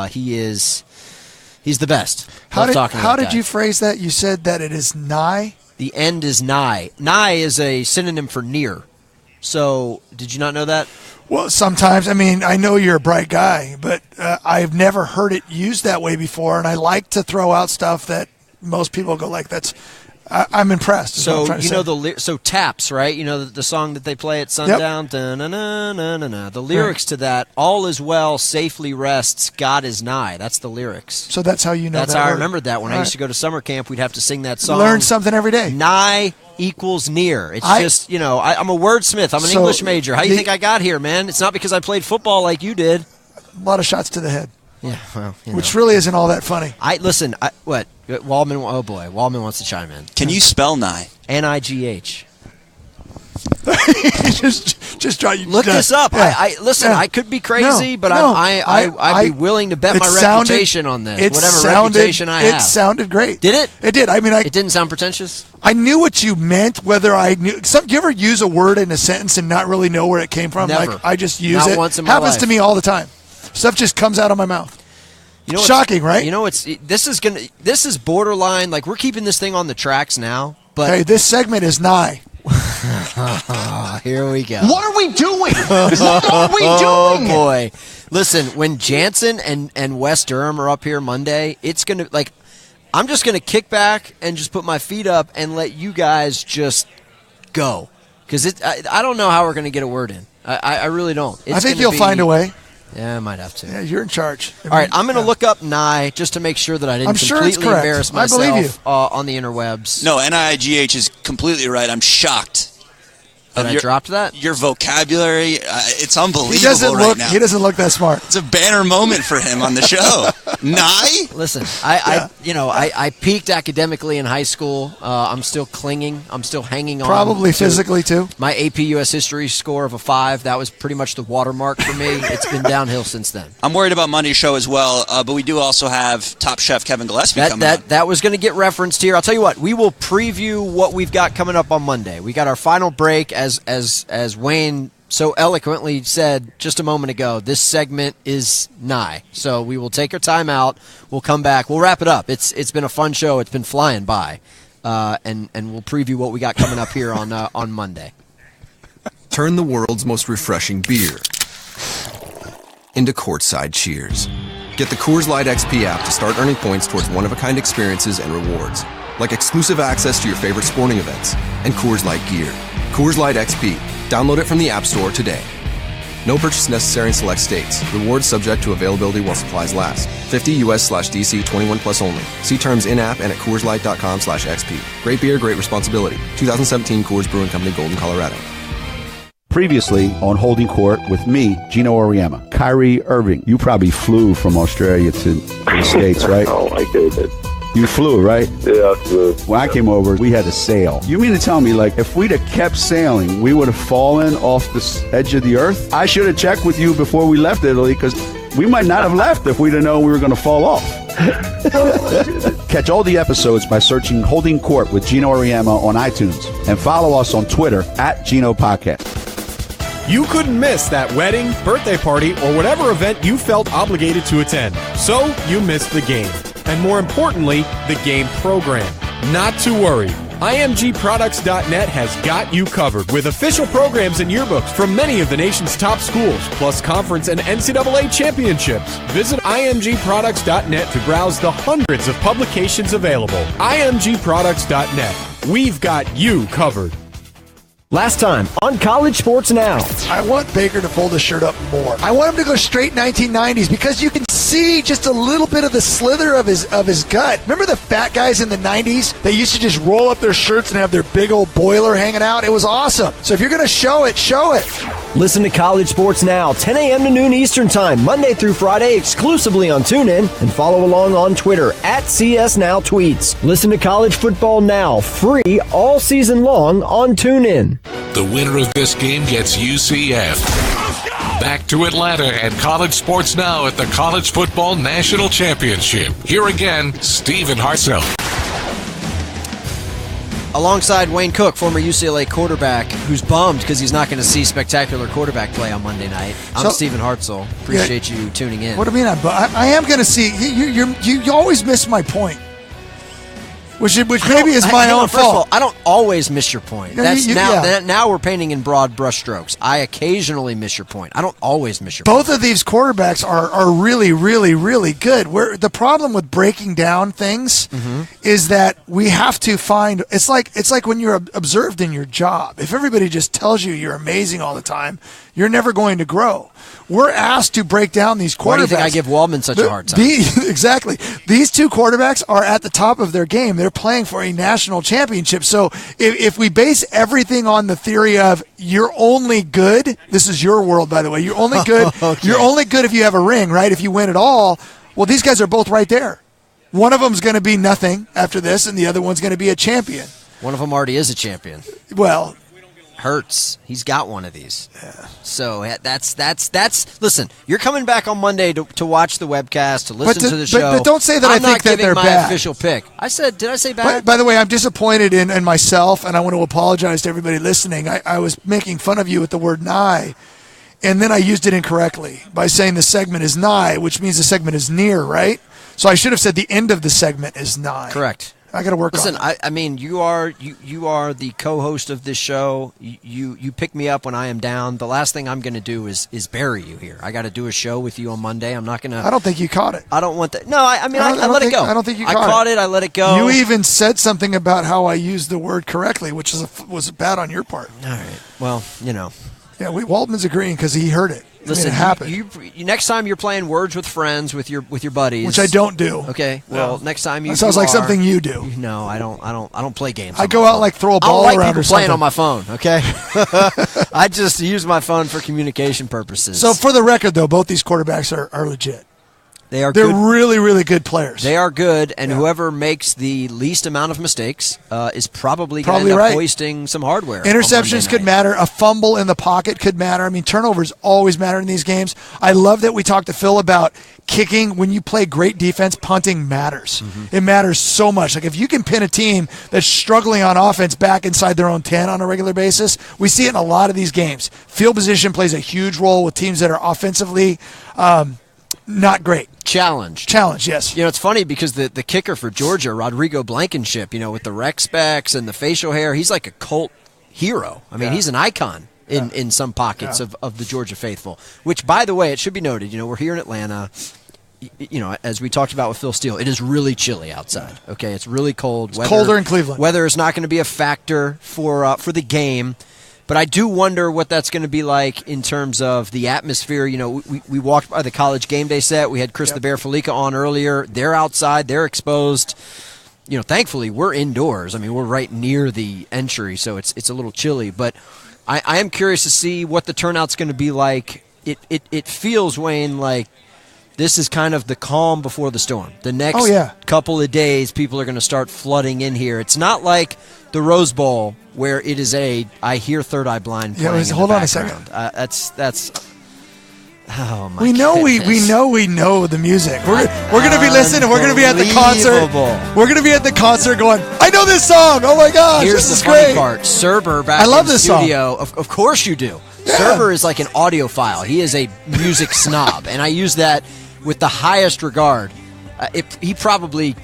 He's the best. How did you phrase that? You said that it is nigh. The end is nigh. Nigh is a synonym for near. So, did you not know that? Well, sometimes. I mean, I know you're a bright guy, but I've never heard it used that way before, and I like to throw out stuff that most people go like, that's. I'm impressed. So so Taps, right? You know the song that they play at sundown. Yep. The lyrics to that: "All is well, safely rests. God is nigh." That's the lyrics. So that's how you know. That's that how word. I remembered that when I used to go to summer camp. We'd have to sing that song. Learn something every day. Nigh equals near. It's just I'm a wordsmith. I'm an English major. How do you think I got here, man? It's not because I played football like you did. A lot of shots to the head. Yeah, well, which really isn't all that funny. What? Waldman, oh boy, Waldman wants to chime in. Can you spell nigh? N-I-G-H. just try. Look this up. Yeah. Listen. Yeah. I could be crazy, but I'd be willing to bet my reputation on this. Reputation I have. It sounded great. Did it? It did. I mean, it didn't sound pretentious. I knew what you meant. Whether I knew. Do you ever use a word in a sentence and not really know where it came from? Never. Like I just use not it. Once in my Happens life. to me all the time. Stuff just comes out of my mouth. You know shocking, right? You know, this is borderline. Like we're keeping this thing on the tracks now. But hey, this segment is nigh. Here we go. What are we doing? What are we doing? Oh boy! Listen, when Jansen and Wes Durham are up here Monday, it's gonna I'm just gonna kick back and just put my feet up and let you guys just go because I don't know how we're gonna get a word in. I really don't. I think you'll find a way. Yeah, I might have to. Yeah, you're in charge. All right, I'm going to look up nigh just to make sure that I didn't completely embarrass myself I believe you. On the interwebs. No, NIGH is completely right. I'm shocked. That I dropped that? Your vocabulary, it's unbelievable he doesn't now. He doesn't look that smart. It's a banner moment for him on the show. Nigh? Listen, I peaked academically in high school. I'm still clinging. I'm still hanging on. Probably physically, too. My AP U.S. History score of a 5, that was pretty much the watermark for me. It's been downhill since then. I'm worried about Monday's show as well, but we do also have Top Chef Kevin Gillespie coming up. That was going to get referenced here. I'll tell you what, we will preview what we've got coming up on Monday. We got our final break as Wayne so eloquently said just a moment ago, this segment is nigh. So we will take our time out. We'll come back. We'll wrap it up. It's been a fun show. It's been flying by. And we'll preview what we got coming up here on Monday. Turn the world's most refreshing beer into courtside cheers. Get the Coors Light XP app to start earning points towards one-of-a-kind experiences and rewards, like exclusive access to your favorite sporting events and Coors Light gear. Coors Light XP. Download it from the App Store today. No purchase necessary in select states. Rewards subject to availability while supplies last. 50 US/DC 21 plus only. See terms in-app and at CoorsLight.com/XP. Great beer, great responsibility. 2017 Coors Brewing Company, Golden, Colorado. Previously on Holding Court with me, Gino Auriemma. Kyrie Irving, you probably flew from Australia to the States, right? Oh, I did. You flew, right? Yeah, I flew. When I came over, we had to sail. You mean to tell me, like, if we'd have kept sailing, we would have fallen off the edge of the earth? I should have checked with you before we left Italy, because we might not have left if we'd have known we were going to fall off. Catch all the episodes by searching Holding Court with Gino Auriemma on iTunes, and follow us on Twitter at Gino Podcast. You couldn't miss that wedding, birthday party, or whatever event you felt obligated to attend. So you missed the game. And more importantly, the game program. Not to worry. IMGProducts.net has got you covered with official programs and yearbooks from many of the nation's top schools, plus conference and NCAA championships. Visit IMGProducts.net to browse the hundreds of publications available. IMGProducts.net. We've got you covered. Last time on College Sports Now. I want Baker to fold his shirt up more. I want him to go straight 1990s because you can see just a little bit of the slither of his gut. Remember the fat guys in the 90s? They used to just roll up their shirts and have their big old boiler hanging out. It was awesome. So if you're going to show it, show it. Listen to College Sports Now, 10 a.m. to noon Eastern Time, Monday through Friday, exclusively on TuneIn, and follow along on Twitter at CSNowTweets. Listen to College Football Now, free all season long on TuneIn. The winner of this game gets UCF. Back to Atlanta and College Sports Now at the College Football National Championship. Here again, Stephen Hartzell. Alongside Wayne Cook, former UCLA quarterback, who's bummed because he's not going to see spectacular quarterback play on Monday night. I'm Stephen Hartzell. Appreciate you tuning in. What do you mean? I am going to see. You always miss my point. Which maybe is my own fault. First of all, I don't always miss your point. Now we're painting in broad brushstrokes. I occasionally miss your point. I don't always miss your point. Both of these quarterbacks are really, really, really good. The problem with breaking down things is that we have to find. It's like when you're observed in your job. If everybody just tells you you're amazing all the time, you're never going to grow. We're asked to break down these quarterbacks. Why do you think I give Waldman such a hard time? Exactly. These two quarterbacks are at the top of their game. They're playing for a national championship. So if we base everything on the theory of you're only good, this is your world, by the way. You're only good. Okay. You're only good if you have a ring, right? If you win it all. Well, these guys are both right there. One of them's going to be nothing after this, and the other one's going to be a champion. One of them already is a champion. Well, Hurts. He's got one of these. Yeah. So that's. Listen, you're coming back on Monday to watch the webcast, to listen to the show. But don't say that I think that they're bad. I'm not giving my official pick. Did I say bad? By the way, I'm disappointed in myself, and I want to apologize to everybody listening. I was making fun of you with the word nigh, and then I used it incorrectly by saying the segment is nigh, which means the segment is near, right? So I should have said the end of the segment is nigh. Correct. I got to work on it. Listen, I mean, you are the co-host of this show. You pick me up when I am down. The last thing I'm going to do is bury you here. I got to do a show with you on Monday. I'm not going to. I don't think you caught it. I don't want that. No, I let it go. I don't think you caught it. I caught it. I let it go. You even said something about how I used the word correctly, which was bad on your part. All right. Well, you know. Yeah, Waldman's agreeing because he heard it. Listen, it happened. You next time you're playing Words with Friends with your buddies, which I don't do. Okay, well, next time you. That sounds like something you do. No, I don't play games. I go out like throw a ball around. I don't like people people playing on my phone. Okay, I just use my phone for communication purposes. So for the record, though, both these quarterbacks are legit. They're good. Really, really good players. They are good, and whoever makes the least amount of mistakes is probably going to end up hoisting some hardware. Interceptions could matter. A fumble in the pocket could matter. I mean, turnovers always matter in these games. I love that we talked to Phil about kicking. When you play great defense, punting matters. It matters so much. Like if you can pin a team that's struggling on offense back inside their own 10 on a regular basis, we see it in a lot of these games. Field position plays a huge role with teams that are offensively not great. Challenge, yes. You know, it's funny because the kicker for Georgia, Rodrigo Blankenship, you know, with the rec specs and the facial hair, he's like a cult hero. I mean, he's an icon in some pockets of the Georgia faithful, which, by the way, it should be noted, you know, we're here in Atlanta. You know, as we talked about with Phil Steele, it is really chilly outside. Okay, it's really cold. It's colder in Cleveland. Weather is not going to be a factor for the game. But I do wonder what that's going to be like in terms of the atmosphere. You know, we walked by the College Game Day set. We had Chris the Bear Felica on earlier. They're outside. They're exposed. You know, thankfully, we're indoors. I mean, we're right near the entry, so it's a little chilly. But I am curious to see what the turnout's going to be like. It feels, Wayne, like this is kind of the calm before the storm. The next couple of days, people are going to start flooding in here. It's not like the Rose Bowl where it is I hear Third Eye Blind playing in hold the on a background. second. That's oh my we know goodness. we know the music. We're going to be listening. We're going to be at the concert. We're going to be at the concert going, I know this song. Oh my gosh, Here's this the is funny great. part. Serber back I love in the this song. studio. Of course you do. Yeah. Serber is like an audiophile. He is a music snob, and I use that with the highest regard. He's probably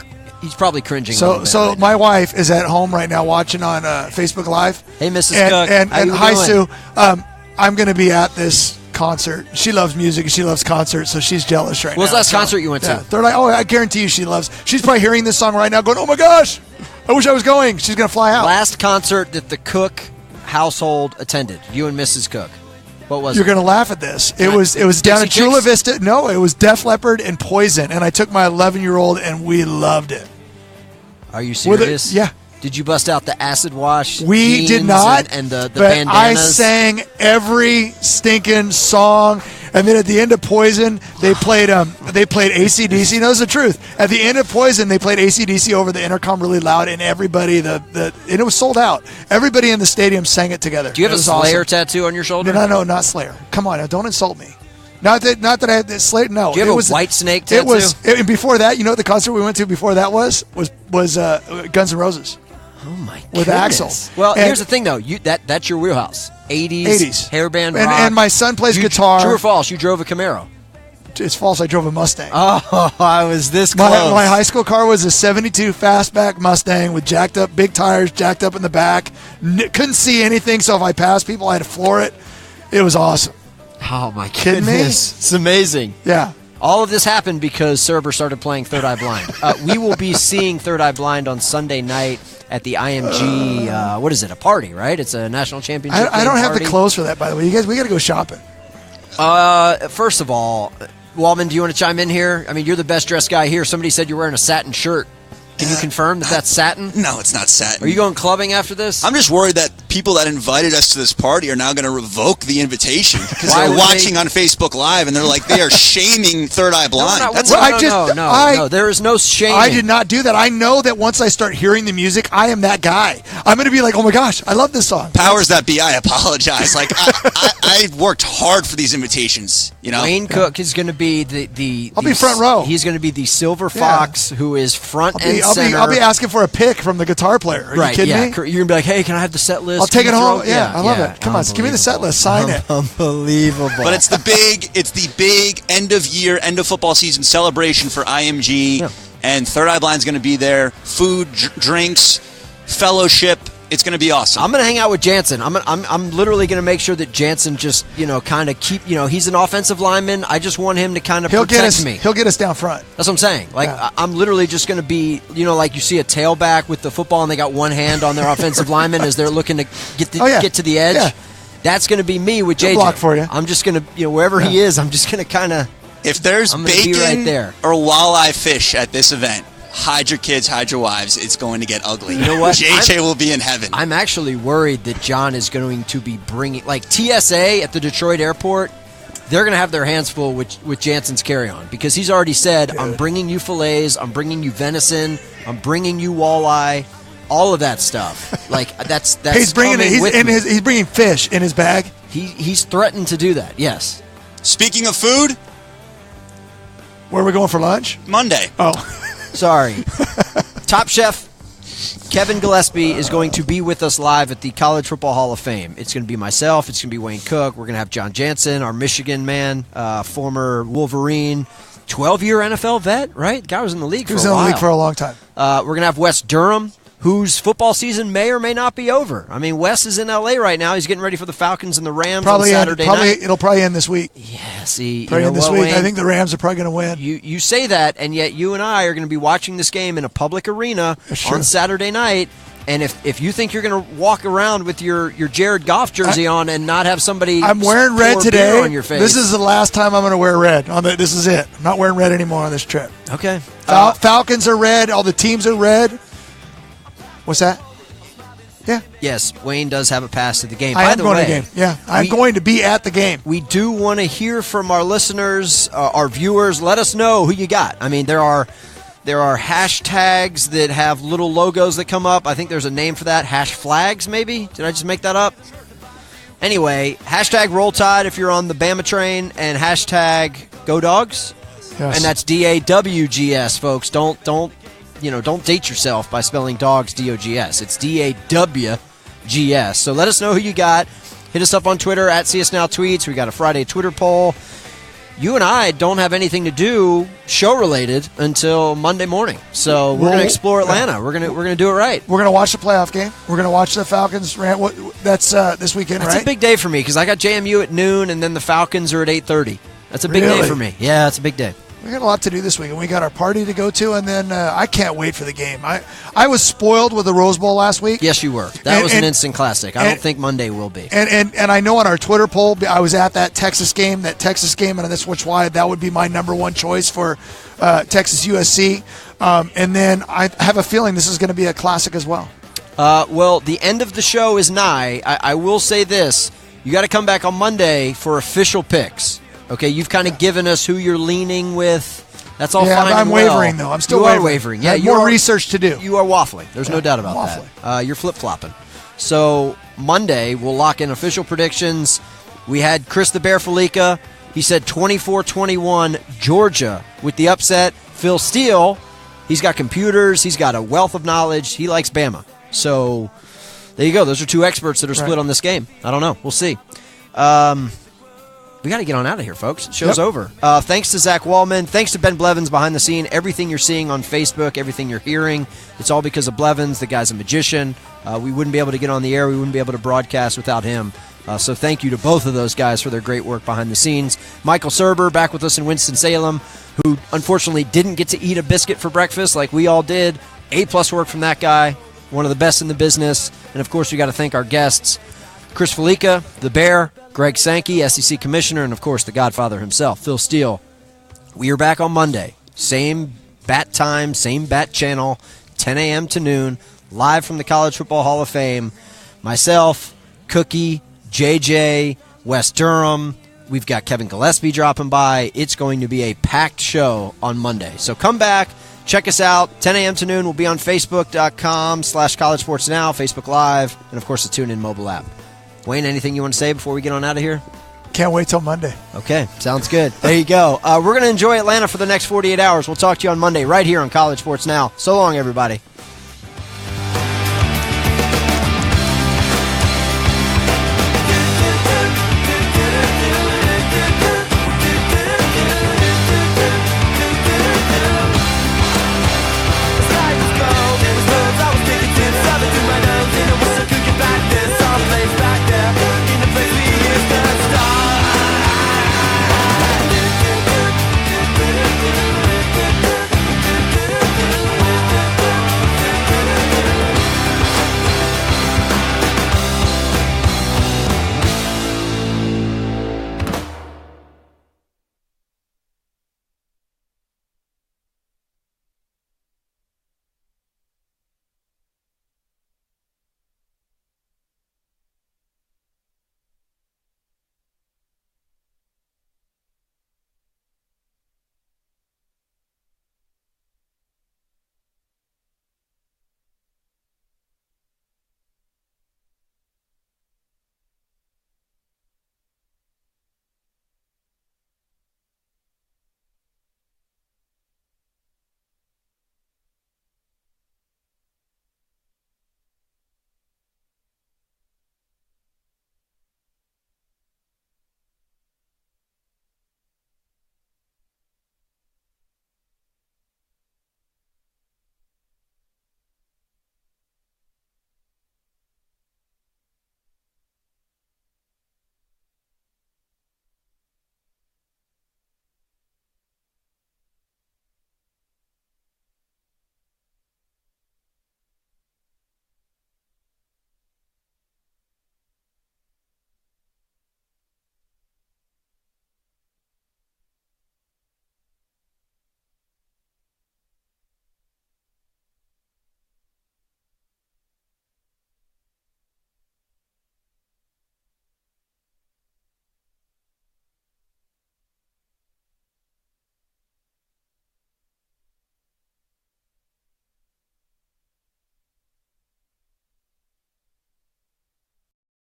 cringing. a little bit So right my wife is at home right now watching on Facebook Live. Hey, Mrs. And, Cook. and How you hi, doing? Sue. I'm going to be at this concert. She loves music and she loves concerts, so she's jealous right now. What was the last So, concert you went to? They're like, I guarantee you she loves. She's probably hearing this song right now going, oh my gosh, I wish I was going. She's going to fly out. Last concert that the Cook household attended, you and Mrs. Cook. What was You're it? going to laugh at this. It was down Dixie at Chula Chicks? Vista. No, it was Def Leppard and Poison, and I took my 11-year-old and we loved it. Are you With it- serious? yeah. Did you bust out the acid wash? We jeans did not, and the but bandanas? I sang every stinking song, and then at the end of Poison, they played AC/DC. No, it's the truth. At the end of Poison, they played AC/DC over the intercom really loud, and everybody and it was sold out. Everybody in the stadium sang it together. Do you have It a was Slayer awesome. tattoo on your shoulder? No, not Slayer. Come on, now, don't insult me. Not that I had this Slayer. No, Do you have it a was White Snake It was tattoo? and before that. You know what the concert we went to before that was Guns N' Roses. Oh my with goodness. Axl. Well, And- here's the thing, though. That's your wheelhouse. 80s hairband rock. and my son plays guitar. True or false? You drove a Camaro. It's false. I drove a Mustang. Oh, I was this close. My high school car was a 72 fastback Mustang with jacked up big tires, jacked up in the back. Couldn't see anything, so if I passed people, I had to floor it. It was awesome. Oh my Kidding me? goodness. It's amazing. Yeah. All of this happened because Serber started playing Third Eye Blind. We will be seeing Third Eye Blind on Sunday night at the IMG. What is it? A party, right? It's a national championship. I don't have the party. clothes for that, by the way. You guys, we got to go shopping. First of all, Waldman, do you want to chime in here? I mean, you're the best dressed guy here. Somebody said you're wearing a satin shirt. Can you confirm that that's satin? No, it's not satin. Are you going clubbing after this? I'm just worried that people that invited us to this party are now going to revoke the invitation because Why they're would watching on Facebook Live and they're like, they are shaming Third Eye Blind. No, there is no shame. I did not do that. I know that once I start hearing the music, I am that guy. I'm going to be like, oh my gosh, I love this song. Powers that be, I apologize. Like I worked hard for these invitations. You know, Wayne Cook is going to be the. I'll be front row. He's going to be the silver fox who is front and center. I'll be asking for a pick from the guitar player. Are you kidding me? You're going to be like, hey, can I have the set list? I'll take Can it you home. throw- Yeah, I love it. Come on, give me the set list. Sign it. Unbelievable. But it's the big end of year, end of football season celebration for IMG, and Third Eye Blind's going to be there. Food, drinks, fellowship. It's going to be awesome. I'm going to hang out with Jansen. I'm literally going to make sure that Jansen just, kind of keep, he's an offensive lineman. I just want him to kind of protect me. He'll get us down front. That's what I'm saying. Like, I'm literally just going to be, like you see a tailback with the football and they got one hand on their offensive lineman as they're looking to get to the edge. Yeah. That's going to be me with He'll JJ. block for you. I'm just going to, wherever he is, I'm just going to kind of. If there's I'm gonna bacon be right there. or walleye fish at this event, hide your kids, hide your wives. It's going to get ugly. You know what? JJ will be in heaven. I'm actually worried that John is going to be bringing, like TSA at the Detroit airport, they're going to have their hands full with Jansen's carry-on because he's already said, I'm bringing you fillets, I'm bringing you venison, I'm bringing you walleye, all of that stuff. Like, that's He's bringing coming he's bringing fish in his bag. He's threatened to do that, yes. Speaking of food, where are we going for lunch? Monday. Oh. Sorry. Top Chef Kevin Gillespie is going to be with us live at the College Football Hall of Fame. It's going to be myself. It's going to be Wayne Cook. We're going to have John Jansen, our Michigan man, former Wolverine, 12-year NFL vet, right? Guy was in the league for a while. He was in the league for a long time. We're going to have Wes Durham, whose football season may or may not be over. I mean, Wes is in L.A. right now. He's getting ready for the Falcons and the Rams on Saturday night. It'll probably end this week. Yeah, see. Probably end this what, week. Wayne? I think the Rams are probably going to win. You say that, and yet you and I are going to be watching this game in a public arena on Saturday night, And if you think you're going to walk around with your Jared Goff jersey on and not have somebody I'm wearing red pour today. beer on your face. This is the last time I'm going to wear red. This is it. I'm not wearing red anymore on this trip. Okay. Falcons are red. All the teams are red. What's that? Yeah. Yes, Wayne does have a pass to the game. I am going to the game. Yeah, I'm going to be at the game. We do want to hear from our listeners, our viewers. Let us know who you got. I mean, there are hashtags that have little logos that come up. I think there's a name for that. Hash flags, maybe? Did I just make that up? Anyway, hashtag Roll Tide if you're on the Bama train, and hashtag Go Dogs. Yes. And that's DAWGS, folks. Don't date yourself by spelling dogs DOGS. It's DAWGS. So let us know who you got. Hit us up on Twitter at CSNowTweets. We got a Friday Twitter poll. You and I don't have anything to do show-related until Monday morning. So we're going to explore Atlanta. We're going to do it right. We're going to watch the playoff game. We're going to watch the Falcons. That's this weekend, That's right? a big day for me because I got JMU at noon, and then the Falcons are at 8:30. That's a big day for me. Yeah, it's a big day. We got a lot to do this week, and we got our party to go to, and then I can't wait for the game. I was spoiled with the Rose Bowl last week. Yes, you were. That was an instant classic. I don't think Monday will be. And I know on our Twitter poll, I was at that Texas game, and that's why that would be my number one choice for Texas USC. And then I have a feeling this is going to be a classic as well. Well, the end of the show is nigh. I will say this. You got to come back on Monday for official picks. Okay, you've kind of given us who you're leaning with. That's all fine. I'm wavering, though. I'm still wavering. Yeah, more research to do. You are waffling. There's no doubt about that. You're flip-flopping. So Monday, we'll lock in official predictions. We had Chris the Bear Felica. He said 24-21 Georgia with the upset. Phil Steele, he's got computers. He's got a wealth of knowledge. He likes Bama. So there you go. Those are two experts that are split on this game. I don't know. We'll see. We got to get on out of here, folks. Show's over. Thanks to Zach Wallman. Thanks to Ben Blevins behind the scene. Everything you're seeing on Facebook, everything you're hearing, it's all because of Blevins. The guy's a magician. We wouldn't be able to get on the air. We wouldn't be able to broadcast without him. So thank you to both of those guys for their great work behind the scenes. Michael Serber back with us in Winston-Salem, who unfortunately didn't get to eat a biscuit for breakfast like we all did. A-plus work from that guy. One of the best in the business. And, of course, we got to thank our guests. Chris Felica, the Bear, Greg Sankey, SEC Commissioner, and, of course, the Godfather himself, Phil Steele. We are back on Monday. Same bat time, same bat channel, 10 a.m. to noon, live from the College Football Hall of Fame. Myself, Cookie, JJ, Wes Durham. We've got Kevin Gillespie dropping by. It's going to be a packed show on Monday. So come back. Check us out. 10 a.m. to noon. We'll be on Facebook.com/CollegeSportsNow, Facebook Live, and, of course, the TuneIn mobile app. Wayne, anything you want to say before we get on out of here? Can't wait till Monday. Okay, sounds good. There you go. We're going to enjoy Atlanta for the next 48 hours. We'll talk to you on Monday right here on College Sports Now. So long, everybody.